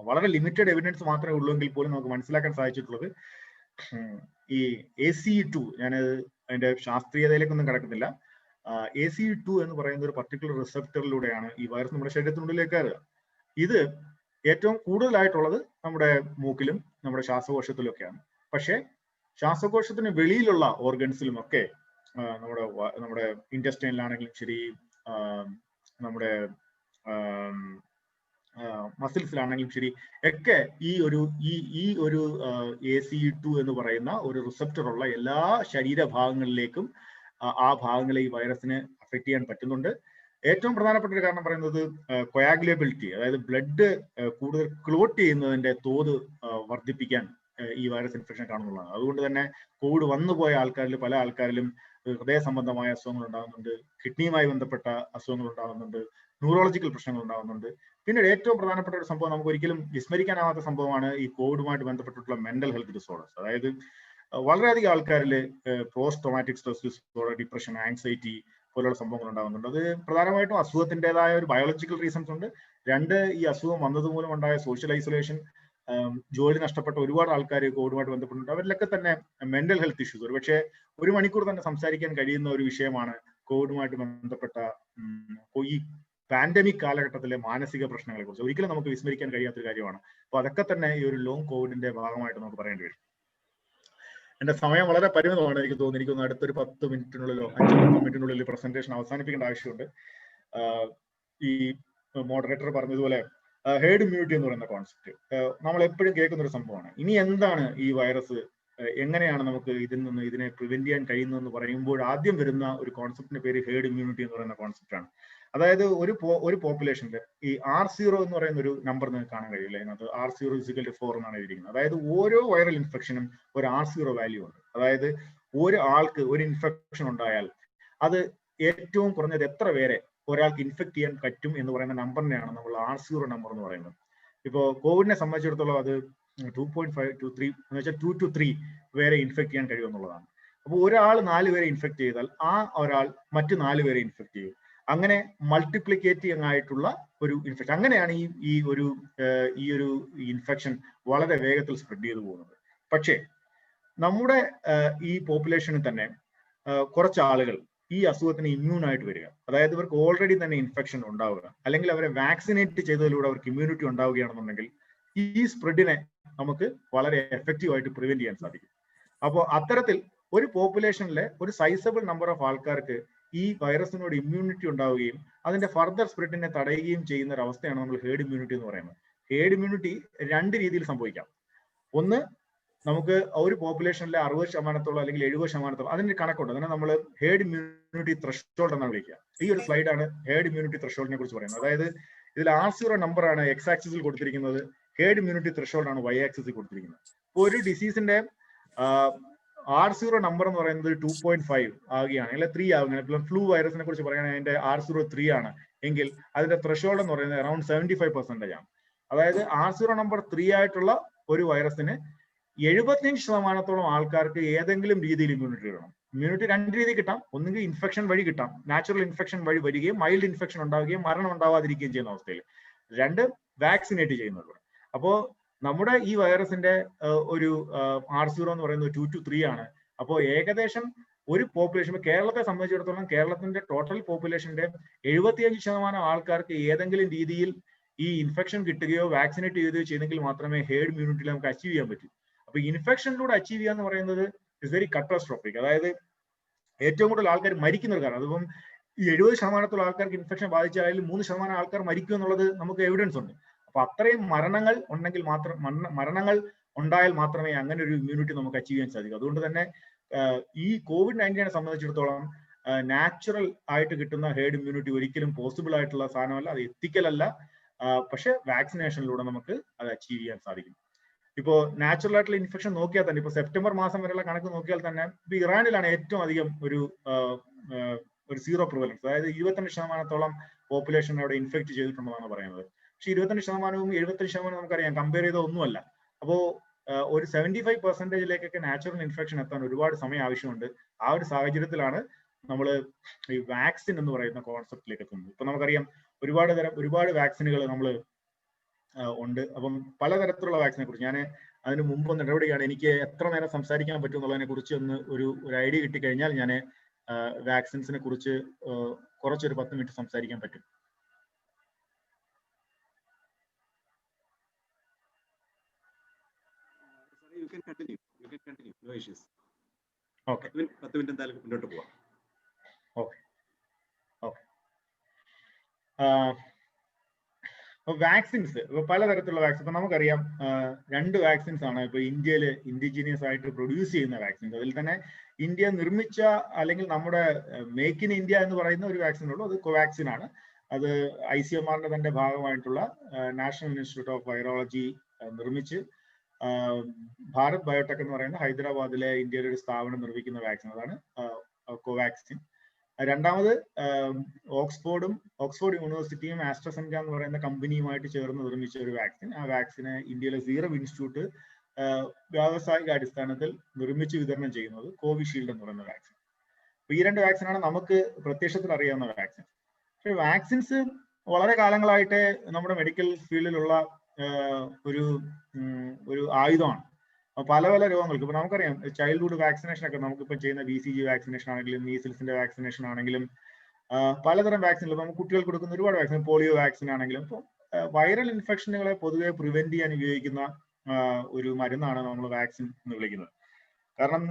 വളരെ ലിമിറ്റഡ് എവിഡൻസ് മാത്രമേ ഉള്ളൂ എങ്കിൽ പോലും നമുക്ക് മനസ്സിലാക്കാൻ സാധിച്ചിട്ടുള്ളത് ഈ ACE2, ഞാൻ അതിന്റെ ശാസ്ത്രീയതയിലേക്കൊന്നും കിടക്കുന്നില്ല. ACE2 എന്ന് പറയുന്ന ഒരു പർട്ടിക്കുലർ റിസപ്റ്ററിലൂടെയാണ് ഈ വൈറസ് നമ്മുടെ ശരീരത്തിനുള്ളിലേക്ക് കയറുക. ഇത് ഏറ്റവും കൂടുതലായിട്ടുള്ളത് നമ്മുടെ മൂക്കിലും നമ്മുടെ ശ്വാസകോശത്തിലും ഒക്കെയാണ്. പക്ഷേ ശ്വാസകോശത്തിന് വെളിയിലുള്ള ഓർഗൻസിലും ഒക്കെ നമ്മുടെ ഇൻറ്റസ്റ്റൈനിലാണെങ്കിലും ശരി, നമ്മുടെ മസിൽസിലാണെങ്കിലും ശരി ഒക്കെ ഈ ഒരു ACE2 എന്ന് പറയുന്ന ഒരു റിസപ്റ്റർ ഉള്ള എല്ലാ ശരീരഭാഗങ്ങളിലേക്കും ആ ഭാഗങ്ങളെ ഈ വൈറസിന് അഫക്ട് ചെയ്യാൻ പറ്റുന്നുണ്ട്. ഏറ്റവും പ്രധാനപ്പെട്ട ഒരു കാരണം പറയുന്നത് കൊയാഗുലബിലിറ്റി, അതായത് ബ്ലഡ് കൂടുതൽ ക്ലോട്ട് ചെയ്യുന്നതിന്റെ തോത് വർദ്ധിപ്പിക്കാൻ ഈ വൈറസ് ഇൻഫെക്ഷൻ കാണുന്നതാണ്. അതുകൊണ്ട് തന്നെ കോവിഡ് വന്നുപോയ ആൾക്കാരിൽ പല ആൾക്കാരിലും ഹൃദയ സംബന്ധമായ അസുഖങ്ങൾ ഉണ്ടാകുന്നുണ്ട്, കിഡ്നിയുമായി ബന്ധപ്പെട്ട അസുഖങ്ങൾ ഉണ്ടാകുന്നുണ്ട്, ന്യൂറോളജിക്കൽ പ്രശ്നങ്ങൾ ഉണ്ടാകുന്നുണ്ട്. പിന്നീട് ഏറ്റവും പ്രധാനപ്പെട്ട ഒരു സംഭവം, നമുക്ക് ഒരിക്കലും വിസ്മരിക്കാനാവാത്ത സംഭവമാണ് ഈ കോവിഡുമായിട്ട് ബന്ധപ്പെട്ടിട്ടുള്ള മെന്റൽ ഹെൽത്ത് ഡിസോർഡേഴ്സ്. അതായത് വളരെയധികം ആൾക്കാരിൽ post traumatic stress disorder, depression, anxiety പോലുള്ള സംഭവങ്ങൾ ഉണ്ടാകുന്നുണ്ട്. അത് പ്രധാനമായിട്ടും അസുഖത്തിൻ്റെതായ ഒരു ബയോളജിക്കൽ റീസൺസ് ഉണ്ട്. 2, ഈ അസുഖം വന്നതുമൂലം ഉണ്ടായ സോഷ്യൽ ഐസൊലേഷൻ, ജോലി നഷ്ടപ്പെട്ട ഒരുപാട് ആൾക്കാർ കോവിഡുമായിട്ട് ബന്ധപ്പെട്ടിട്ടുണ്ട്. അവരിലൊക്കെ തന്നെ മെന്റൽ ഹെൽത്ത് ഇഷ്യൂസ്, ഒരു പക്ഷേ 1 മണിക്കൂർ തന്നെ സംസാരിക്കാൻ കഴിയുന്ന ഒരു വിഷയമാണ് കോവിഡുമായിട്ട് ബന്ധപ്പെട്ട ഈ പാൻഡമിക് കാലഘട്ടത്തിലെ മാനസിക പ്രശ്നങ്ങളെ കുറിച്ച്. ഒരിക്കലും നമുക്ക് വിസ്മരിക്കാൻ കഴിയാത്തൊരു കാര്യമാണ്. അപ്പൊ അതൊക്കെ തന്നെ ഈ ഒരു ലോങ് കോവിഡിന്റെ ഭാഗമായിട്ട് നമുക്ക് പറയേണ്ടി വരും. എന്റെ സമയം വളരെ പരിമിതമാണ്. എനിക്ക് തോന്നുന്നു എനിക്കൊന്ന് അടുത്തൊരു 10 മിനിറ്റിനുള്ളിലോ 5-10 മിനിറ്റിനുള്ളിൽ പ്രസന്റേഷൻ അവസാനിപ്പിക്കേണ്ട ആവശ്യമുണ്ട്. ഈ മോഡറേറ്റർ പറഞ്ഞതുപോലെ ഹേർഡ് ഇമ്മ്യൂണിറ്റി എന്ന് പറയുന്ന കോൺസെപ്റ്റ് നമ്മൾ എപ്പോഴും കേൾക്കുന്ന ഒരു സംഭവമാണ്. ഇനി എന്താണ് ഈ വൈറസ്, എങ്ങനെയാണ് നമുക്ക് ഇതിനെ പ്രിവെന്റ് ചെയ്യാൻ കഴിയുന്നതെന്ന് പറയുമ്പോൾ ആദ്യം വരുന്ന ഒരു കോൺസെപ്റ്റിന്റെ പേര് ഹേർഡ് ഇമ്മ്യൂണിറ്റി എന്ന് പറയുന്ന കോൺസെപ്റ്റാണ്. അതായത് ഒരു പോപ്പുലേഷന്റെ ഈ R0 എന്ന് പറയുന്ന ഒരു നമ്പർ നിങ്ങൾക്ക് കാണാൻ കഴിയില്ല. അതിനകത്ത് R0 = 4 എന്നാണ് എഴുതിയിരിക്കുന്നത്. അതായത് ഓരോ വൈറൽ ഇൻഫെക്ഷനും ഒരു R0 വാല്യൂ ഉണ്ട്. അതായത് ഒരു ആൾക്ക് ഒരു ഇൻഫെക്ഷൻ ഉണ്ടായാൽ അത് ഏറ്റവും കുറഞ്ഞത് എത്ര പേരെ ഒരാൾക്ക് ഇൻഫെക്ട് ചെയ്യാൻ പറ്റും എന്ന് പറയുന്ന നമ്പറിനെയാണ് നമ്മൾ R0 നമ്പർ എന്ന് പറയുന്നത്. ഇപ്പോൾ കോവിഡിനെ സംബന്ധിച്ചിടത്തോളം അത് 2.5 to 3 എന്ന് വെച്ചാൽ 2 to 3 പേരെ ഇൻഫെക്ട് ചെയ്യാൻ കഴിയുമെന്നുള്ളതാണ്. അപ്പോൾ ഒരാൾ 4 പേരെ ഇൻഫെക്ട് ചെയ്താൽ ആ ഒരാൾ മറ്റ് 4 പേരെ ഇൻഫെക്ട് ചെയ്യും. അങ്ങനെ മൾട്ടിപ്ലിക്കേറ്റിംഗ് ആയിട്ടുള്ള ഒരു ഇൻഫെക്ഷൻ. അങ്ങനെയാണ് ഈ ഒരു ഇൻഫെക്ഷൻ വളരെ വേഗത്തിൽ സ്പ്രെഡ് ചെയ്തു പോകുന്നത്. പക്ഷേ നമ്മുടെ ഈ പോപ്പുലേഷനിൽ തന്നെ കുറച്ച് ആളുകൾ ഈ അസുഖത്തിന് ഇമ്മ്യൂൺ ആയിട്ട് വരിക. അതായത് ഇവർക്ക് ഓൾറെഡി തന്നെ ഇൻഫെക്ഷൻ ഉണ്ടാവുക, അല്ലെങ്കിൽ അവരെ വാക്സിനേറ്റ് ചെയ്തതിലൂടെ അവർക്ക് ഇമ്മ്യൂണിറ്റി ഉണ്ടാവുകയാണെന്നുണ്ടെങ്കിൽ ഈ സ്പ്രെഡിനെ നമുക്ക് വളരെ എഫക്റ്റീവ് ആയിട്ട് പ്രിവെന്റ് ചെയ്യാൻ സാധിക്കും. അപ്പോൾ അത്തരത്തിൽ ഒരു പോപ്പുലേഷനിലെ ഒരു സൈസബിൾ നമ്പർ ഓഫ് ആൾക്കാർക്ക് ഈ വൈറസിനോട് ഇമ്മ്യൂണിറ്റി ഉണ്ടാവുകയും അതിന്റെ ഫർദർ സ്പ്രെഡിനെ തടയുകയും ചെയ്യുന്ന ഒരു അവസ്ഥയാണ് നമ്മൾ ഹേർഡ് ഇമ്മ്യൂണിറ്റി എന്ന് പറയുന്നത്. ഹേർഡ് ഇമ്മ്യൂണിറ്റി രണ്ട് രീതിയിൽ സംഭവിക്കാം. ഒന്ന്, നമുക്ക് ഒരു പോപ്പുലേഷനിലെ 60% അല്ലെങ്കിൽ 70% അതിന്റെ കണക്കുണ്ട്. അതിനെ നമ്മൾ ഹേർഡ് ഇമ്മ്യൂണിറ്റി ത്രഷോൾഡ് എന്നാണ് വിളിക്കുക. ഈ ഒരു സ്ലൈഡാണ് ഹേർഡ് ഇമ്മ്യൂണിറ്റി ത്രഷോൾഡിനെ കുറിച്ച് പറയുന്നത്. അതായത് ഇതിൽ R0 നമ്പർ ആണ് എക്സ് ആക്സിസിൽ കൊടുത്തിരിക്കുന്നത്, ഹേർഡ് ഇമ്മ്യൂണിറ്റി ത്രഷോൾഡ് ആണ് Y ആക്സിസിൽ കൊടുത്തിരിക്കുന്നത്. ഇപ്പോൾ ഒരു ഡിസീസിന്റെ R0 നമ്പർ എന്ന് പറയുന്നത് 2.5 ആവുകയാണ്, അല്ലെ 3 ആവുകയാണ്. ഇപ്പോൾ ഫ്ലൂ വൈറസിനെ കുറിച്ച് പറയുകയാണെങ്കിൽ അതിന്റെ R0 3 ആണ് എങ്കിൽ അതിന്റെ ത്രഷോൾഡ് എന്ന് പറയുന്നത് അറൌണ്ട് 75% ആണ്. അതായത് R0 നമ്പർ 3 ആയിട്ടുള്ള ഒരു വൈറസിന് 75% ആൾക്കാർക്ക് ഏതെങ്കിലും രീതിയിൽ ഇമ്മ്യൂണിറ്റി കിട്ടണം. ഇമ്മ്യൂണിറ്റി രണ്ട് രീതി കിട്ടാം. ഒന്നുകിൽ ഇൻഫെക്ഷൻ വഴി കിട്ടാം, നാച്ചുറൽ ഇൻഫെക്ഷൻ വഴി വരികയും മൈൽഡ് ഇൻഫെക്ഷൻ ഉണ്ടാവുകയും മരണം ഉണ്ടാവാതിരിക്കുകയും ചെയ്യുന്ന അവസ്ഥയിൽ. രണ്ട്, വാക്സിനേറ്റ് ചെയ്യുന്നതിലൂടെ. അപ്പോ നമ്മുടെ ഈ വൈറസിന്റെ ഒരു R0 എന്ന് പറയുന്നത് 2 to 3 ആണ്. അപ്പോൾ ഏകദേശം ഒരു പോപ്പുലേഷൻ, കേരളത്തെ സംബന്ധിച്ചിടത്തോളം കേരളത്തിന്റെ ടോട്ടൽ പോപ്പുലേഷന്റെ 75% ആൾക്കാർക്ക് ഏതെങ്കിലും രീതിയിൽ ഈ ഇൻഫെക്ഷൻ കിട്ടുകയോ വാക്സിനേറ്റ് ചെയ്യുകയോ ചെയ്തെങ്കിൽ മാത്രമേ ഹേർഡ് ഇമ്മ്യൂണിറ്റിയിൽ നമുക്ക് അച്ചീവ് ചെയ്യാൻ പറ്റൂ. അപ്പൊ ഇൻഫെക്ഷനിലൂടെ അച്ചീവ് ചെയ്യുക എന്ന് പറയുന്നത് ഇസ് വെരി കറ്റാസ്ട്രോഫിക്. അതായത് ഏറ്റവും കൂടുതൽ ആൾക്കാർ മരിക്കുന്ന ഒരു കാരണം. അതിപ്പം ഈ 70% ആൾക്കാർക്ക് ഇൻഫെക്ഷൻ ബാധിച്ചാൽ 3% ആൾക്കാർ മരിക്കും എന്നുള്ളത് നമുക്ക് എവിഡൻസ് ഉണ്ട്. അപ്പൊ അത്രയും മരണങ്ങൾ ഉണ്ടെങ്കിൽ മരണങ്ങൾ ഉണ്ടായാൽ മാത്രമേ അങ്ങനെ ഒരു ഇമ്മ്യൂണിറ്റി നമുക്ക് അച്ചീവ് ചെയ്യാൻ സാധിക്കൂ. അതുകൊണ്ട് തന്നെ ഈ COVID-19 സംബന്ധിച്ചിടത്തോളം നാച്ചുറൽ ആയിട്ട് കിട്ടുന്ന ഹേർഡ് ഇമ്മ്യൂണിറ്റി ഒരിക്കലും പോസിബിൾ ആയിട്ടുള്ള സാധനമല്ല, അത് എത്തിക്കൽ അല്ല. പക്ഷെ വാക്സിനേഷനിലൂടെ നമുക്ക് അത് അച്ചീവ് ചെയ്യാൻ സാധിക്കും. ഇപ്പോ നാച്ചുറൽ ആയിട്ടുള്ള ഇൻഫെക്ഷൻ നോക്കിയാൽ തന്നെ ഇപ്പൊ സെപ്റ്റംബർ മാസം വരെയുള്ള കണക്ക് നോക്കിയാൽ തന്നെ ഇപ്പൊ ഇറാനിലാണ് ഏറ്റവും അധികം ഒരു 0 പ്രിവലൻസ്. അതായത് 25% പോപ്പുലേഷൻ അവിടെ ഇൻഫെക്ട് ചെയ്തിട്ടുണ്ടെന്നാണ് പറയുന്നത്. പക്ഷെ 25%വും 75% നമുക്കറിയാം കമ്പയർ ചെയ്ത ഒന്നുമല്ല. അപ്പോ ഒരു 75%ലേക്കൊക്കെ നാച്ചുറൽ ഇൻഫെക്ഷൻ എത്താൻ ഒരുപാട് സമയം ആവശ്യമുണ്ട്. ആ ഒരു സാഹചര്യത്തിലാണ് നമ്മൾ ഈ വാക്സിൻ എന്ന് പറയുന്ന കോൺസെപ്റ്റിലേക്ക് എത്തുന്നത്. ഇപ്പൊ നമുക്കറിയാം ഒരുപാട് വാക്സിനുകൾ നമ്മൾ ഉണ്ട്. അപ്പം പലതരത്തിലുള്ള വാക്സിനെ കുറിച്ച് ഞാൻ അതിന് മുമ്പ് ഒന്ന് ഇടപെടുകയാണ്. എനിക്ക് എത്ര നേരം സംസാരിക്കാൻ പറ്റും എന്നുള്ളതിനെ കുറിച്ച് ഒരു ഐഡിയ കിട്ടിക്കഴിഞ്ഞാൽ ഞാൻ വാക്സിൻസിനെ കുറിച്ച് കുറച്ചൊരു 10 മിനിറ്റ് സംസാരിക്കാൻ പറ്റും. You can continue. No issues. Okay. 10 minute എന്തായാലും മുന്നോട്ട് പോവാം. Okay. വാക്സിൻസ് ഇപ്പൊ പലതരത്തിലുള്ള വാക്സിൻ. ഇപ്പൊ നമുക്കറിയാം 2 വാക്സിൻസ് ആണ് ഇപ്പൊ ഇന്ത്യയില് ഇൻഡിജീനിയസ് ആയിട്ട് പ്രൊഡ്യൂസ് ചെയ്യുന്ന വാക്സിൻസ്. അതിൽ തന്നെ ഇന്ത്യ നിർമ്മിച്ച അല്ലെങ്കിൽ നമ്മുടെ മേക്ക് ഇൻ ഇന്ത്യ എന്ന് പറയുന്ന ഒരു വാക്സിൻ ഉള്ളൂ. അത് കോവാക്സിൻ ആണ്. അത് ICMR തന്നെ ഭാഗമായിട്ടുള്ള നാഷണൽ ഇൻസ്റ്റിറ്റ്യൂട്ട് ഓഫ് വൈറോളജി നിർമ്മിച്ച് ഭാരത് ബയോടെക് എന്ന് പറയുന്ന ഹൈദരാബാദിലെ ഇന്ത്യയിലെ ഒരു സ്ഥാപനം നിർമ്മിക്കുന്ന വാക്സിൻ, അതാണ് കോവാക്സിൻ. രണ്ടാമത് ഓക്സ്ഫോർഡ് യൂണിവേഴ്സിറ്റിയും ആസ്ട്രസെനക എന്ന് പറയുന്ന കമ്പനിയുമായിട്ട് ചേർന്ന് നിർമ്മിച്ച ഒരു വാക്സിൻ. ആ വാക്സിന് ഇന്ത്യയിലെ സീറം ഇൻസ്റ്റിറ്റ്യൂട്ട് വ്യാവസായിക അടിസ്ഥാനത്തിൽ നിർമ്മിച്ച് വിതരണം ചെയ്യുന്നത് കോവിഷീൽഡ് എന്ന് പറയുന്ന വാക്സിൻ. അപ്പൊ ഈ 2 വാക്സിനാണ് നമുക്ക് പ്രത്യക്ഷത്തിൽ അറിയാവുന്ന വാക്സിൻ. പക്ഷെ വാക്സിൻസ് വളരെ കാലങ്ങളായിട്ട് നമ്മുടെ മെഡിക്കൽ ഫീൽഡിലുള്ള ഒരു ആയുധമാണ്. പല രോഗങ്ങൾക്ക് ഇപ്പൊ നമുക്കറിയാം ചൈൽഡ്ഹുഡ് വാക്സിനേഷൻ ഒക്കെ നമുക്കിപ്പോ ചെയ്യുന്ന BCG വാക്സിനേഷൻ ആണെങ്കിലും മീസിൽസിന്റെ വാക്സിനേഷൻ ആണെങ്കിലും പലതരം വാക്സിനുകൾ നമുക്ക് കുട്ടികൾക്ക് കൊടുക്കുന്ന ഒരുപാട് വാക്സിൻ, പോളിയോ വാക്സിൻ ആണെങ്കിലും ഇപ്പോൾ വൈറൽ ഇൻഫെക്ഷനുകളെ പൊതുവെ പ്രിവെന്റ് ചെയ്യാൻ ഉപയോഗിക്കുന്ന ഒരു മരുന്നാണ് നമ്മൾ വാക്സിൻ എന്ന് വിളിക്കുന്നത്. കാരണം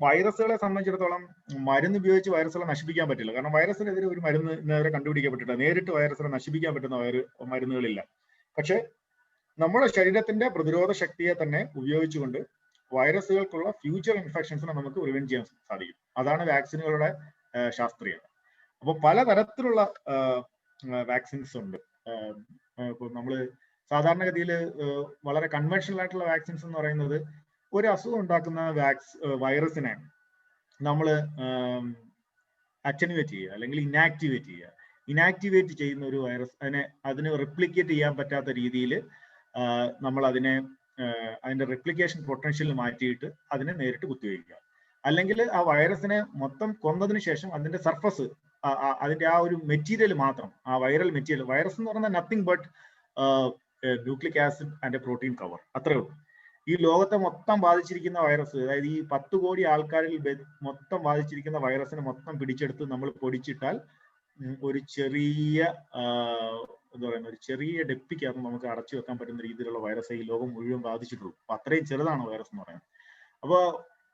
വൈറസുകളെ സംബന്ധിച്ചിടത്തോളം മരുന്ന് ഉപയോഗിച്ച് വൈറസുകളെ നശിപ്പിക്കാൻ പറ്റില്ല. കാരണം വൈറസിനെതിരെ ഒരു മരുന്ന് ഇന്നേവരെ കണ്ടുപിടിക്കപ്പെട്ടില്ല. നേരിട്ട് വൈറസിനെ നശിപ്പിക്കാൻ പറ്റുന്ന മരുന്നുകളില്ല. പക്ഷെ നമ്മുടെ ശരീരത്തിന്റെ പ്രതിരോധ ശക്തിയെ തന്നെ ഉപയോഗിച്ചുകൊണ്ട് വൈറസുകൾക്കുള്ള ഫ്യൂച്ചർ ഇൻഫെക്ഷൻസിനെ നമുക്ക് പ്രിവെന്റ് ചെയ്യാൻ സാധിക്കും. അതാണ് വാക്സിനുകളുടെ ശാസ്ത്രീയത. അപ്പോൾ പലതരത്തിലുള്ള വാക്സിൻസ് ഉണ്ട്. ഇപ്പൊ നമ്മള് സാധാരണഗതിയിൽ വളരെ കൺവെൻഷണൽ ആയിട്ടുള്ള വാക്സിൻസ് എന്ന് പറയുന്നത് ഒരു അസുഖം ഉണ്ടാക്കുന്ന വൈറസിനെ നമ്മൾ അറ്റനുവേറ്റ് ചെയ്യുക അല്ലെങ്കിൽ ഇനാക്ടിവേറ്റ് ചെയ്യുന്ന ഒരു വൈറസ്, അതിന് റെപ്ലിക്കേറ്റ് ചെയ്യാൻ പറ്റാത്ത രീതിയിൽ നമ്മൾ അതിന്റെ റെപ്ലിക്കേഷൻ പൊട്ടൻഷ്യൽ മാറ്റിയിട്ട് അതിനെ നേരിട്ട് കുത്തിവയ്ക്കുക. അല്ലെങ്കിൽ ആ വൈറസിനെ മൊത്തം കൊന്നതിന് ശേഷം അതിന്റെ സർഫസ്, അതിന്റെ ആ ഒരു മെറ്റീരിയൽ മാത്രം, ആ വൈറൽ മെറ്റീരിയൽ, വൈറസ് എന്ന് പറയുന്നത് nothing but nucleic acid and protein cover, അത്രേ ഉള്ളൂ. ഈ ലോകത്തെ മൊത്തം ബാധിച്ചിരിക്കുന്ന വൈറസ്, അതായത് ഈ 10 കോടി ആൾക്കാരിൽ മൊത്തം ബാധിച്ചിരിക്കുന്ന വൈറസിനെ മൊത്തം പിടിച്ചെടുത്ത് നമ്മൾ പൊടിച്ചിട്ടാൽ ഒരു ചെറിയ എന്താ പറയുക, ഒരു ചെറിയ ഡെപ്പിക്കകത്ത് നമുക്ക് അടച്ചു വെക്കാൻ പറ്റുന്ന രീതിയിലുള്ള വൈറസ് ഈ ലോകം മുഴുവൻ ബാധിച്ചിട്ടുള്ളൂ. അപ്പൊ അത്രയും ചെറുതാണ് വൈറസ് എന്ന് പറയുന്നത്. അപ്പോൾ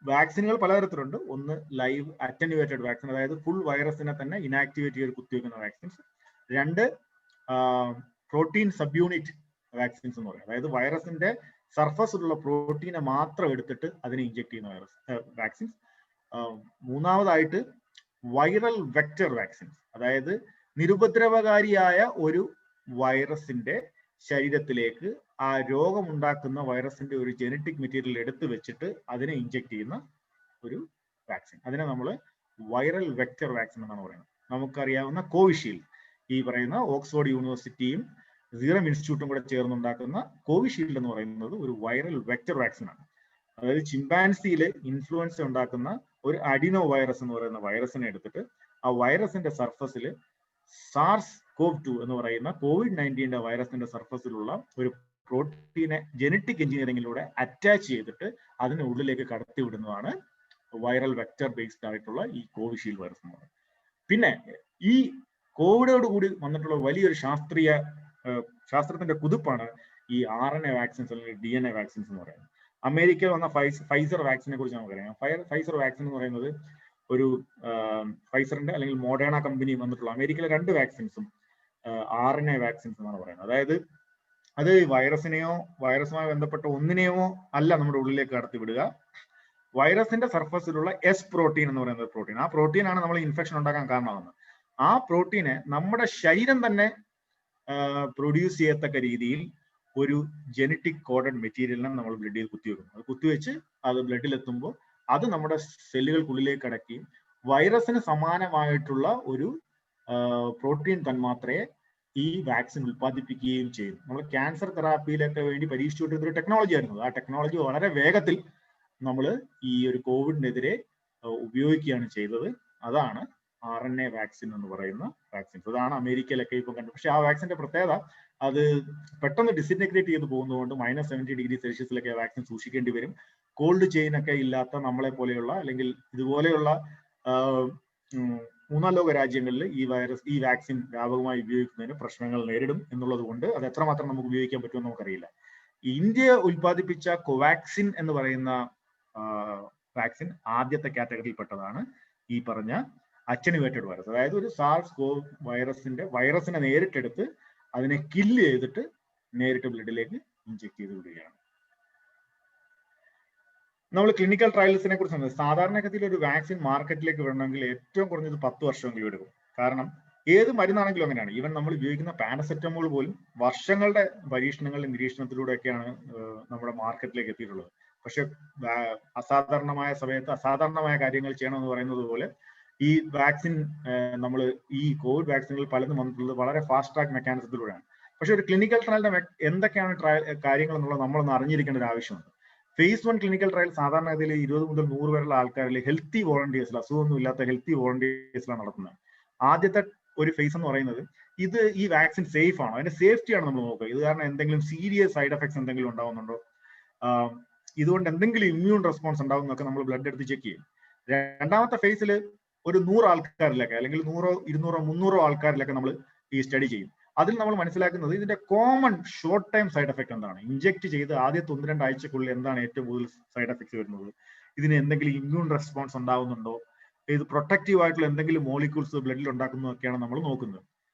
വാക്സിനുകൾ പലതരത്തിലുണ്ട്. ഒന്ന് ലൈവ് അറ്റന്യൂവേറ്റഡ് വാക്സിൻ, അതായത് ഫുൾ വൈറസിനെ തന്നെ ഇനാക്ടിവേറ്റ് ചെയ്ത് കുത്തിവെക്കുന്ന vaccines. 2 protein subunit vaccines എന്ന് പറയും, അതായത് വൈറസിന്റെ സർഫസിലുള്ള പ്രോട്ടീനെ മാത്രം എടുത്തിട്ട് അതിനെ ഇഞ്ചെക്ട് ചെയ്യുന്ന വാക്സിൻസ്. 3ാമതായിട്ട് വൈറൽ വെക്ടർ വാക്സിൻസ്, അതായത് നിരുപദ്രവകാരിയായ ഒരു വൈറസിന്റെ ശരീരത്തിലേക്ക് ആ രോഗമുണ്ടാക്കുന്ന വൈറസിന്റെ ഒരു ജനറ്റിക് മെറ്റീരിയൽ എടുത്ത് വെച്ചിട്ട് അതിനെ ഇഞ്ചെക്ട് ചെയ്യുന്ന ഒരു വാക്സിൻ, അതിനെ നമ്മൾ വൈറൽ വെക്ടർ വാക്സിൻ എന്നാണ് പറയുന്നത്. നമുക്കറിയാവുന്ന കോവിഷീൽഡ്, ഈ പറയുന്ന ഓക്സ്ഫോർഡ് യൂണിവേഴ്സിറ്റിയും സീറം ഇൻസ്റ്റിറ്റ്യൂട്ടും കൂടെ ചേർന്നുണ്ടാക്കുന്ന കോവിഷീൽഡ് എന്ന് പറയുന്നത് ഒരു വൈറൽ വെക്ടർ വാക്സിൻ ആണ്. അതായത് ചിമ്പാൻസിയിൽ ഇൻഫ്ലുവൻസ ഉണ്ടാക്കുന്ന ഒരു അഡിനോ വൈറസ് എന്ന് പറയുന്ന വൈറസിനെ എടുത്തിട്ട് ആ വൈറസിന്റെ സർഫസിൽ SARS-CoV-2 എന്ന് പറയുന്ന COVID-19 വൈറസിന്റെ സർഫസിലുള്ള ഒരു പ്രോട്ടീനെ ജനറ്റിക് എഞ്ചിനീയറിംഗിലൂടെ അറ്റാച്ച് ചെയ്തിട്ട് അതിന് ഉള്ളിലേക്ക് കടത്തി വിടുന്നതാണ് വൈറൽ വെക്ടർ ബേസ്ഡ് ആയിട്ടുള്ള ഈ കോവിഷീൽഡ് വൈറസ് എന്ന് പറയുന്നത്. പിന്നെ ഈ കോവിഡോട് കൂടി വന്നിട്ടുള്ള വലിയൊരു ശാസ്ത്രത്തിന്റെ കുതിപ്പാണ് ഈ RNA വാക്സിൻസ് അല്ലെങ്കിൽ DNA വാക്സിൻസ് എന്ന് പറയുന്നത്. അമേരിക്കയിൽ വന്ന ഫൈസർ വാക്സിനെ കുറിച്ച് നമുക്കറിയാം. ഫൈസർ വാക്സിൻ എന്ന് പറയുന്നത് ഒരു ഫൈസറിന്റെ അല്ലെങ്കിൽ മോഡേണ കമ്പനി വന്നിട്ടുള്ള അമേരിക്കയിലെ 2 വാക്സിൻസും RNA വാക്സിൻസ് എന്നാണ് പറയുന്നത്. അതായത് അത് വൈറസിനെയോ വൈറസുമായി ബന്ധപ്പെട്ട ഒന്നിനെയോ അല്ല നമ്മുടെ ഉള്ളിലേക്ക് കടത്തി വിടുക, വൈറസിന്റെ സർഫസിലുള്ള എസ് പ്രോട്ടീൻ എന്ന് പറയുന്ന പ്രോട്ടീൻ, ആ പ്രോട്ടീനാണ് നമ്മൾ ഇൻഫെക്ഷൻ ഉണ്ടാക്കാൻ കാരണമാകുന്നത്. ആ പ്രോട്ടീനെ നമ്മുടെ ശരീരം തന്നെ പ്രൊഡ്യൂസ് ചെയ്യത്തക്ക രീതിയിൽ ഒരു ജനറ്റിക് കോഡഡ് മെറ്റീരിയലിനെ നമ്മൾ ബ്ലഡിൽ കുത്തിവെക്കും. അത് കുത്തിവെച്ച് അത് ബ്ലഡിൽ എത്തുമ്പോൾ അത് നമ്മുടെ സെല്ലുകൾക്കുള്ളിലേക്ക് കടക്കുകയും വൈറസിന് സമാനമായിട്ടുള്ള ഒരു പ്രോട്ടീൻ തന്മാത്രയെ ഈ വാക്സിൻ ഉൽപ്പാദിപ്പിക്കുകയും ചെയ്യും. നമ്മൾ ക്യാൻസർ തെറാപ്പിയിലൊക്കെ വേണ്ടി പരീക്ഷിച്ചുകൊണ്ടിരുന്ന ഒരു ടെക്നോളജി ആയിരുന്നു. ആ ടെക്നോളജി വളരെ വേഗത്തിൽ നമ്മൾ ഈ ഒരു കോവിഡിനെതിരെ ഉപയോഗിക്കുകയാണ് ചെയ്തത്. അതാണ് RNA വാക്സിൻ എന്ന് പറയുന്ന വാക്സിൻസ്. അതാണ് അമേരിക്കയിലൊക്കെ ഇപ്പം കണ്ടത്. പക്ഷെ ആ വാക്സിന്റെ പ്രത്യേകത അത് പെട്ടെന്ന് ഡിസിൻറ്റഗ്രേറ്റ് ചെയ്ത് പോകുന്നതുകൊണ്ട് -70°C വാക്സിൻ സൂക്ഷിക്കേണ്ടി വരും. കോൾഡ് ചെയിൻ ഒക്കെ ഇല്ലാത്ത നമ്മളെ പോലെയുള്ള അല്ലെങ്കിൽ ഇതുപോലെയുള്ള 3ാം ലോക രാജ്യങ്ങളിൽ ഈ വാക്സിൻ വ്യാപകമായി ഉപയോഗിക്കുന്നതിന് പ്രശ്നങ്ങൾ നേരിടും എന്നുള്ളത് കൊണ്ട് അത് എത്രമാത്രം നമുക്ക് ഉപയോഗിക്കാൻ പറ്റുമെന്ന് നമുക്കറിയില്ല. ഇന്ത്യ ഉൽപ്പാദിപ്പിച്ച കോവാക്സിൻ എന്ന് പറയുന്ന വാക്സിൻ ആദ്യത്തെ കാറ്റഗറിയിൽപ്പെട്ടതാണ് ഈ പറഞ്ഞ അറ്റന്യൂവേറ്റഡ് വൈറസ്. അതായത് ഒരു SARS-CoV വൈറസിനെ നേരിട്ടെടുത്ത് അതിനെ കില്ല് ചെയ്തിട്ട് നേരിട്ട് ബ്ലഡിലേക്ക് ഇഞ്ചെക്ട് ചെയ്ത് വിടുകയാണ്. നമ്മൾ ക്ലിനിക്കൽ ട്രയൽസിനെ കുറിച്ച് സാധാരണഗതിയിൽ ഒരു വാക്സിൻ മാർക്കറ്റിലേക്ക് വരണമെങ്കിൽ ഏറ്റവും കുറഞ്ഞത് 10 വർഷമെങ്കിലും എടുക്കും. കാരണം ഏത് മരുന്നാണെങ്കിലും അങ്ങനെയാണ്. ഈവൻ നമ്മൾ ഉപയോഗിക്കുന്ന പാരസെറ്റമോൾ പോലും വർഷങ്ങളുടെ പരീക്ഷണങ്ങളുടെ നിരീക്ഷണത്തിലൂടെയൊക്കെയാണ് നമ്മുടെ മാർക്കറ്റിലേക്ക് എത്തിയിട്ടുള്ളത്. പക്ഷെ അസാധാരണമായ സമയത്ത് അസാധാരണമായ കാര്യങ്ങൾ ചെയ്യണമെന്ന് പറയുന്നത് പോലെ ഈ വാക്സിൻ നമ്മൾ ഈ കോവിഡ് വാക്സിനുകൾ പലതും വന്നിട്ടുള്ളത് വളരെ ഫാസ്റ്റ് ട്രാക്ക് മെക്കാനിസത്തിലൂടെയാണ്. പക്ഷെ ഒരു ക്ലിനിക്കൽ ട്രയലിന്റെ എന്തൊക്കെയാണ് കാര്യങ്ങൾ എന്നുള്ളത് നമ്മളൊന്ന് അറിഞ്ഞിരിക്കേണ്ട ഒരു ആവശ്യമുണ്ട്. phase 1 ക്ലിനിക്കൽ ട്രയൽ സാധാരണഗതിയിൽ 20 മുതൽ 100 വരെയുള്ള ആൾക്കാരിൽ ഹെൽത്തി വോളണ്ടിയേഴ്സിൽ, അസുഖമൊന്നും ഇല്ലാത്ത ഹെൽത്തി വോളണ്ടിയേഴ്സിലാണ് നടത്തുന്നത്. ആദ്യത്തെ ഒരു ഫേസ് എന്ന് പറയുന്നത് ഈ വാക്സിൻ സേഫ് ആണോ, അതിന്റെ സേഫ്റ്റിയാണ് നമ്മൾ നോക്കുക. ഇത് കാരണം എന്തെങ്കിലും സീരിയസ് സൈഡ് എഫക്ട്സ് എന്തെങ്കിലും ഉണ്ടാവുന്നുണ്ടോ, ഇതുകൊണ്ട് എന്തെങ്കിലും ഇമ്മ്യൂൺ റെസ്പോൺസ് ഉണ്ടാവുന്നൊക്കെ നമ്മൾ ബ്ലഡ് എടുത്ത് ചെക്ക് ചെയ്യും. രണ്ടാമത്തെ ഫേസിൽ ഒരു 100 ആൾക്കാരിലൊക്കെ അല്ലെങ്കിൽ 100, 200, 300 ആൾക്കാരിലൊക്കെ നമ്മൾ ഈ സ്റ്റഡി ചെയ്യും. അതിൽ നമ്മൾ മനസ്സിലാക്കുന്നത് ഇതിന്റെ common short time side effect എന്താണ്, ഇഞ്ചെക്ട് ചെയ്ത് ആദ്യത്തെ 1-2 ആഴ്ചക്കുള്ളിൽ എന്താണ് ഏറ്റവും കൂടുതൽ സൈഡ് എഫക്ട്സ് വരുന്നത്, ഇതിന് എന്തെങ്കിലും ഇമ്മ്യൂൺ റെസ്പോൺസ് ഉണ്ടാവുന്നുണ്ടോ, ഇത് പ്രൊട്ടക്റ്റീവ് ആയിട്ടുള്ള എന്തെങ്കിലും മോളിക്യൂൾസ് ബ്ലഡിൽ ഉണ്ടാക്കുന്നതൊക്കെയാണ് നമ്മൾ നോക്കുന്നത്.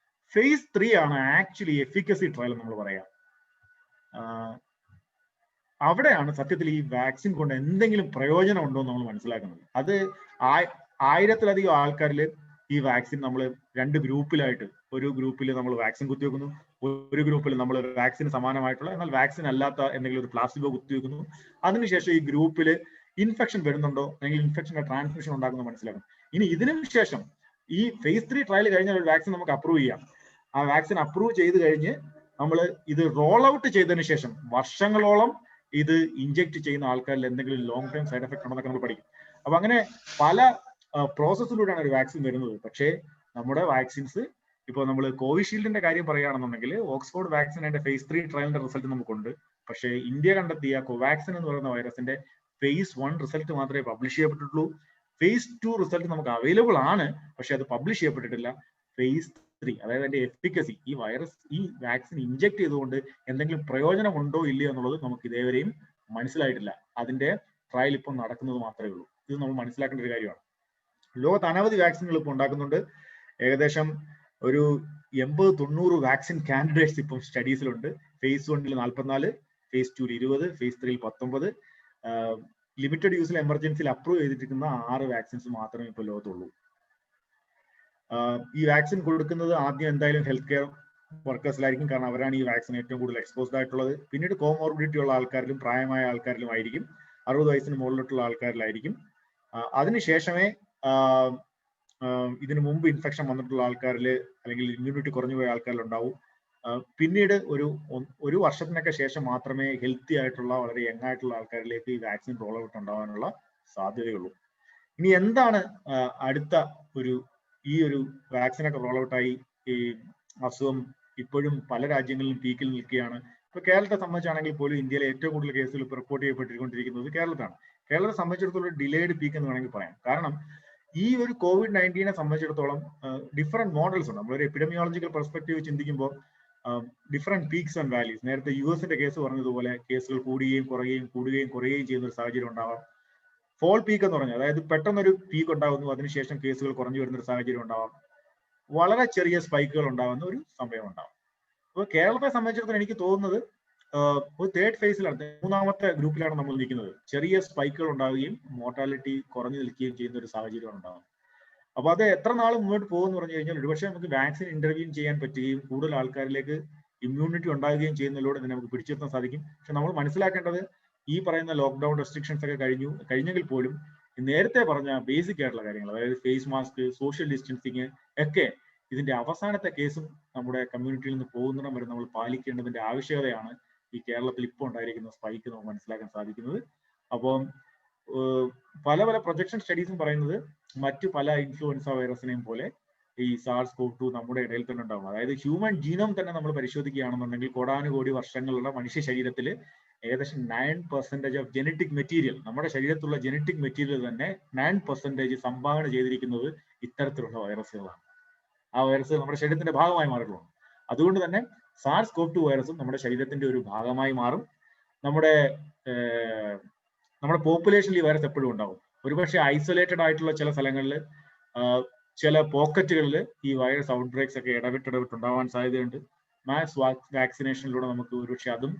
phase 3 ആണ് ആക്ച്വലി എഫിക്കസി ട്രയൽ നമ്മൾ പറയാം. അവിടെയാണ് സത്യത്തിൽ ഈ വാക്സിൻ കൊണ്ട് എന്തെങ്കിലും പ്രയോജനം ഉണ്ടോ എന്ന് നമ്മൾ മനസ്സിലാക്കുന്നത്. അത് 1000-ലധികം ആൾക്കാരിൽ ഈ വാക്സിൻ നമ്മൾ 2 ഗ്രൂപ്പിലായിട്ട്, ഒരു ഗ്രൂപ്പിൽ നമ്മൾ വാക്സിൻ കുത്തിവെക്കുന്നു, ഒരു ഗ്രൂപ്പിൽ നമ്മൾ വാക്സിന് സമാനമായിട്ടുള്ള എന്നാൽ വാക്സിൻ അല്ലാത്ത എന്തെങ്കിലും ഒരു പ്ലാസിബോ കുത്തിവെക്കുന്നു. അതിനുശേഷം ഈ ഗ്രൂപ്പിൽ ഇൻഫെക്ഷൻ വരുന്നുണ്ടോ അല്ലെങ്കിൽ ഇൻഫെക്ഷന്റെ ട്രാൻസ്മിഷൻ ഉണ്ടാക്കുന്നത് മനസ്സിലാക്കും. ഇനി ഇതിനു ശേഷം ഈ phase 3 ട്രയൽ കഴിഞ്ഞാൽ ഒരു വാക്സിൻ നമുക്ക് അപ്രൂവ് ചെയ്യാം. ആ വാക്സിൻ അപ്രൂവ് ചെയ്ത് കഴിഞ്ഞ് നമ്മൾ ഇത് റോൾ ഔട്ട് ചെയ്തതിനു ശേഷം വർഷങ്ങളോളം ഇത് ഇഞ്ചെക്ട് ചെയ്യുന്ന ആൾക്കാരിൽ എന്തെങ്കിലും ലോങ് ടൈം സൈഡ് എഫക്ട് ഉണ്ടെന്നൊക്കെ നമ്മൾ പഠിക്കും. അപ്പൊ അങ്ങനെ പല പ്രോസസ്സിലൂടെയാണ് ഒരു വാക്സിൻ വരുന്നത്. പക്ഷേ നമ്മുടെ വാക്സിൻസ് ഇപ്പോൾ നമ്മൾ കോവിഷീൽഡിന്റെ കാര്യം പറയുകയാണെന്നുണ്ടെങ്കിൽ ഓക്സ്ഫോർഡ് വാക്സിൻ അതിന്റെ phase 3 ട്രയലിന്റെ റിസൾട്ട് നമുക്കുണ്ട്. പക്ഷേ ഇന്ത്യ കണ്ടെത്തിയ കോവാക്സിൻ എന്ന് പറയുന്ന വൈറസിന്റെ phase 1 റിസൾട്ട് മാത്രമേ പബ്ലിഷ് ചെയ്യപ്പെട്ടിട്ടുള്ളൂ. phase 2 റിസൾട്ട് നമുക്ക് അവൈലബിൾ ആണ്, പക്ഷെ അത് പബ്ലിഷ് ചെയ്യപ്പെട്ടിട്ടില്ല. phase 3 അതായത് അതിന്റെ എഫിക്കസി, ഈ വൈറസ് ഈ വാക്സിൻ ഇഞ്ചെക്ട് ചെയ്തുകൊണ്ട് എന്തെങ്കിലും പ്രയോജനമുണ്ടോ ഇല്ലയോ എന്നുള്ളത് നമുക്ക് ഇതേവരെയും മനസ്സിലായിട്ടില്ല. അതിന്റെ ട്രയൽ ഇപ്പം നടക്കുന്നത് മാത്രമേ ഉള്ളൂ. ഇത് നമ്മൾ മനസ്സിലാക്കേണ്ട ഒരു കാര്യമാണ്. ലോകത്ത് അനവധി വാക്സിനുകൾ ഇപ്പോൾ ഉണ്ടാക്കുന്നുണ്ട്. ഏകദേശം ഒരു 80-90 വാക്സിൻ കാൻഡിഡേറ്റ്സ് ഇപ്പം സ്റ്റഡീസിലുണ്ട്. phase 1 44, phase 2 20, phase 3 19. ലിമിറ്റഡ് യൂസിൽ എമർജൻസിയിൽ അപ്രൂവ് ചെയ്തിരിക്കുന്ന 6 വാക്സിൻസ് മാത്രമേ ഇപ്പോൾ ലോകത്തുള്ളൂ. ഈ വാക്സിൻ കൊടുക്കുന്നത് ആദ്യം എന്തായാലും ഹെൽത്ത് കെയർ വർക്കേഴ്സിലായിരിക്കും, കാരണം അവരാണ് ഈ വാക്സിൻ ഏറ്റവും കൂടുതൽ എക്സ്പോസ്ഡ് ആയിട്ടുള്ളത്. പിന്നീട് കോമോർബിഡിറ്റി ഉള്ള ആൾക്കാരിലും പ്രായമായ ആൾക്കാരിലും ആയിരിക്കും, 60 വയസ്സിന് മുകളിലോട്ടുള്ള ആൾക്കാരിലായിരിക്കും. അതിനുശേഷമേ ഇതിനു മുമ്പ് ഇൻഫെക്ഷൻ വന്നിട്ടുള്ള ആൾക്കാരിൽ അല്ലെങ്കിൽ ഇമ്മ്യൂണിറ്റി കുറഞ്ഞു പോയ ആൾക്കാരിൽ ഉണ്ടാവും. പിന്നീട് ഒരു വർഷത്തിനൊക്കെ ശേഷം മാത്രമേ ഹെൽത്തി ആയിട്ടുള്ള വളരെ യങ് ആയിട്ടുള്ള ആൾക്കാരിലേക്ക് ഈ വാക്സിൻ റോൾ ഔട്ട് ഉണ്ടാവാനുള്ള സാധ്യതയുള്ളൂ. ഇനി എന്താണ് അടുത്ത ഈ ഒരു വാക്സിനൊക്കെ റോൾ ഔട്ടായി ഈ അസുഖം ഇപ്പോഴും പല രാജ്യങ്ങളിലും പീക്കിൽ നിൽക്കുകയാണ്. ഇപ്പൊ കേരളത്തെ സംബന്ധിച്ചാണെങ്കിൽ പോലും ഇന്ത്യയിലെ ഏറ്റവും കൂടുതൽ കേസുകൾ ഇപ്പോൾ റിപ്പോർട്ട് ചെയ്യപ്പെട്ടിരിക്കൊണ്ടിരിക്കുന്നത് കേരളത്തിലാണ്. കേരളത്തെ സംബന്ധിച്ചിടത്തോളം ഡിലേഡ് പീക്ക് എന്ന് വേണമെങ്കിൽ പറയാം. കാരണം ഈ ഒരു COVID-19 സംബന്ധിച്ചിടത്തോളം ഡിഫറെന്റ് മോഡൽസ് ഉണ്ട്. നമ്മളൊരു എപ്പിഡമിയോളജിക്കൽ പെർസ്പെക്റ്റീവ് ചിന്തിക്കുമ്പോൾ ഡിഫറെന്റ് പീക്സ് ആൻഡ് വാല്യൂസ്. നേരത്തെ US കേസ് പറഞ്ഞതുപോലെ കേസുകൾ കൂടുകയും കുറയുകയും ചെയ്യുന്ന ഒരു സാഹചര്യം ഉണ്ടാവാം. ഫോൾ പീക്ക് എന്ന് പറഞ്ഞാൽ, അതായത് പെട്ടെന്നൊരു പീക്ക് ഉണ്ടാകുന്നു, അതിനുശേഷം കേസുകൾ കുറഞ്ഞു വരുന്ന ഒരു സാഹചര്യം ഉണ്ടാവാം. വളരെ ചെറിയ സ്പൈക്കുകൾ ഉണ്ടാകുന്ന ഒരു സമയം ഉണ്ടാവും. അപ്പോൾ കേരളത്തെ സംബന്ധിച്ചിടത്തോളം എനിക്ക് തോന്നുന്നത് ഒരു തേർഡ് ഫേസിലാണ്, 3ാമത്തെ ഗ്രൂപ്പിലാണ് നമ്മൾ നിൽക്കുന്നത്. ചെറിയ സ്പൈക്കുകൾ ഉണ്ടാവുകയും മോർട്ടാലിറ്റി കുറഞ്ഞു നിൽക്കുകയും ചെയ്യുന്ന ഒരു സാഹചര്യം ഉണ്ടാകും. അപ്പൊ അത് എത്ര നാൾ മുന്നോട്ട് പോകുമെന്ന് പറഞ്ഞു കഴിഞ്ഞാൽ ഒരുപക്ഷെ നമുക്ക് വാക്സിൻ ഇന്റർവ്യൂ ചെയ്യാൻ പറ്റുകയും കൂടുതൽ ആൾക്കാരിലേക്ക് ഇമ്മ്യൂണിറ്റി ഉണ്ടാകുകയും ചെയ്യുന്നതിലൂടെ തന്നെ നമുക്ക് പിടിച്ചെത്താൻ സാധിക്കും. പക്ഷെ നമ്മൾ മനസ്സിലാക്കേണ്ടത് ഈ പറയുന്ന ലോക്ക്ഡൌൺ റെസ്ട്രിക്ഷൻസ് ഒക്കെ കഴിഞ്ഞെങ്കിൽ പോലും നേരത്തെ പറഞ്ഞ ബേസിക് ആയിട്ടുള്ള കാര്യങ്ങൾ, അതായത് ഫേസ് മാസ്ക്, സോഷ്യൽ ഡിസ്റ്റൻസിങ് ഒക്കെ ഇതിന്റെ അവസാനത്തെ കേസും നമ്മുടെ കമ്മ്യൂണിറ്റിയിൽ നിന്ന് പോകുന്നിടം വരെ നമ്മൾ പാലിക്കേണ്ടതിന്റെ ആവശ്യകതയാണ് ഈ കേരളത്തിൽ ഇപ്പോൾ ഉണ്ടായിരിക്കുന്ന സ്പൈക്ക് നമുക്ക് മനസ്സിലാക്കാൻ സാധിക്കുന്നത്. അപ്പം പല പ്രൊജക്ഷൻ സ്റ്റഡീസും പറയുന്നത് മറ്റു പല ഇൻഫ്ലുവൻസ വൈറസിനെയും പോലെ ഈ SARS-CoV-2 നമ്മുടെ ഇടയിൽ തന്നെ ഉണ്ടാവും. അതായത് ഹ്യൂമൻ ജീനോം തന്നെ നമ്മൾ പരിശോധിക്കുകയാണെന്നുണ്ടെങ്കിൽ കോടാനുകോടി വർഷങ്ങളുള്ള മനുഷ്യ ശരീരത്തിൽ ഏകദേശം 9% ഓഫ് ജനറ്റിക് മെറ്റീരിയൽ, നമ്മുടെ ശരീരത്തിലുള്ള ജനറ്റിക് മെറ്റീരിയൽ തന്നെ 9% സംഭാവന ചെയ്തിരിക്കുന്നത് ഇത്തരത്തിലുള്ള വൈറസുകളാണ്. ആ വൈറസ് നമ്മുടെ ശരീരത്തിന്റെ ഭാഗമായി മാറിയിട്ടുള്ളൂ. അതുകൊണ്ട് തന്നെ SARS-CoV-2 വൈറസും നമ്മുടെ ശരീരത്തിന്റെ ഒരു ഭാഗമായി മാറും. നമ്മുടെ പോപ്പുലേഷനിൽ ഈ വൈറസ് എപ്പോഴും ഉണ്ടാവും. ഒരുപക്ഷെ ഐസൊലേറ്റഡ് ആയിട്ടുള്ള ചില സ്ഥലങ്ങളിൽ, ചില പോക്കറ്റുകളിൽ ഈ വൈറസ് ഔട്ട് ബ്രേക്സ് ഒക്കെ ഇടവിട്ട് ഉണ്ടാവാൻ സാധ്യതയുണ്ട്. മാസ് വാക്സിനേഷനിലൂടെ നമുക്ക് ഒരുപക്ഷെ അതും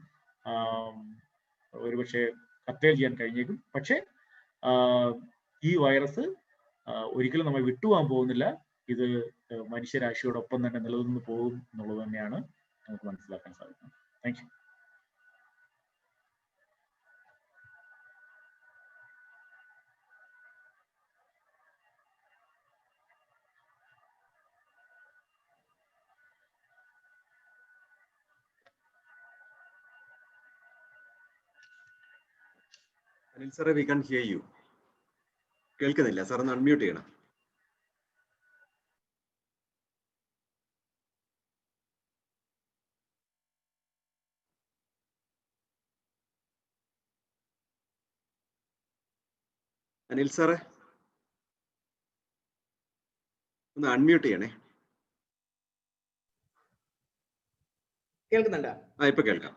കർട്ടൈൽ ചെയ്യാൻ കഴിഞ്ഞേക്കും. പക്ഷേ ഈ വൈറസ് ഒരിക്കലും നമ്മൾ വിട്ടുപോകാൻ പോകുന്നില്ല. ഇത് മനുഷ്യരാശിയോടൊപ്പം തന്നെ നിലനിന്ന് പോകും എന്നുള്ളത് തന്നെയാണ് നമുക്ക് മനസ്സിലാക്കാൻ സാധിക്കുന്നത്. Thank you. അനിൽ സാറേ, വി കാൻ ഹിയർ യു. കേൾക്കുന്നില്ല സാർ, ഒന്ന് അൺമ്യൂട്ട് ചെയ്യണം. അനിൽ സാറേ, ഒന്ന് അൺമ്യൂട്ട് ചെയ്യണേ. കേൾക്കുന്നുണ്ടോ? ഇപ്പൊ കേൾക്കാം.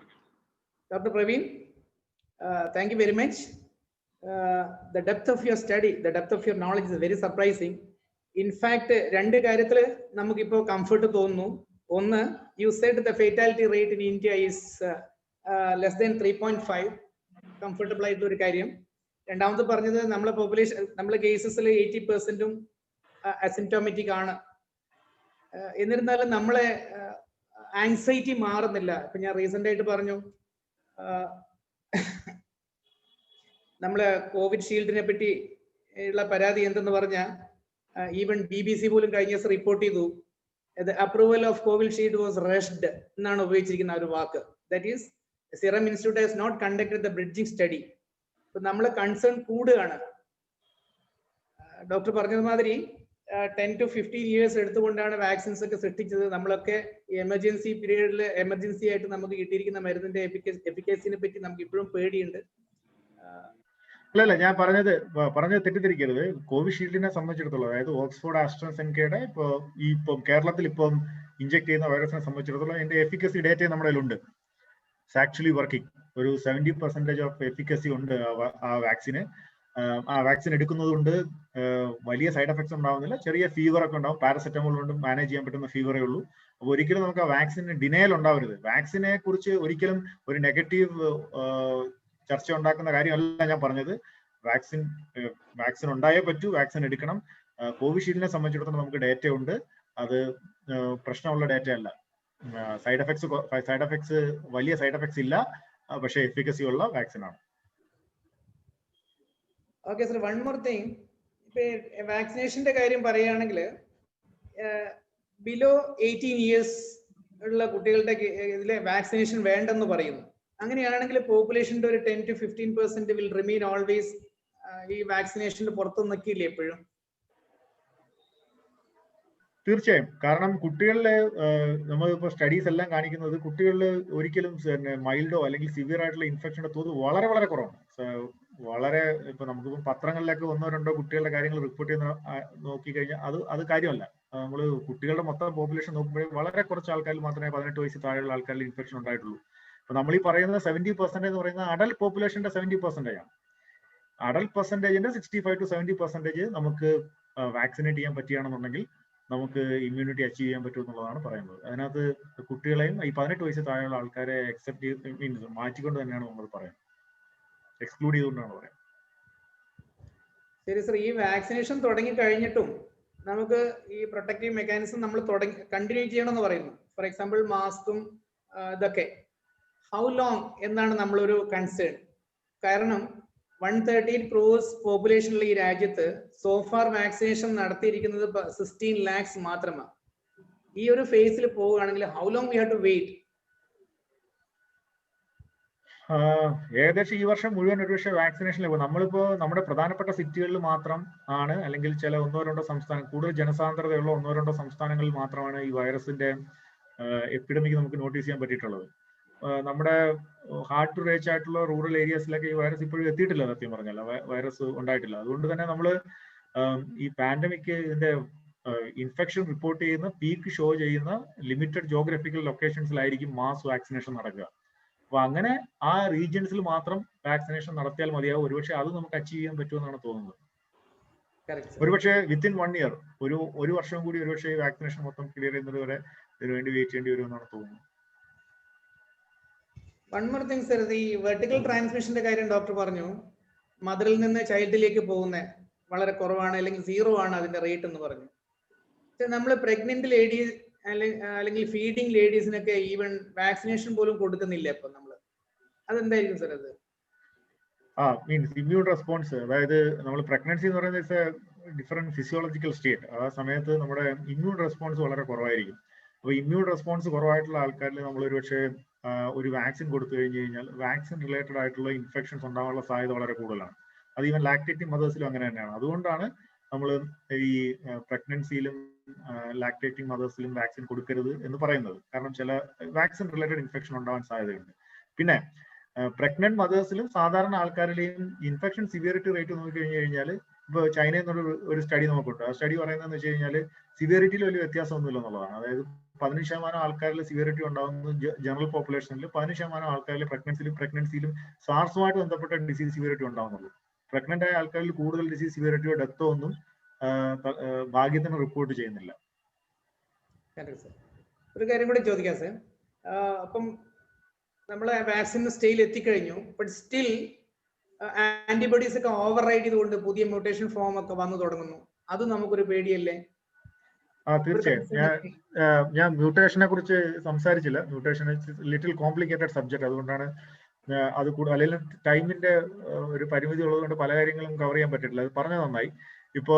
Dr. Praveen, thank you very much. The depth of your study, the depth of your knowledge is very surprising. In fact, രണ്ട് കാര്യത്തിൽ നമുക്കിപ്പോൾ കംഫർട്ട് തോന്നുന്നു. ഒന്ന്, you said the fatality rate in India is less than 3.5. Comfortable ആയിട്ടുള്ള ഒരു കാര്യം. രണ്ടാമത് പറഞ്ഞത് നമ്മളെ പോപ്പുലേഷൻ, നമ്മളെ കേസസിൽ 80% അസിംറ്റോമാറ്റിക് ആണ്. എന്നിരുന്നാലും നമ്മളെ ആൻസൈറ്റി മാറുന്നില്ല. ഇപ്പൊ ഞാൻ റീസെന്റ് ആയിട്ട് പറഞ്ഞു, നമ്മളെ കോവിഡ് ഷീൽഡിനെ പറ്റി ഉള്ള പരാതി എന്തെന്ന് പറഞ്ഞാൽ, ഈവൻ BBC പോലും കഴിഞ്ഞ ദിവസം റിപ്പോർട്ട് ചെയ്തു, approval of Covishield was rushed എന്നാണ് ഉപയോഗിച്ചിരിക്കുന്ന ഒരു വാക്ക്. That is Serum Institute has not conducted the bridging study. അപ്പൊ നമ്മളെ കൺസേൺ കൂടുകയാണ്. ഡോക്ടർ പറഞ്ഞതുമാതിരി 10 to 15 ഇയേഴ്സ് എടുത്തുകൊണ്ടാണ് വാക്സിൻസ് ഒക്കെ സൃഷ്ടിച്ചത്. നമ്മളൊക്കെ എമർജൻസി പീരീഡിൽ എമർജൻസി ആയിട്ട് നമുക്ക് കിട്ടിയിരിക്കുന്ന മരുന്നിന്റെ എഫിക്കസിനെ പറ്റി നമുക്ക് ഇപ്പോഴും പേടിയുണ്ട്. അല്ല ഞാൻ പറഞ്ഞത് തെറ്റിദ്ധരിക്കരുത്. കോവിഷീൽഡിനെ സംബന്ധിച്ചിടത്തോളം, അതായത് ഓക്സ്ഫോർഡ് ആസ്ട്രസെൻകയുടെ ഇപ്പം കേരളത്തിൽ ഇപ്പം ഇഞ്ചെക്ട് ചെയ്യുന്ന വൈറസിനെ സംബന്ധിച്ചിടത്തോളം അതിന്റെ എഫിക്കസി ഡേറ്റ നമ്മുടെ കയ്യിലുണ്ട്. It's actually working. ഒരു 70% ഓഫ് എഫിക്കസി ഉണ്ട് ആ വാക്സിന്. ആ വാക്സിൻ എടുക്കുന്നത് കൊണ്ട് വലിയ സൈഡ് എഫക്ട്സ് ഉണ്ടാവുന്നില്ല. ചെറിയ ഫീവർ ഒക്കെ ഉണ്ടാവും. പാരസെറ്റമോൾ കൊണ്ട് മാനേജ് ചെയ്യാൻ പറ്റുന്ന ഫീവറേ ഉള്ളൂ. അപ്പോൾ ഒരിക്കലും നമുക്ക് ആ വാക്സിന് ഡിനയൽ ഉണ്ടാവരുത്. വാക്സിനെ കുറിച്ച് ഒരിക്കലും ഒരു നെഗറ്റീവ് ചർച്ച ഉണ്ടാക്കുന്ന കാര്യമല്ല ഞാൻ പറഞ്ഞത്. വാക്സിൻ ഉണ്ടായേ പറ്റൂ, വാക്സിൻ എടുക്കണം. കോവിഷീൽഡിനെ സംബന്ധിച്ചിടത്തോളം നമുക്ക് ഡേറ്റ ഉണ്ട്. അത് പ്രശ്നമുള്ള ഡേറ്റ അല്ല. സൈഡ് എഫക്ട്സ് വലിയ സൈഡ് എഫക്ട്സ് ഇല്ല, പക്ഷേ എഫിക്കസി ഉള്ള വാക്സിൻ ആണ്. Okay sir, one more thing. ഇപ്പൊ വാക്സിനേഷന്റെ കാര്യം പറയുകയാണെങ്കിൽ ബിലോ 18 ഇയേഴ്സ് ഉള്ള കുട്ടികളുടെ ഇതിലെ വാക്സിനേഷൻ വേണ്ടെന്ന് പറയുന്നു. അങ്ങനെയാണെങ്കിൽ പോപ്പുലേഷന്റെ ഒരു 10 to 15% വിൽ റിമെയിൻ ഓൾവേസ് ഈ വാക്സിനേഷന്റെ പുറത്തു നിൽക്കില്ലേ എപ്പോഴും? തീർച്ചയായും. കാരണം കുട്ടികളിലെ നമ്മളിപ്പോൾ സ്റ്റഡീസ് എല്ലാം കാണിക്കുന്നത് കുട്ടികളിൽ ഒരിക്കലും മൈൽഡോ അല്ലെങ്കിൽ സിവിയർ ആയിട്ടുള്ള ഇൻഫെക്ഷന്റെ തോത് വളരെ വളരെ കുറവാണ്. വളരെ ഇപ്പൊ നമുക്കിപ്പം പത്രങ്ങളിലൊക്കെ 1-2 കുട്ടികളുടെ കാര്യങ്ങൾ റിപ്പോർട്ട് ചെയ്യുന്ന നോക്കിക്കഴിഞ്ഞാൽ അത് കാര്യമല്ല. നമ്മൾ കുട്ടികളുടെ മൊത്തം പോപ്പുലേഷൻ നോക്കുമ്പോഴേ വളരെ കുറച്ച് ആൾക്കാരിൽ മാത്രമേ 18 വയസ്സിൽ താഴെയുള്ള ആൾക്കാരിൽ ഇൻഫെക്ഷൻ ഉണ്ടായിട്ടുള്ളൂ. അപ്പൊ നമ്മൾ ഈ പറയുന്ന 70% എന്ന് പറയുന്നത് അഡൽട്ട് പോപ്പുലേഷന്റെ 70% ആണ്. അഡൽട്ട് പെർസെന്റേജിന്റെ 65 to 70% നമുക്ക് വാക്സിനേറ്റ് ചെയ്യാൻ പറ്റുകയാണെന്നുണ്ടെങ്കിൽ നമുക്ക് ഇമ്മ്യൂണിറ്റി അച്ചീവ് ചെയ്യാൻ പറ്റും എന്നുള്ളതാണ് പറയുന്നത്. അതിനകത്ത് കുട്ടികളെയും ഈ 18 വയസ്സിൽ താഴെയുള്ള ആൾക്കാരെ മീൻസ് മാറ്റിക്കൊണ്ട് തന്നെയാണ് നമ്മൾ പറയുന്നത്, എക്സ്ക്ലൂഡ് ചെയ്തുകൊണ്ടാണ് പറയുന്നത്. ശരി സർ, ഈ വാക്സിനേഷൻ തുടങ്ങി കഴിഞ്ഞിട്ടും നമുക്ക് ഈ പ്രൊട്ടക്റ്റീവ് മെക്കാനിസം നമ്മൾ കണ്ടിന്യൂ ചെയ്യണമെന്ന് പറയുന്നു. ഫോർ എക്സാമ്പിൾ മാസ്കും ഇതൊക്കെ ഹൗ ലോങ് എന്നാണ് നമ്മളൊരു കൺസേൺ. കാരണം 138 crores പോപ്പുലേഷനുള്ള ഈ രാജ്യത്ത് സോഫാർ വാക്സിനേഷൻ നടത്തിയിരിക്കുന്നത് 16 lakhs മാത്രമാണ്. ഈ ഒരു ഫേസിൽ പോവുകയാണെങ്കിൽ how long we have to wait? ഏകദേശം ഈ വർഷം മുഴുവൻ ഒരുപക്ഷെ വാക്സിനേഷൻ നമ്മളിപ്പോ നമ്മുടെ പ്രധാനപ്പെട്ട സിറ്റികളിൽ മാത്രം ആണ്, അല്ലെങ്കിൽ ചില 1-2 സംസ്ഥാനം, കൂടുതൽ ജനസാന്ദ്രതയുള്ള 1-2 സംസ്ഥാനങ്ങളിൽ മാത്രമാണ് ഈ വൈറസിന്റെ എപ്പിഡമിക് നമുക്ക് നോട്ടീസ് ചെയ്യാൻ പറ്റിയിട്ടുള്ളത്. നമ്മുടെ ഹാർഡ് ടു റീച്ച് ആയിട്ടുള്ള റൂറൽ ഏരിയാസിലൊക്കെ ഈ വൈറസ് ഇപ്പോഴും എത്തിയിട്ടില്ല. സത്യം പറഞ്ഞാൽ വൈറസ് ഉണ്ടായിട്ടില്ല. അതുകൊണ്ട് തന്നെ നമ്മൾ ഈ പാൻഡമിക് ഇതിന്റെ ഇൻഫെക്ഷൻ റിപ്പോർട്ട് ചെയ്യുന്ന പീക്ക് ഷോ ചെയ്യുന്ന ലിമിറ്റഡ് ജോഗ്രഫിക്കൽ ലൊക്കേഷൻസിലായിരിക്കും മാസ് വാക്സിനേഷൻ നടക്കുക. അപ്പൊ അങ്ങനെ ആ റീജിയൻസിൽ മാത്രം വാക്സിനേഷൻ നടത്തിയാൽ മതിയാവും. ഒരുപക്ഷെ അത് നമുക്ക് അച്ചീവ് ചെയ്യാൻ പറ്റുമെന്നാണ് തോന്നുന്നത്. ഒരുപക്ഷെ വിത്തിൻ 1 year, ഒരു വർഷം കൂടി ഒരുപക്ഷെ വാക്സിനേഷൻ മൊത്തം ക്ലിയർ ചെയ്യുന്നത് വരെ ഇതിനുവേണ്ടി വെയിറ്റ് ചെയ്യേണ്ടി വരുമെന്നാണ് തോന്നുന്നത്. വൺ മോർ തിങ് സർ, ഈ വെർട്ടിക്കൽ ട്രാൻസ്മിഷന്റെ കാര്യം ഡോക്ടർ പറഞ്ഞു. മദറിൽ നിന്ന് ചൈൽഡിലേക്ക് പോകുന്ന വളരെ കുറവാണ്, അല്ലെങ്കിൽ 0 ആണ് അതിന്റെ റേറ്റ് എന്ന് പറഞ്ഞു. നമ്മൾ പ്രഗ്നന്റ് ലേഡീസ് അല്ലെങ്കിൽ ഫീഡിങ് ലേഡീസിനൊക്കെ ഈവൻ വാക്സിനേഷൻ പോലും കൊടുക്കുന്നില്ല ഇപ്പൊ നമ്മൾ. അതെന്തായിരിക്കും സർ അത്? മീൻസ് ഇമ്മ്യൂൺ റെസ്പോൺസ്, അതായത് നമ്മൾ പ്രഗ്നൻസി എന്ന് പറയുന്നത് ഡിഫറെന്റ് ഫിസിയോളജിക്കൽ സ്റ്റേറ്റ്. ആ സമയത്ത് നമ്മുടെ ഇമ്മ്യൂൺ റെസ്പോൺസ് വളരെ കുറവായിരിക്കും. അപ്പൊ ഇമ്മ്യൂൺ റെസ്പോൺസ് കുറവായിട്ടുള്ള ആൾക്കാരിൽ നമ്മൾ ഒരുപക്ഷെ ഒരു വാക്സിൻ കൊടുത്തു കഴിഞ്ഞു കഴിഞ്ഞാൽ വാക്സിൻ റിലേറ്റഡ് ആയിട്ടുള്ള ഇൻഫെക്ഷൻസ് ഉണ്ടാകാനുള്ള സാധ്യത വളരെ കൂടുതലാണ്. അത് ഈവൻ ലാക്ടേറ്റിംഗ് മദേഴ്സിലും അങ്ങനെ തന്നെയാണ്. അതുകൊണ്ടാണ് നമ്മൾ ഈ പ്രഗ്നൻസിയിലും ലാക്ടേറ്റിംഗ് മദേഴ്സിലും വാക്സിൻ കൊടുക്കരുത് എന്ന് പറയുന്നത്. കാരണം ചില വാക്സിൻ റിലേറ്റഡ് ഇൻഫെക്ഷൻ ഉണ്ടാവാൻ സാധ്യതയുണ്ട്. പിന്നെ പ്രഗ്നന്റ് മദേഴ്സിലും സാധാരണ ആൾക്കാരിലെയും ഇൻഫെക്ഷൻ സിവിയറിറ്റി റേറ്റ് നോക്കി കഴിഞ്ഞു കഴിഞ്ഞാൽ ഇപ്പൊ ചൈനയിൽ നിന്നൊരു ഒരു സ്റ്റഡി നമുക്കുണ്ട്. ആ സ്റ്റഡി പറയുന്നതെന്ന് വെച്ച് കഴിഞ്ഞാൽ സിവിയറിറ്റിയിൽ വലിയ വ്യത്യാസമൊന്നുമില്ല എന്നുള്ളതാണ്. അതായത് 15% ആൾക്കാരിൽ സിവിയറിറ്റി ഉണ്ടാകുന്നത് ജനറൽ പോപ്പുലേഷനിൽ, 15% ആൾക്കാരിൽ പ്രഗ്നൻസിയിലും സാർസുമായിട്ട് ബന്ധപ്പെട്ട ഡിസീസ് സിവിയറിറ്റി ഉണ്ടാകുന്നുള്ളൂ. പ്രഗ്നന്റ് ആയ ആൾക്കാരിൽ കൂടുതൽ ഡിസീസ് സിവിയറിറ്റിയോ ഡെത്തോ ഒന്നും ഭാഗ്യത്തിന് റിപ്പോർട്ട് ചെയ്യുന്നില്ല. ഒരു കാര്യം കൂടി ചോദിക്കാം സർ. അപ്പം നമ്മൾ വാക്സിൻ സ്റ്റേജിൽ എത്തിക്കഴിഞ്ഞു, ബട്ട് സ്റ്റിൽ ആന്റിബോഡീസ് ഒക്കെ ഓവർ റൈഡ് ചെയ്തുകൊണ്ട് പുതിയ മ്യൂട്ടേഷൻ ഫോം ഒക്കെ വന്നു തുടങ്ങുന്നു. അത് നമുക്കൊരു പേടിയല്ലേ? തീർച്ചയായും. ഞാൻ മ്യൂട്ടേഷനെ കുറിച്ച് സംസാരിച്ചില്ല. Mutation little complicated subject. അതുകൊണ്ടാണ് അത് അല്ലെങ്കിൽ ടൈമിന്റെ ഒരു പരിമിതി ഉള്ളതുകൊണ്ട് പല കാര്യങ്ങളും കവർ ചെയ്യാൻ പറ്റിയിട്ടില്ല. അത് പറഞ്ഞത് നന്നായി. ഇപ്പൊ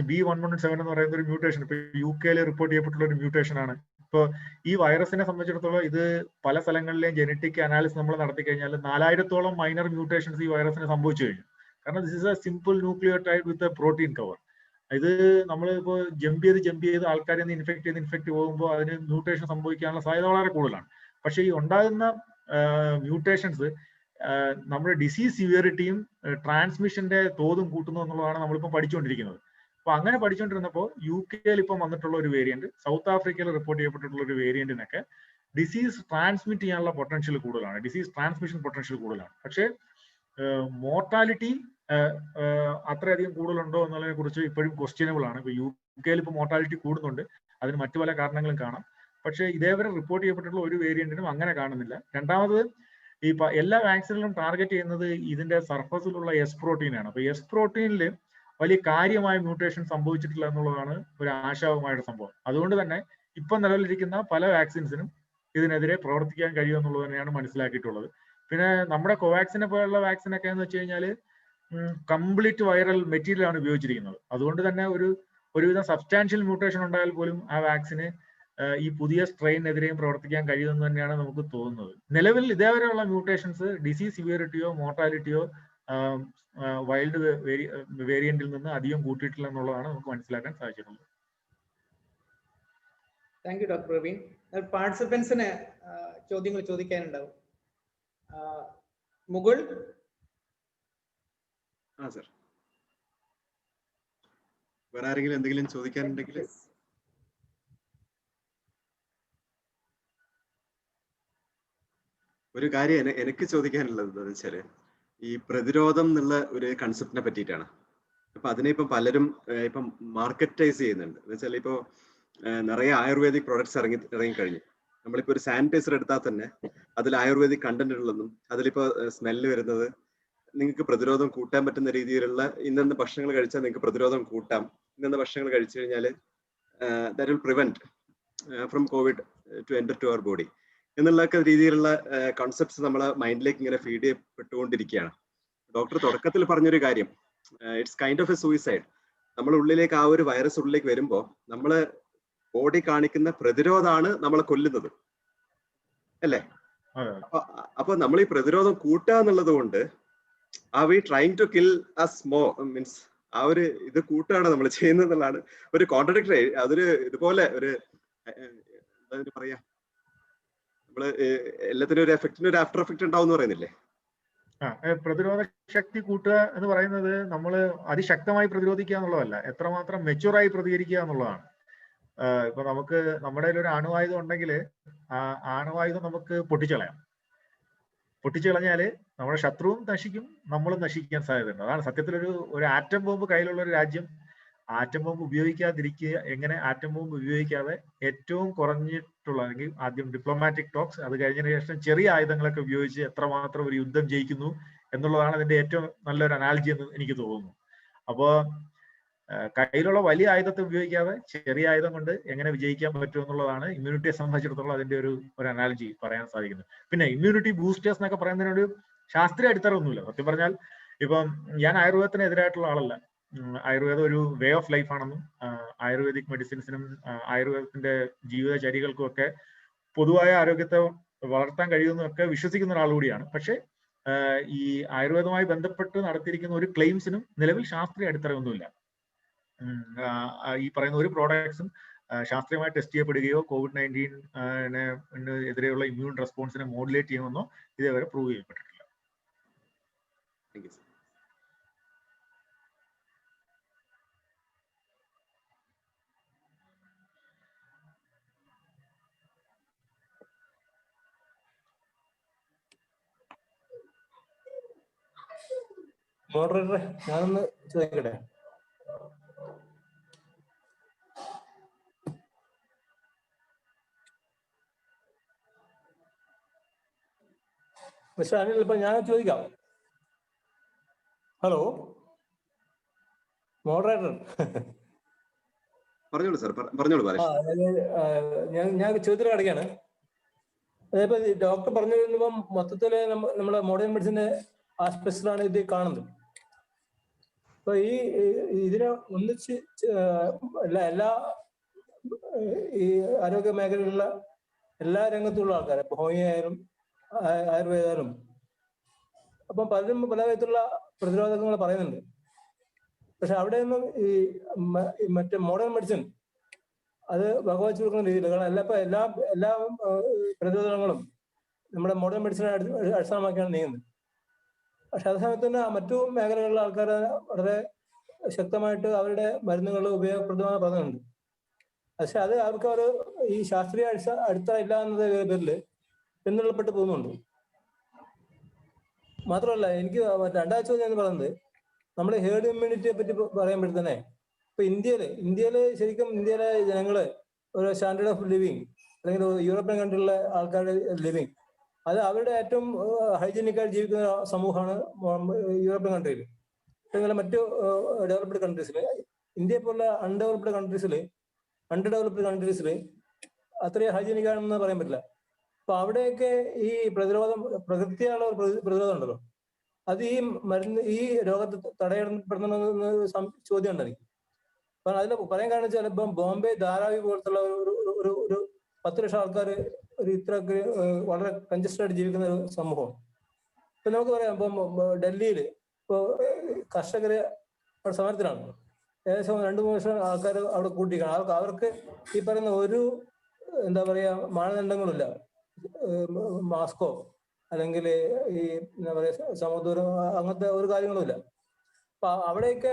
B.1.1.7 എന്ന് പറയുന്ന ഒരു മ്യൂട്ടേഷൻ ഇപ്പൊ UK റിപ്പോർട്ട് ചെയ്യപ്പെട്ടുള്ള ഒരു മ്യൂട്ടേഷൻ ആണ്. ഇപ്പൊ ഈ വൈറസിനെ സംബന്ധിച്ചിടത്തോളം ഇത് പല സ്ഥലങ്ങളിലെയും ജനറ്റിക് അനാലിസിസ് നമ്മൾ നടത്തി കഴിഞ്ഞാൽ 4000-ഓളം മൈനർ മ്യൂട്ടേഷൻസ് ഈ വൈറസിന് സംഭവിച്ചു കഴിഞ്ഞു. കാരണം this is A simple nucleotide with a protein cover. ഇത് നമ്മൾ ഇപ്പോൾ ജമ്പ് ചെയ്ത് ആൾക്കാരെ ഇൻഫെക്ട് പോകുമ്പോൾ അതിന് മ്യൂട്ടേഷൻ സംഭവിക്കാനുള്ള സാധ്യത വളരെ കൂടുതലാണ്. പക്ഷേ ഈ ഉണ്ടാകുന്ന മ്യൂട്ടേഷൻസ് നമ്മുടെ ഡിസീസ് സിവിയറിറ്റിയും ട്രാൻസ്മിഷന്റെ തോതും കൂട്ടുന്നു എന്നുള്ളതാണ് നമ്മളിപ്പോൾ പഠിച്ചുകൊണ്ടിരിക്കുന്നത്. അപ്പൊ അങ്ങനെ പഠിച്ചുകൊണ്ടിരുന്നപ്പോൾ UK ഇപ്പം വന്നിട്ടുള്ള ഒരു വേരിയന്റ്, സൗത്ത് ആഫ്രിക്കയിൽ റിപ്പോർട്ട് ചെയ്യപ്പെട്ടിട്ടുള്ള ഒരു വേരിയന്റിനൊക്കെ ഡിസീസ് ട്രാൻസ്മിറ്റ് ചെയ്യാനുള്ള പൊട്ടൻഷ്യൽ കൂടുതലാണ്, ഡിസീസ് ട്രാൻസ്മിഷൻ പൊട്ടൻഷ്യൽ കൂടുതലാണ്. പക്ഷേ മോർട്ടാലിറ്റി അത്രയധികം കൂടുതലുണ്ടോ എന്നുള്ളതിനെ കുറിച്ച് ഇപ്പോഴും ക്വസ്റ്റ്യനബിൾ ആണ്. ഇപ്പൊ UK ഇപ്പൊ മോർട്ടാലിറ്റി കൂടുന്നുണ്ട്, അതിന് മറ്റു പല കാരണങ്ങളും കാണാം. പക്ഷേ ഇതേവരെ റിപ്പോർട്ട് ചെയ്യപ്പെട്ടിട്ടുള്ള ഒരു വേരിയന്റിനും അങ്ങനെ കാണുന്നില്ല. രണ്ടാമത് ഈ എല്ലാ വാക്സിനിലും ടാർഗറ്റ് ചെയ്യുന്നത് ഇതിന്റെ സർഫസിലുള്ള എസ് പ്രോട്ടീനാണ്. അപ്പൊ എസ് പ്രോട്ടീനിൽ വലിയ കാര്യമായ മ്യൂട്ടേഷൻ സംഭവിച്ചിട്ടില്ല എന്നുള്ളതാണ് ഒരു ആശാവഹമായിട്ട് സംഭവം. അതുകൊണ്ട് തന്നെ ഇപ്പൊ നിലവിലിരിക്കുന്ന പല വാക്സിൻസിനും ഇതിനെതിരെ പ്രവർത്തിക്കാൻ കഴിയുമെന്നുള്ളത് തന്നെയാണ് മനസ്സിലാക്കിയിട്ടുള്ളത്. പിന്നെ നമ്മുടെ കോവാക്സിനെ പോലുള്ള വാക്സിനൊക്കെ എന്ന് വെച്ച് കഴിഞ്ഞാൽ കംപ്ലീറ്റ് വൈറൽ മെറ്റീരിയൽ ആണ് ഉപയോഗിച്ചിരിക്കുന്നത്. അതുകൊണ്ട് തന്നെ ഒരുവിധം സബ്സ്റ്റാൻഷ്യൽ മ്യൂട്ടേഷൻ ഉണ്ടായാൽ പോലും ആ വാക്സിന് ഈ പുതിയ സ്ട്രെയിനെതിരെയും പ്രവർത്തിക്കാൻ കഴിയുമെന്ന് തന്നെയാണ് നമുക്ക് തോന്നുന്നത്. നിലവിൽ ഇതേവരെയുള്ള മ്യൂട്ടേഷൻസ് ഡിസീസ് സിവിയറിറ്റിയോ മോർട്ടാലിറ്റിയോ വൈൽഡ് വേരിയന്റിൽ നിന്ന് അധികം കൂട്ടിയിട്ടില്ല എന്നുള്ളതാണ് നമുക്ക് മനസ്സിലാക്കാൻ സാധിച്ചിട്ടുള്ളത്. Thank you doctor Praveen. പാർട്ടിസിപ്പൻസിന് ചോദ്യങ്ങൾ ചോദിക്കാനുണ്ടാവും. മുകുൾ. സർ, വേറെ ആരെങ്കിലും എന്തെങ്കിലും ചോദിക്കാനുണ്ടെങ്കിൽ? ഒരു കാര്യം എനിക്ക് ചോദിക്കാനുള്ളത് എന്താണെന്ന് വെച്ചാല്, ഈ പ്രതിരോധം എന്നുള്ള ഒരു കൺസെപ്റ്റിനെ പറ്റിയിട്ടാണ്. അപ്പൊ അതിനെ ഇപ്പം പലരും ഇപ്പം മാർക്കറ്റൈസ് ചെയ്യുന്നുണ്ട്. എന്ന് വെച്ചാൽ ഇപ്പോ നിറയെ ആയുർവേദിക് പ്രോഡക്ട്സ് ഇറങ്ങി കഴിഞ്ഞു. നമ്മളിപ്പോ ഒരു സാനിറ്റൈസർ എടുത്താൽ തന്നെ അതിൽ ആയുർവേദിക് കണ്ടന്റ് ഉള്ളതും അതിലിപ്പോ സ്മെല്ല് വരുന്നത് നിങ്ങൾക്ക് പ്രതിരോധം കൂട്ടാൻ പറ്റുന്ന രീതിയിലുള്ള ഇന്ന ഭക്ഷണങ്ങൾ കഴിച്ചാൽ നിങ്ങൾക്ക് പ്രതിരോധം കൂട്ടാം, ഇന്ന ഭക്ഷണങ്ങൾ കഴിച്ചു കഴിഞ്ഞാൽ that will prevent from COVID to enter to our body എന്നുള്ള രീതിയിലുള്ള കോൺസെപ്റ്റ്സ് നമ്മളെ മൈൻഡിലേക്ക് ഇങ്ങനെ ഫീഡ് ചെയ്യപ്പെട്ടുകൊണ്ടിരിക്കുകയാണ്. ഡോക്ടർ തുടക്കത്തിൽ പറഞ്ഞൊരു കാര്യം, it's kind of A suicide. നമ്മുടെ ഉള്ളിലേക്ക് ആ ഒരു വൈറസ് ഉള്ളിലേക്ക് വരുമ്പോൾ നമ്മള് ബോഡി കാണിക്കുന്ന പ്രതിരോധമാണ് നമ്മളെ കൊല്ലുന്നത്, അല്ലേ? അപ്പൊ നമ്മൾ ഈ പ്രതിരോധം കൂട്ടുക എന്നുള്ളത് കൊണ്ട് are we trying to kill us more, means ആ ഒരു ഇത് കൂട്ടുകയാണ് നമ്മൾ ചെയ്യുന്നത് എന്നുള്ളതാണ് ഒരു കോൺട്രഡിക്ടറി. അതൊരു ഇതുപോലെ ഒരു എന്താ പറയാ, നമ്മള് എല്ലാത്തിനും ഒരു എഫക്റ്റിന് ഒരു ആഫ്റ്റർ എഫക്റ്റ് ഉണ്ടാവും എന്ന് പറയുന്നില്ലേ? പ്രതിരോധ ശക്തി കൂട്ടുക എന്ന് പറയുന്നത് നമ്മൾ അതിശക്തമായി പ്രതിരോധിക്കുക എന്നുള്ളതല്ല, എത്രമാത്രം മെച്യൂറായി പ്രതികരിക്കുക എന്നുള്ളതാണ്. ഇപ്പൊ നമുക്ക് നമ്മുടെ ഒരു അണുവായുധം ഉണ്ടെങ്കിൽ ആ ആണുവായുധം നമുക്ക് പൊട്ടിച്ചു കളഞ്ഞാല് നമ്മുടെ ശത്രുവും നശിക്കും, നമ്മളും നശിക്കാൻ സാധ്യതയുണ്ട്. അതാണ് സത്യത്തിലൊരു ആറ്റം ബോംബ് കയ്യിലുള്ള ഒരു രാജ്യം ആറ്റം ബോംബ് ഉപയോഗിക്കാതിരിക്കുക, എങ്ങനെ ആറ്റം ബോംബ് ഉപയോഗിക്കാതെ ഏറ്റവും കുറഞ്ഞിട്ടുള്ള, അല്ലെങ്കിൽ ആദ്യം ഡിപ്ലോമാറ്റിക് ടോക്സ്, അത് കഴിഞ്ഞതിന് ശേഷം ചെറിയ ആയുധങ്ങളൊക്കെ ഉപയോഗിച്ച് എത്രമാത്രം ഒരു യുദ്ധം ജയിക്കുന്നു എന്നുള്ളതാണ് അതിന്റെ ഏറ്റവും നല്ലൊരു അനാലജി എന്ന് എനിക്ക് തോന്നുന്നു. അപ്പോ കയ്യിലുള്ള വലിയ ആയുധത്തെ ഉപയോഗിക്കാതെ ചെറിയ ആയുധം കൊണ്ട് എങ്ങനെ വിജയിക്കാൻ പറ്റും എന്നുള്ളതാണ് ഇമ്മ്യൂണിറ്റിയെ സംബന്ധിച്ചിടത്തോളം അതിന്റെ ഒരു അനാലജി പറയാൻ സാധിക്കുന്നത്. പിന്നെ ഇമ്മ്യൂണിറ്റി ബൂസ്റ്റേഴ്സ് എന്നൊക്കെ പറയുന്നതിനൊരു ശാസ്ത്രീയ അടിത്തറൊന്നുമില്ല. സത്യം പറഞ്ഞാൽ ഇപ്പം ഞാൻ ആയുർവേദത്തിന് എതിരായിട്ടുള്ള ആളല്ല. ആയുർവേദം ഒരു വേ ഓഫ് ലൈഫ് ആണെന്നും ആയുർവേദിക് മെഡിസിൻസിനും ആയുർവേദത്തിന്റെ ജീവിതചര്യകൾക്കും ഒക്കെ പൊതുവായ ആരോഗ്യത്തെ വളർത്താൻ കഴിയുമെന്നും ഒക്കെ വിശ്വസിക്കുന്ന ഒരാൾ കൂടിയാണ്. പക്ഷെ ഈ ആയുർവേദവുമായി ബന്ധപ്പെട്ട് നടത്തിയിരിക്കുന്ന ഒരു ക്ലെയിംസിനും നിലവിൽ ശാസ്ത്രീയ അടിത്തറയൊന്നുമില്ല. ഈ പറയുന്ന ഒരു പ്രോഡക്ട്സും ശാസ്ത്രീയമായി ടെസ്റ്റ് ചെയ്യപ്പെടുകയോ COVID-19 എതിരെയുള്ള ഇമ്മ്യൂൺ റെസ്പോൺസിനെ മോഡുലേറ്റ് ചെയ്യുമെന്നോ ഇതേവരെ പ്രൂവ് ചെയ്യപ്പെട്ടിട്ടില്ല. മോഡറേറ്ററെ ഞാനൊന്ന് ചോദിക്കട്ടെ? മിസ്റ്റർ അനിൽ, ഇപ്പൊ ഞാൻ ചോദിക്കാം. Hello moderator. പറഞ്ഞോളൂ സാർ, പറഞ്ഞോളൂ. ഞാൻ ചോദ്യത്തിൽ അടയ്ക്കാണ്. അതായത് ഡോക്ടർ പറഞ്ഞു വരുമ്പം മൊത്തത്തില് നമ്മുടെ മോഡേൺ മെഡിസിന്റെ ആസ്പെക്റ്റിലാണ് ഇത് കാണുന്നത്. അപ്പൊ ഇതിനെ ഒന്നിച്ച് എല്ലാ ഈ ആരോഗ്യ മേഖലയിലുള്ള എല്ലാ രംഗത്തുള്ള ആൾക്കാർ, ഇപ്പൊ ഹോമിയോ ആയാലും ആയുർവേദായാലും, അപ്പം പലരും പല വിധത്തിലുള്ള പ്രതിരോധങ്ങൾ പറയുന്നുണ്ട്. പക്ഷെ അവിടെയൊന്നും ഈ മറ്റേ മോഡേൺ മെഡിസിൻ അത് വകവച്ചു കൊടുക്കുന്ന രീതിയിൽ, കാരണം എല്ലാ പ്രതിരോധങ്ങളും നമ്മുടെ മോഡേൺ മെഡിസിനെ അടിസ്ഥാനമാക്കിയാണ് നീങ്ങുന്നത്. പക്ഷെ അതേസമയത്ത് തന്നെ മറ്റു മേഖലകളിലെ ആൾക്കാർ വളരെ ശക്തമായിട്ട് അവരുടെ മരുന്നുകൾ ഉപയോഗപ്രദമായി പറയുന്നുണ്ട്. പക്ഷെ അത് അവർക്ക് ഒരു ഈ ശാസ്ത്രീയ അടിത്തറ ഇല്ല എന്നത് പേരിൽ പിന്തള്ളപ്പെട്ട് പോകുന്നുണ്ട്. മാത്രമല്ല, എനിക്ക് രണ്ടാഴ്ച എന്ന് പറയുന്നത് നമ്മുടെ ഹേർഡ് ഇമ്മ്യൂണിറ്റിയെ പറ്റി പറയുമ്പോഴത്തന്നെ ഇപ്പൊ ഇന്ത്യയില് ശരിക്കും ഇന്ത്യയിലെ ജനങ്ങള് ഒരു സ്റ്റാൻഡേർഡ് ഓഫ് ലിവിങ് അല്ലെങ്കിൽ യൂറോപ്യൻ കൺട്രിയിലെ ആൾക്കാരുടെ ലിവിങ്, അത് അവരുടെ ഏറ്റവും ഹൈജീനിക്കായിട്ട് ജീവിക്കുന്ന സമൂഹമാണ് യൂറോപ്യൻ കൺട്രിയിൽ. അതുപോലെ മറ്റു ഡെവലപ്ഡ് കൺട്രീസിൽ, ഇന്ത്യയെ പോലുള്ള അൺഡെവലപ്ഡ് കൺട്രീസിൽ അത്രയും ഹൈജീനിക് ആണെന്ന് പറയാൻ പറ്റില്ല. അപ്പൊ അവിടെയൊക്കെ ഈ പ്രകൃതിയുള്ള പ്രതിരോധം ഉണ്ടല്ലോ, അത് ഈ ഈ രോഗത്തെ തടയപ്പെടുന്ന ചോദ്യം ഉണ്ടെങ്കിൽ. അപ്പൊ അതിൽ പറയാൻ കാരണം വെച്ചാൽ ഇപ്പം ബോംബെ ധാരാവി പോലത്തുള്ള ഒരു 10 ലക്ഷം ആൾക്കാർ ഇത്ര വളരെ കൺജസ്റ്റഡ് ആയിട്ട് ജീവിക്കുന്ന ഒരു സമൂഹം. ഇപ്പൊ നമുക്ക് പറയാം, ഇപ്പം ഡൽഹിയിൽ ഇപ്പൊ കർഷകര് സമരത്തിലാണ്. ഏകദേശം 2-3 ലക്ഷം ആൾക്കാർ അവിടെ കൂട്ടിക്കണം. അവർക്ക് ഈ പറയുന്ന ഒരു എന്താ പറയാ മാനദണ്ഡങ്ങളില്ല, മാസ്കോ അല്ലെങ്കിൽ ഈ എന്താ പറയാ സമദൂരം, അങ്ങനത്തെ ഒരു കാര്യങ്ങളുമില്ല. അപ്പൊ അവിടെയൊക്കെ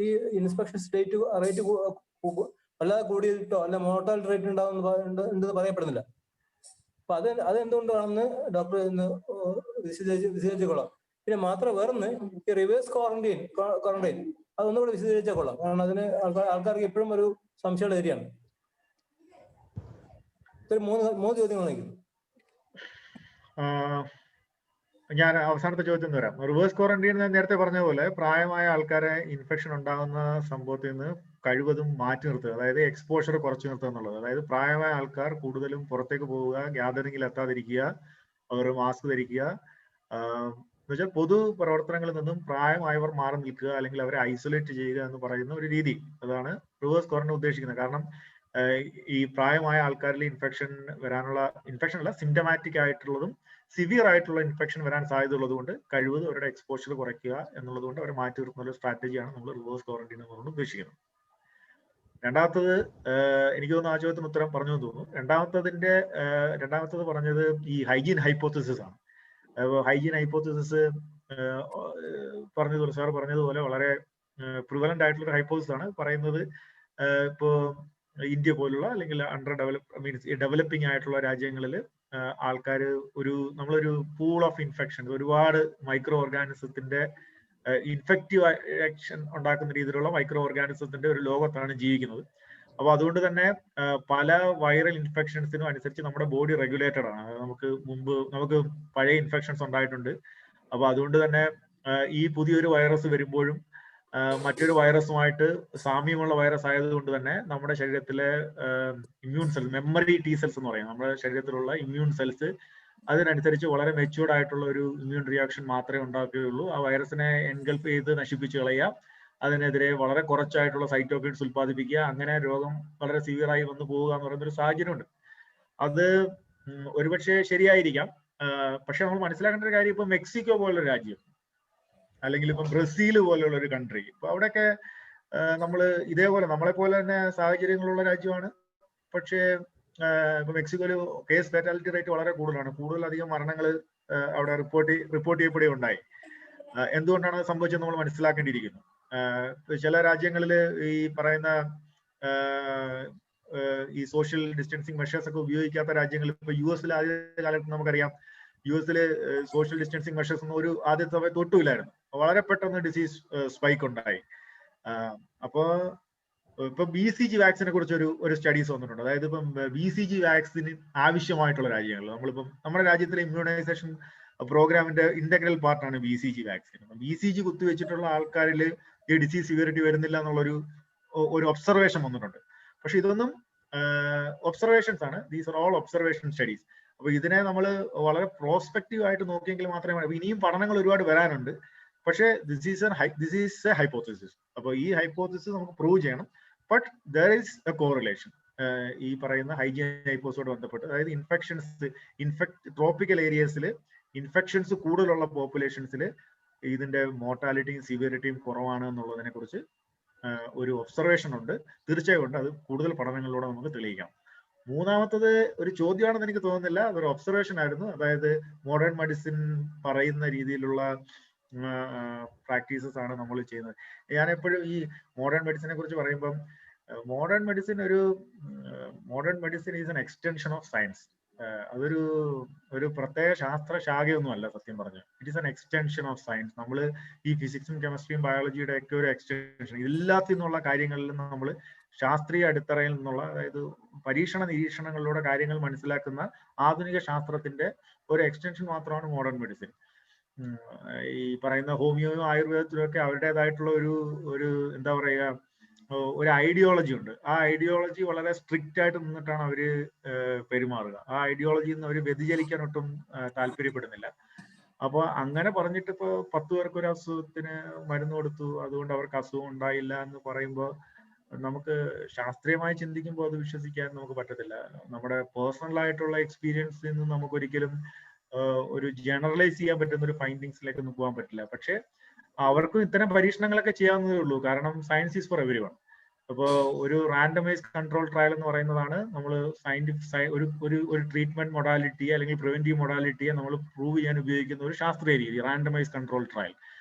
ഈ ഇൻസ്പെക്ഷൻ റേറ്റ് വല്ലാതെ കൂടിയിട്ടോ അല്ല മോർട്ടാലിറ്റി റേറ്റ് ഉണ്ടെന്ന് പറയപ്പെടുന്നില്ല. അപ്പൊ അതെന്തുകൊണ്ടാണെന്ന് ഡോക്ടർ ഇന്ന് വിശദീകരിച്ചോളാം. പിന്നെ മാത്രം വേറൊന്ന്, ഈ റിവേഴ്സ് ക്വാറന്റൈൻ അതൊന്നുകൂടെ വിശദീകരിച്ചാൽ കൊള്ളാം. കാരണം അതിന് ആൾക്കാർക്ക് എപ്പോഴും ഒരു സംശയമുള്ള ഏരിയയാണ്. മൂന്ന് ചോദ്യങ്ങളാണെങ്കിൽ ഞാൻ അവസാനത്തെ ചോദ്യം വരാം. റിവേഴ്സ് ക്വാറന്റൈൻ നേരത്തെ പറഞ്ഞ പോലെ പ്രായമായ ആൾക്കാരെ ഇൻഫെക്ഷൻ ഉണ്ടാകുന്ന സംഭവത്തിൽ നിന്ന് കഴിവതും മാറ്റി നിർത്തുക, അതായത് എക്സ്പോഷർ കുറച്ചു നിർത്തുക എന്നുള്ളത്. അതായത് പ്രായമായ ആൾക്കാർ കൂടുതലും പുറത്തേക്ക് പോവുക, ഗ്യാതറിംഗിൽ എത്താതിരിക്കുക, അവർ മാസ്ക് ധരിക്കുക, എന്നുവെച്ചാൽ പൊതു പ്രവർത്തനങ്ങളിൽ നിന്നും പ്രായമായവർ മാറി നിൽക്കുക, അല്ലെങ്കിൽ അവരെ ഐസൊലേറ്റ് ചെയ്യുക എന്ന് പറയുന്ന ഒരു രീതി. അതാണ് റിവേഴ്സ് ക്വാറന്റൈൻ ഉദ്ദേശിക്കുന്നത്. കാരണം ഈ പ്രായമായ ആൾക്കാരിൽ ഇൻഫെക്ഷൻ അല്ല, സിംറ്റമാറ്റിക് ആയിട്ടുള്ളതും സിവിയർ ആയിട്ടുള്ള ഇൻഫെക്ഷൻ വരാൻ സാധ്യത ഉള്ളതുകൊണ്ട് കഴിവതും അവരുടെ എക്സ്പോഷർ കുറയ്ക്കുക എന്നുള്ളത് കൊണ്ട് അവരെ മാറ്റി നിർത്തുന്ന ഒരു സ്ട്രാറ്റജിയാണ് നമ്മൾ റിവേഴ്സ് ക്വാറന്റൈൻ എന്നുകൊണ്ട് ഉദ്ദേശിക്കുന്നത്. രണ്ടാമത്തത്, എനിക്ക് തോന്നുന്നു ആ ചോദ്യത്തിന് ഉത്തരം പറഞ്ഞു തോന്നുന്നു. രണ്ടാമത്തത് പറഞ്ഞത് ഈ ഹൈജീൻ ഹൈപ്പോത്തസിസ് ആണ്. ഹൈജീൻ ഹൈപ്പോത്തസിസ് സാർ പറഞ്ഞതുപോലെ വളരെ പ്രിവലന്റ് ആയിട്ടുള്ള ഒരു ഹൈപ്പോത്തസിസ് ആണ്. പറയുന്നത് ഇപ്പോ ഇന്ത്യ പോലുള്ള അല്ലെങ്കിൽ ഡെവലപ്പിംഗ് ആയിട്ടുള്ള രാജ്യങ്ങളിൽ ആൾക്കാർ നമ്മളൊരു പൂൾ ഓഫ് ഇൻഫെക്ഷൻ, ഒരുപാട് മൈക്രോ ഓർഗാനിസത്തിന്റെ ഇൻഫെക്റ്റീവ് ആക്ഷൻ ഉണ്ടാക്കുന്ന രീതിയിലുള്ള മൈക്രോ ഓർഗാനിസത്തിന്റെ ഒരു ലോകത്താണ് ജീവിക്കുന്നത്. അപ്പൊ അതുകൊണ്ട് തന്നെ പല വൈറൽ ഇൻഫെക്ഷൻസിനും അനുസരിച്ച് നമ്മുടെ ബോഡി റെഗുലേറ്റഡ് ആണ്. നമുക്ക് പഴയ ഇൻഫെക്ഷൻസ് ഉണ്ടായിട്ടുണ്ട്. അപ്പൊ അതുകൊണ്ട് തന്നെ ഈ പുതിയൊരു വൈറസ് വരുമ്പോഴും മറ്റൊരു വൈറസുമായിട്ട് സാമ്യമുള്ള വൈറസ് ആയതുകൊണ്ട് തന്നെ നമ്മുടെ ശരീരത്തിലെ immune cells, memory T cells എന്ന് പറയും, നമ്മുടെ ശരീരത്തിലുള്ള ഇമ്മ്യൂൺ സെൽസ് അതിനനുസരിച്ച് വളരെ മെച്യൂർഡ് ആയിട്ടുള്ള ഒരു ഇമ്മ്യൂൺ റിയാക്ഷൻ മാത്രമേ ഉണ്ടാക്കുകയുള്ളൂ. ആ വൈറസിനെ എൻഗൾഫ് ചെയ്ത് നശിപ്പിച്ച് കളയുക, അതിനെതിരെ വളരെ കുറച്ചായിട്ടുള്ള സൈറ്റോകിൻസ് ഉത്പാദിപ്പിക്കുക, അങ്ങനെ രോഗം വളരെ സിവിയറായി വന്നു പോവുക എന്ന് പറയുന്ന ഒരു സാഹചര്യമുണ്ട്. അത് ഒരുപക്ഷെ ശരിയായിരിക്കാം. പക്ഷെ നമ്മൾ മനസ്സിലാക്കേണ്ട ഒരു കാര്യം, ഇപ്പൊ മെക്സിക്കോ പോലുള്ള രാജ്യം അല്ലെങ്കിൽ ഇപ്പം ബ്രസീൽ പോലെയുള്ള ഒരു കൺട്രി, ഇപ്പൊ അവിടെയൊക്കെ നമ്മൾ ഇതേപോലെ നമ്മളെ പോലെ തന്നെ സാഹചര്യങ്ങളുള്ള രാജ്യമാണ്. പക്ഷേ ഇപ്പൊ മെക്സിക്കോയിൽ കേസ് ഫാറ്റാലിറ്റി റേറ്റ് വളരെ കൂടുതലാണ്. കൂടുതലധികം മരണങ്ങൾ അവിടെ റിപ്പോർട്ട് ചെയ്യപ്പെടുകയുണ്ടായി. എന്തുകൊണ്ടാണ് അത് സംഭവിച്ചത് നമ്മൾ മനസ്സിലാക്കേണ്ടിയിരിക്കുന്നു. ചില രാജ്യങ്ങളിൽ ഈ പറയുന്ന ഈ സോഷ്യൽ ഡിസ്റ്റൻസിങ് മെഷേഴ്സ് ഒക്കെ ഉപയോഗിക്കാത്ത രാജ്യങ്ങൾ, ഇപ്പൊ US ആദ്യ കാലത്ത് നമുക്കറിയാം, US സോഷ്യൽ ഡിസ്റ്റൻസിങ് മെഷേഴ്സ് ഒന്നും ആദ്യത്തെ സമയത്ത് ഒട്ടുമില്ലായിരുന്നു. വളരെ പെട്ടെന്ന് ഡിസീസ് സ്പൈക്ക് ഉണ്ടായി. അപ്പോ ഇപ്പൊ BCG വാക്സിനെ കുറിച്ച് ഒരു സ്റ്റഡീസ് വന്നിട്ടുണ്ട്. അതായത് ഇപ്പം BCG വാക്സിന് ആവശ്യമായിട്ടുള്ള രാജ്യങ്ങൾ, നമ്മളിപ്പം നമ്മുടെ രാജ്യത്തിലെ ഇമ്മ്യൂണൈസേഷൻ പ്രോഗ്രാമിന്റെ ഇന്റഗ്രൽ പാർട്ടാണ് BCG വാക്സിൻ. BCG കുത്തിവെച്ചിട്ടുള്ള ആൾക്കാരിൽ ഈ ഡിസീസ് സിവിയറിറ്റി വരുന്നില്ല എന്നുള്ളൊരു ഒബ്സർവേഷൻ വന്നിട്ടുണ്ട്. പക്ഷെ ഇതൊന്നും ഒബ്സർവേഷൻസ് ആണ്. These are all observation studies. അപ്പൊ ഇതിനെ നമ്മൾ വളരെ പ്രോസ്പെക്റ്റീവ് ആയിട്ട് നോക്കിയെങ്കിൽ മാത്രമേ, ഇനിയും പഠനങ്ങൾ ഒരുപാട് വരാനുണ്ട്. പക്ഷേ ദിസ് ഈസ് എ ഹൈപ്പോത്തസിസ്. അപ്പൊ ഈ ഹൈപ്പോത്തസിസ് നമുക്ക് പ്രൂവ് ചെയ്യണം. But there is A correlation ഈ പറയുന്ന ഹൈജീൻ ഹൈപ്പോസിസോട് ബന്ധപ്പെട്ട്. അതായത് ട്രോപ്പിക്കൽ ഏരിയസിൽ ഇൻഫെക്ഷൻസ് കൂടുതലുള്ള പോപ്പുലേഷൻസിൽ ഇതിന്റെ മോർട്ടാലിറ്റിയും സിവിയറിറ്റിയും കുറവാണ് എന്നുള്ളതിനെ കുറിച്ച് ഒരു ഒബ്സർവേഷൻ ഉണ്ട്. തീർച്ചയായും ഉണ്ട്. അത് കൂടുതൽ പഠനങ്ങളിലൂടെ നമുക്ക് തെളിയിക്കാം. മൂന്നാമത്തത് ഒരു ചോദ്യമാണെന്ന് എനിക്ക് തോന്നുന്നില്ല, അതൊരു ഒബ്സർവേഷൻ ആയിരുന്നു. അതായത് മോഡേൺ മെഡിസിൻ പറയുന്ന രീതിയിലുള്ള പ്രാക്ടീസസ് ആണ് നമ്മൾ ചെയ്യുന്നത്. ഞാൻ എപ്പോഴും ഈ മോഡേൺ മെഡിസിനെ കുറിച്ച് പറയുമ്പം modern medicine is N extension of science. അതൊരു പ്രത്യേക ശാസ്ത്ര ശാഖയൊന്നും അല്ല സത്യം പറഞ്ഞു. It is N extension of science. നമ്മൾ ഈ ഫിസിക്സും കെമിസ്ട്രിയും ബയോളജിയുടെ ഒക്കെ ഒരു എക്സ്റ്റൻഷൻ, എല്ലാത്തിൽ നിന്നുള്ള കാര്യങ്ങളിൽ നിന്ന് നമ്മൾ ശാസ്ത്രീയ അടിത്തറയിൽ നിന്നുള്ള, അതായത് പരീക്ഷണ നിരീക്ഷണങ്ങളിലൂടെ കാര്യങ്ങൾ മനസ്സിലാക്കുന്ന ആധുനിക ശാസ്ത്രത്തിന്റെ ഒരു എക്സ്റ്റൻഷൻ മാത്രമാണ് മോഡേൺ മെഡിസിൻ. ഈ പറയുന്ന ഹോമിയോയും ആയുർവേദത്തിലും ഒക്കെ അവരുടേതായിട്ടുള്ള ഒരു എന്താ പറയുക, ഒരു ഐഡിയോളജി ഉണ്ട്. ആ ഐഡിയോളജി വളരെ സ്ട്രിക്റ്റ് ആയിട്ട് നിന്നിട്ടാണ് അവര് പെരുമാറുക. ആ ഐഡിയോളജിയിൽ നിന്ന് അവർ വ്യതിചലിക്കാൻ ഒട്ടും താല്പര്യപ്പെടുന്നില്ല. അപ്പൊ അങ്ങനെ പറഞ്ഞിട്ട് ഇപ്പൊ 10 പേർക്ക് ഒരു അസുഖത്തിന് മരുന്ന് കൊടുത്തു, അതുകൊണ്ട് അവർക്ക് അസുഖം ഉണ്ടായില്ല എന്ന് പറയുമ്പോൾ നമുക്ക് ശാസ്ത്രീയമായി ചിന്തിക്കുമ്പോൾ അത് വിശ്വസിക്കാൻ നമുക്ക് പറ്റത്തില്ല. നമ്മുടെ പേഴ്സണൽ ആയിട്ടുള്ള എക്സ്പീരിയൻസിൽ നിന്ന് നമുക്ക് ഒരിക്കലും ഒരു ജനറലൈസ് ചെയ്യാൻ പറ്റുന്ന ഒരു ഫൈൻഡിങ്സിലേക്ക് ഒന്നും പോകാൻ പറ്റില്ല. പക്ഷെ അവർക്കും ഇത്തരം പരീക്ഷണങ്ങളൊക്കെ ചെയ്യാവുന്നതേ ഉള്ളൂ. കാരണം science is for every one. അപ്പോൾ ഒരു റാൻഡമൈസ് കൺട്രോൾ ട്രയൽ എന്ന് പറയുന്നതാണ് നമ്മൾ ഒരു ട്രീറ്റ്മെന്റ് മൊഡാലിറ്റി അല്ലെങ്കിൽ പ്രിവെന്റീവ് മൊഡാലിറ്റിയെ നമ്മൾ പ്രൂവ് ചെയ്യാൻ ഉപയോഗിക്കുന്ന ഒരു ശാസ്ത്രീയ രീതി, റാൻഡമൈസ് കൺട്രോൾ ട്രയൽ.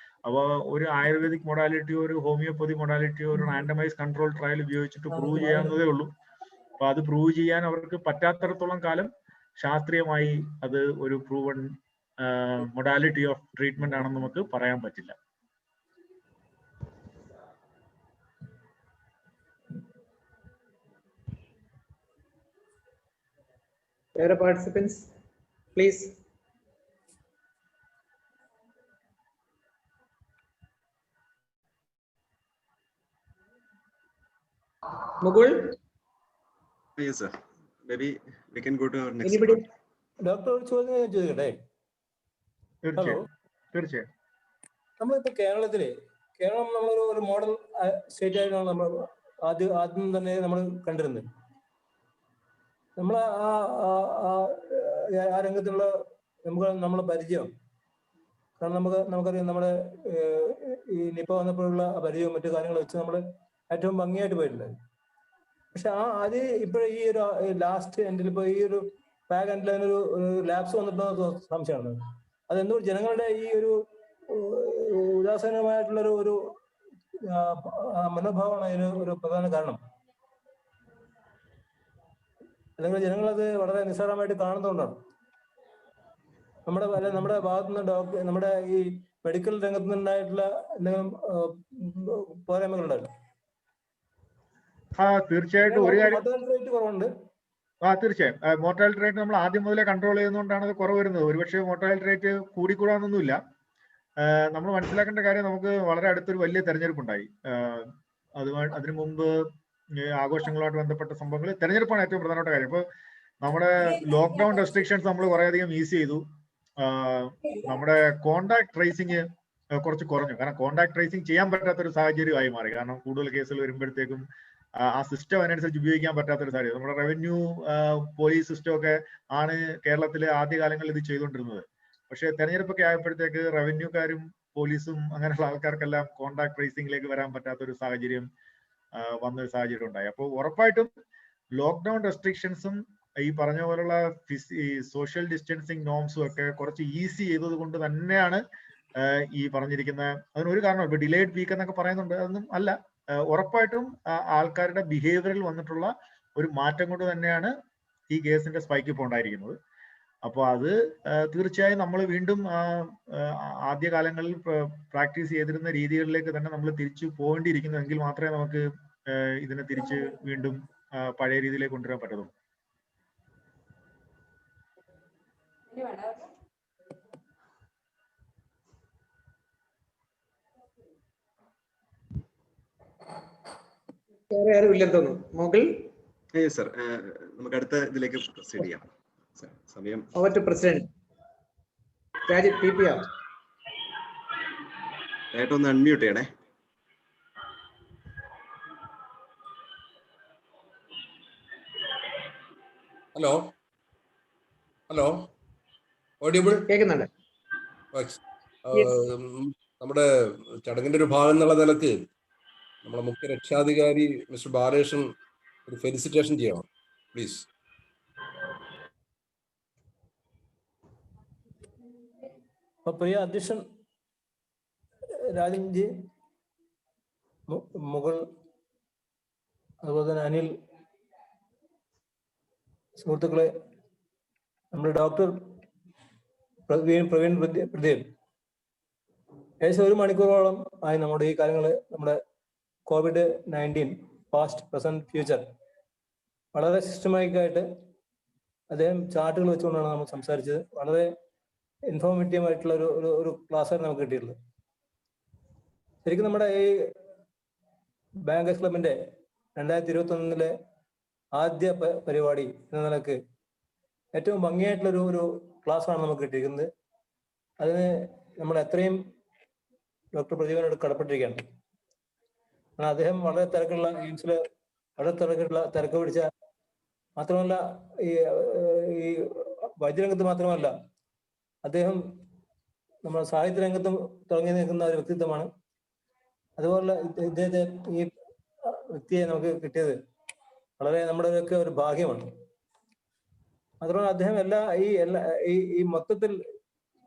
അപ്പോൾ ഒരു ആയുർവേദിക് മൊഡാലിറ്റിയോ ഒരു ഹോമിയോപ്പതി മൊഡാലിറ്റിയോ ഒരു റാൻഡമൈസ് കൺട്രോൾ ട്രയൽ ഉപയോഗിച്ചിട്ട് പ്രൂവ് ചെയ്യാവുന്നതേ ഉള്ളൂ. അപ്പൊ അത് പ്രൂവ് ചെയ്യാൻ അവർക്ക് പറ്റാത്തിടത്തോളം കാലം ശാസ്ത്രീയമായി അത് ഒരു പ്രൂവൺ മൊഡാലിറ്റി ഓഫ് ട്രീറ്റ്മെന്റ് ആണെന്ന് നമുക്ക് പറയാൻ പറ്റില്ല. Other participants, please. Mugul? Yes, sir. Maybe we can go to our next. Anybody? Doctor ഒരു ചോദ്യം ഞാൻ ചോദിക്കട്ടെ? ഹലോ, തീർച്ചയായും. നമ്മളിപ്പോ കേരളം നമ്മളൊരു മോഡൽ സ്റ്റേറ്റ് ആയിട്ടാണ് നമ്മൾ ആദ്യം തന്നെ നമ്മൾ കണ്ടിരുന്നത്. നമ്മൾ ആ രംഗത്തുള്ള നമ്മളെ പരിചയം, കാരണം നമുക്കറിയാം നമ്മുടെ ഈ നിപ്പ വന്നപ്പോഴുള്ള പരിചയവും മറ്റു കാര്യങ്ങൾ വെച്ച് നമ്മൾ ഏറ്റവും ഭംഗിയായിട്ട് പോയിട്ടുണ്ട്. പക്ഷെ അത് ഇപ്പോഴും ഈ ഒരു ലാസ്റ്റ് എൻഡിൽ ഇപ്പൊ ഈ ഒരു പാക്ക് എൻഡിൽ അതിനൊരു ലാപ്സ് വന്നിട്ടുള്ള സംശയമാണ്. അതെന്തുകൊണ്ട് ജനങ്ങളുടെ ഈ ഒരു ഉദാസീനമായിട്ടുള്ള ഒരു മനോഭാവമാണ് അതിന് ഒരു പ്രധാന കാരണം. അല്ലെങ്കിൽ ജനങ്ങളത് വളരെ നിസ്സാരമായിട്ട് കാണുന്നതുകൊണ്ടാണ്. നമ്മുടെ ഭാഗത്തുനിന്ന് നമ്മുടെ ഈ മെഡിക്കൽ രംഗത്ത് നിന്നുണ്ടായിട്ടുള്ള എന്തെങ്കിലും പോരായ്മകളുണ്ടല്ലോ? തീർച്ചയായിട്ടും ഒരു കാര്യം, റേറ്റ് കുറവുണ്ട്. തീർച്ചയായും മോർട്ടാലിറ്റി റേറ്റ് നമ്മൾ ആദ്യം മുതലേ കൺട്രോൾ ചെയ്യുന്നതുകൊണ്ടാണ് അത് കുറവ് വരുന്നത്. ഒരുപക്ഷെ മോർട്ടാലിറ്റി റേറ്റ് കൂടിക്കൂടാന്നൊന്നുമില്ല. നമ്മൾ മനസ്സിലാക്കേണ്ട കാര്യം, നമുക്ക് വളരെ അടുത്തൊരു വലിയ തെരഞ്ഞെടുപ്പുണ്ടായി. അതിനു മുമ്പ് ആഘോഷങ്ങളുമായിട്ട് ബന്ധപ്പെട്ട സംഭവങ്ങൾ, തെരഞ്ഞെടുപ്പാണ് ഏറ്റവും പ്രധാനപ്പെട്ട കാര്യം. ഇപ്പൊ നമ്മുടെ ലോക്ക്ഡൌൺ റെസ്ട്രിക്ഷൻസ് നമ്മൾ വളരെയധികം ഈസി ചെയ്തു. നമ്മുടെ കോണ്ടാക്ട് ട്രേസിങ് കുറച്ച് കുറഞ്ഞു. കാരണം കോണ്ടാക്ട് ട്രേസിങ് ചെയ്യാൻ പറ്റാത്തൊരു സാഹചര്യമായി മാറി. കാരണം കൂടുതൽ കേസുകൾ വരുമ്പോഴത്തേക്കും ആ സിസ്റ്റം അതിനനുസരിച്ച് ഉപയോഗിക്കാൻ പറ്റാത്തൊരു സാഹചര്യം. നമ്മുടെ റവന്യൂ പോലീസ് സിസ്റ്റം ഒക്കെ ആണ് കേരളത്തിലെ ആദ്യകാലങ്ങളിൽ ഇത് ചെയ്തുകൊണ്ടിരുന്നത്. പക്ഷെ തെരഞ്ഞെടുപ്പൊക്കെ ആയപ്പോഴത്തേക്ക് റവന്യൂക്കാരും പോലീസും അങ്ങനെയുള്ള ആൾക്കാർക്കെല്ലാം കോണ്ടാക്ട് ട്രേസിംഗിലേക്ക് വരാൻ പറ്റാത്തൊരു സാഹചര്യം വന്നൊരു സാഹചര്യം ഉണ്ടായി. അപ്പോൾ ഉറപ്പായിട്ടും ലോക്ക്ഡൌൺ റെസ്ട്രിക്ഷൻസും ഈ പറഞ്ഞ പോലുള്ള സോഷ്യൽ ഡിസ്റ്റൻസിങ് നോംസും ഒക്കെ കുറച്ച് ഈസി ചെയ്തത് കൊണ്ട് തന്നെയാണ് ഈ പറഞ്ഞിരിക്കുന്ന, അതിനൊരു കാരണം ഇപ്പൊ ഡിലേഡ് പീക്ക് എന്നൊക്കെ പറയുന്നുണ്ട്, അതൊന്നും അല്ല. ഉറപ്പായിട്ടും ആൾക്കാരുടെ ബിഹേവിയറിൽ വന്നിട്ടുള്ള ഒരു മാറ്റം കൊണ്ട് തന്നെയാണ് ഈ കേസിന്റെ സ്പൈക്ക് ഇപ്പോൾ ഉണ്ടായിരിക്കുന്നത്. അപ്പോൾ അത് തീർച്ചയായും നമ്മൾ വീണ്ടും ആദ്യകാലങ്ങളിൽ പ്രാക്ടീസ് ചെയ്തിരുന്ന രീതികളിലേക്ക് തന്നെ നമ്മൾ തിരിച്ചു പോകേണ്ടിയിരിക്കുന്നു. എങ്കിൽ മാത്രമേ നമുക്ക് ഇതിനെ തിരിച്ച് വീണ്ടും പഴയ രീതിയിലേക്ക് കൊണ്ടുവരാൻ പറ്റുള്ളൂ. സർ, നമുക്ക് അടുത്ത ഇതിലേക്ക് പ്രൊസീഡ് ചെയ്യാം. സമയം over to president Rajith PPR. ഒന്ന് അൺമ്യൂട്ട് ചെയ്യണേ. Hello audible? കേൾക്കുന്നുണ്ട്. നമ്മുടെ ചടങ്ങിന്റെ ഒരു ഭാഗം എന്നുള്ള നിലക്ക് നമ്മുടെ മുഖ്യ രക്ഷാധികാരി മിസ്റ്റർ ബാലകൃഷ്ണൻ ഒരു ഫെലിസിറ്റേഷൻ ചെയ്യണം, പ്ലീസ്. പ്രിയ അധ്യക്ഷൻ രാജൻജി, മുഗൾ, അതുപോലെ തന്നെ അനിൽ, സുഹൃത്തുക്കളെ, നമ്മുടെ ഡോക്ടർ പ്രവീൺ പ്രദീപ് ഏകദേശം 1 മണിക്കൂറോളം ആയി നമ്മുടെ ഈ കാര്യങ്ങൾ, നമ്മുടെ COVID-19 പാസ്റ്റ്, പ്രസന്റ്, ഫ്യൂച്ചർ വളരെ സിസ്റ്റമാറ്റിക് ആയിട്ട് അദ്ദേഹം ചാർട്ടുകൾ വെച്ചുകൊണ്ടാണ് നമ്മൾ സംസാരിച്ചത്. വളരെ ഇൻഫോർമേറ്റീവ് ആയിട്ടുള്ള ഒരു ക്ലാസ്സാണ് നമുക്ക് കിട്ടിയിട്ടുള്ളത്. ശരിക്കും നമ്മുടെ ഈ ബാങ്കേഴ്സ് ക്ലബിന്റെ 2021 ആദ്യ പരിപാടി എന്ന നിലക്ക് ഏറ്റവും ഭംഗിയായിട്ടുള്ള ഒരു ക്ലാസ്സാണ് നമുക്ക് കിട്ടിയിരിക്കുന്നത്. അതിന് നമ്മൾ എത്രയും ഡോക്ടർ പ്രദീപനോട് കടപ്പെട്ടിരിക്കുകയാണ്. കാരണം അദ്ദേഹം വളരെ തിരക്കുള്ള എയിംസില് വളരെ തിരക്ക് പിടിച്ച, മാത്രമല്ല ഈ വൈദ്യരംഗത്ത് മാത്രമല്ല, അദ്ദേഹം നമ്മുടെ സാഹിത്യ രംഗത്തും തുടങ്ങി നിൽക്കുന്ന ഒരു വ്യക്തിത്വമാണ്. അതുപോലെ ഇദ്ദേഹത്തെ, ഈ വ്യക്തിയെ നമുക്ക് കിട്ടിയത് വളരെ നമ്മുടെയൊക്കെ ഒരു ഭാഗ്യമാണ്. അതുപോലെ അദ്ദേഹം ഈ മൊത്തത്തിൽ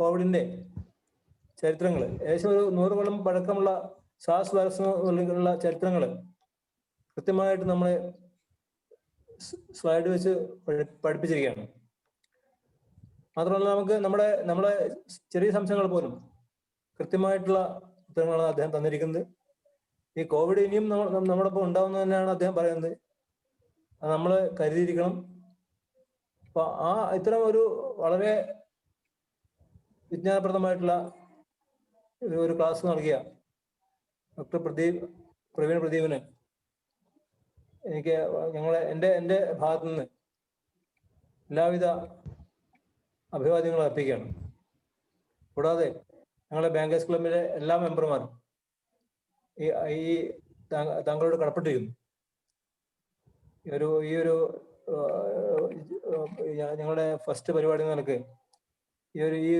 കോവിഡിന്റെ ചരിത്രങ്ങൾ, ഏകദേശം ഒരു 100 കൊല്ലം പഴക്കമുള്ള SARS വൈറസിനുള്ള ചരിത്രങ്ങൾ കൃത്യമായിട്ട് നമ്മളെ സ്ലൈഡ് വെച്ച് പഠിപ്പിച്ചിരിക്കുകയാണ്. മാത്രമല്ല നമുക്ക് നമ്മുടെ ചെറിയ സംശയങ്ങൾ പോലും കൃത്യമായിട്ടുള്ള ഉത്തരങ്ങളാണ് അദ്ദേഹം തന്നിരിക്കുന്നത്. ഈ കോവിഡ് ഇനിയും നമ്മോടൊപ്പം ഉണ്ടാവുന്നത് തന്നെയാണ് അദ്ദേഹം പറയുന്നത്. അത് നമ്മൾ കരുതിയിരിക്കണം. അപ്പൊ ഇത്തരം ഒരു വളരെ വിജ്ഞാനപ്രദമായിട്ടുള്ള ഒരു ക്ലാസ് നൽകിയ ഡോക്ടർ പ്രവീൺ പ്രദീപിന് എനിക്ക് എൻ്റെ ഭാഗത്തു നിന്ന് എല്ലാവിധ അഭിവാദ്യങ്ങളും അർപ്പിക്കുകയാണ്. കൂടാതെ ഞങ്ങളെ ബാങ്കേഴ്സ് ക്ലബിലെ എല്ലാ മെമ്പർമാരും ഈ താങ്കളോട് കടപ്പെട്ടിരിക്കുന്നു. ഞങ്ങളുടെ ഫസ്റ്റ് പരിപാടി എന്ന നിലക്ക് ഈ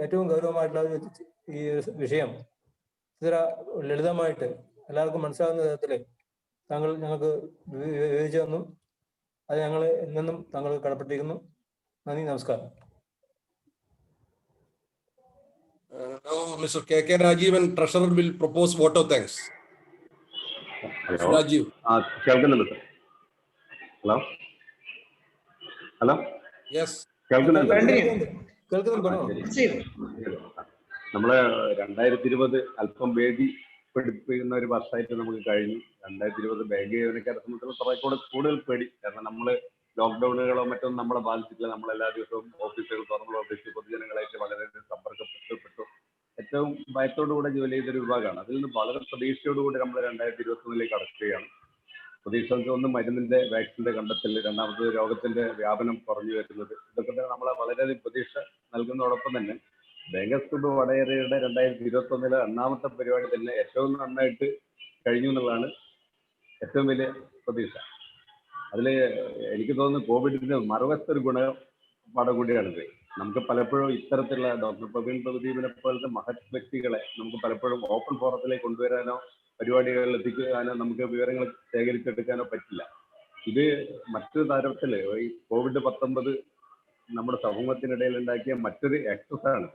ഏറ്റവും ഗൗരവമായിട്ടുള്ള ഈ വിഷയം ഇത്ര ലളിതമായിട്ട് എല്ലാവർക്കും മനസ്സിലാകുന്ന വിധത്തിൽ താങ്കൾ ഞങ്ങൾക്ക് വിവരിച്ചു തന്നു. അത് ഞങ്ങൾ എന്നും താങ്കൾ കടപ്പെട്ടിരിക്കുന്നു. നന്ദി, നമസ്കാരം. Mr. K.K. Rajeevan, Treasurer, will propose vote of thanks. Hello. Rajeev. കേൾക്കുന്നുണ്ട് സർ. ഹലോ. Yes. കേൾക്കുന്നുണ്ട്. നമ്മള് 2020 അല്പം വേദി പഠിപ്പിക്കുന്ന ഒരു വർഷമായിട്ട് നമുക്ക് കഴിഞ്ഞു. 2020 ബാങ്ക് ജീവനക്കാരെ സംബന്ധിച്ചുള്ള കൂടുതൽ പേടി. കാരണം നമ്മള് ലോക്ക്ഡൌണുകളോ മറ്റൊന്നും നമ്മളെ ബാധിച്ചിട്ടില്ല. നമ്മളെല്ലാ ദിവസവും ഓഫീസുകൾ തുറന്നു പ്രവർത്തിച്ച് പൊതുജനങ്ങളായിട്ട് വളരെ സമ്പർക്കപ്പെട്ടു ഏറ്റവും ഭയത്തോടുകൂടെ ജോലി ചെയ്തൊരു വിഭാഗമാണ്. അതിൽ നിന്ന് വളരെ പ്രതീക്ഷയോടുകൂടി നമ്മൾ 2021 കടക്കുകയാണ്. പ്രതീക്ഷ ഒന്ന് മരുന്നിന്റെ, വാക്സിന്റെ കണ്ടെത്തൽ, രണ്ടാമത് രോഗത്തിന്റെ വ്യാപനം കുറഞ്ഞു വരുന്നത്, ഇതൊക്കെ തന്നെ നമ്മളെ വളരെയധികം പ്രതീക്ഷ നൽകുന്നതോടൊപ്പം തന്നെ ബാങ്കേഴ്സ് ക്ലബ്ബ് വടകരയുടെ 2021 ഒന്നാമത്തെ പരിപാടി തന്നെ ഏറ്റവും നന്നായിട്ട് കഴിഞ്ഞു എന്നുള്ളതാണ് ഏറ്റവും വലിയ പ്രതീക്ഷ. അതിൽ എനിക്ക് തോന്നുന്നു കോവിഡിന്റെ മറുവശത്തൊരു ഗുണപാഠം കൂടിയാണിത്. നമുക്ക് പലപ്പോഴും ഇത്തരത്തിലുള്ള ഡോക്ടർ പ്രവീൺ പ്രദീപിനെ പോലത്തെ മഹത് വ്യക്തികളെ നമുക്ക് പലപ്പോഴും ഓപ്പൺ ഫോറത്തിലേക്ക് കൊണ്ടുവരാനോ പരിപാടികളിൽ എത്തിക്കാനോ നമുക്ക് വിവരങ്ങൾ ശേഖരിച്ചെടുക്കാനോ പറ്റില്ല. ഇത് മറ്റൊരു തരത്തില് ഈ COVID-19 നമ്മുടെ സമൂഹത്തിനിടയിൽ ഉണ്ടാക്കിയ മറ്റൊരു എക്സസ് ആണ്.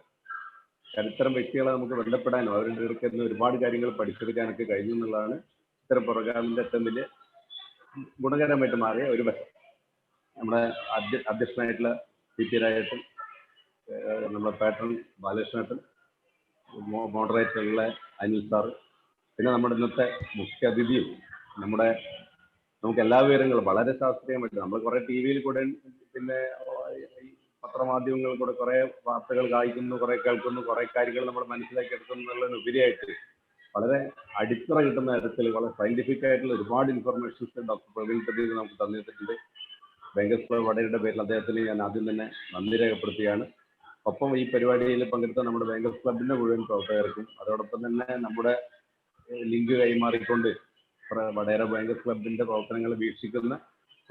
ഇത്തരം വ്യക്തികളെ നമുക്ക് ബന്ധപ്പെടാനോ അവരുടെ എടുക്കുന്ന ഒരുപാട് കാര്യങ്ങൾ പഠിച്ചെടുക്കാനൊക്കെ കഴിഞ്ഞു എന്നുള്ളതാണ് ഇത്തരം പ്രോഗ്രാമിന്റെ ഏറ്റവും വലിയ ഗുണകരമായിട്ട് മാറിയ ഒരു വശം. നമ്മുടെ അധ്യക്ഷനായിട്ടുള്ള CP രാജേട്ടൻ, നമ്മുടെ പാട്രൺ ബാലകൃഷ്ണേട്ടൻ, മോഡറേറ്ററുള്ള അനിൽ സാറ്, പിന്നെ നമ്മുടെ ഇന്നത്തെ മുഖ്യ അതിഥിയും നമുക്ക് എല്ലാ വിവരങ്ങളും വളരെ ശാസ്ത്രീയമായിട്ട് നമ്മൾ കുറെ TV കൂടെ പിന്നെ പത്രമാധ്യമങ്ങളിൽ കൂടെ കുറെ വാർത്തകൾ വായിക്കുന്നു, കുറെ കേൾക്കുന്നു, കുറെ കാര്യങ്ങൾ നമ്മൾ മനസ്സിലാക്കി എടുക്കുന്നു എന്നുള്ളതിനുപരിയായിട്ട് വളരെ അടിത്തറ കിട്ടുന്ന തരത്തിൽ വളരെ സയന്റിഫിക് ആയിട്ടുള്ള ഒരുപാട് ഇൻഫർമേഷൻസ് ഡോക്ടർ പ്രവീൺ പ്രദീപ് നമുക്ക് തന്നിട്ടുണ്ട്. ബാങ്കേഴ്സ് ക്ലബ് വടകരയുടെ പേരിൽ അദ്ദേഹത്തിന് ഞാൻ ആദ്യം തന്നെ നന്ദി രേഖപ്പെടുത്തുകയാണ്. ഒപ്പം ഈ പരിപാടിയിൽ പങ്കെടുത്ത നമ്മുടെ ബാങ്കേഴ്സ് ക്ലബിന്റെ മുഴുവൻ പ്രവർത്തകർക്കും, അതോടൊപ്പം തന്നെ നമ്മുടെ ലിങ്ക് കൈമാറിക്കൊണ്ട് വടകര ബാങ്കേഴ്സ് ക്ലബിന്റെ പ്രവർത്തനങ്ങൾ വീക്ഷിക്കുന്ന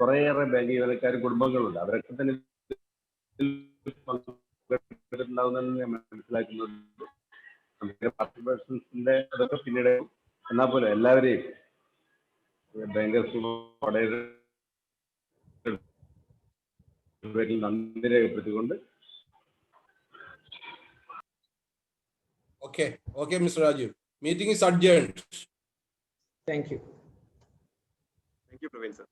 കുറേയേറെ ബാങ്ക് ജീവനക്കാരും കുടുംബങ്ങളുണ്ട്. അവരൊക്കെ തന്നെ ഉണ്ടാവുന്നതെന്ന് ഞാൻ മനസ്സിലാക്കുന്നത്. പാർട്ടിസിപ്പേഷൻസിന്റെ അതൊക്കെ പിന്നീട് എന്നാൽ പോലും എല്ലാവരെയും ബാങ്കേഴ്സും നന്ദി രേഖപ്പെടുത്തിക്കൊണ്ട് Okay, Mr. Rajiv. Meeting is adjourned. Thank you. Thank you, Praveen sir.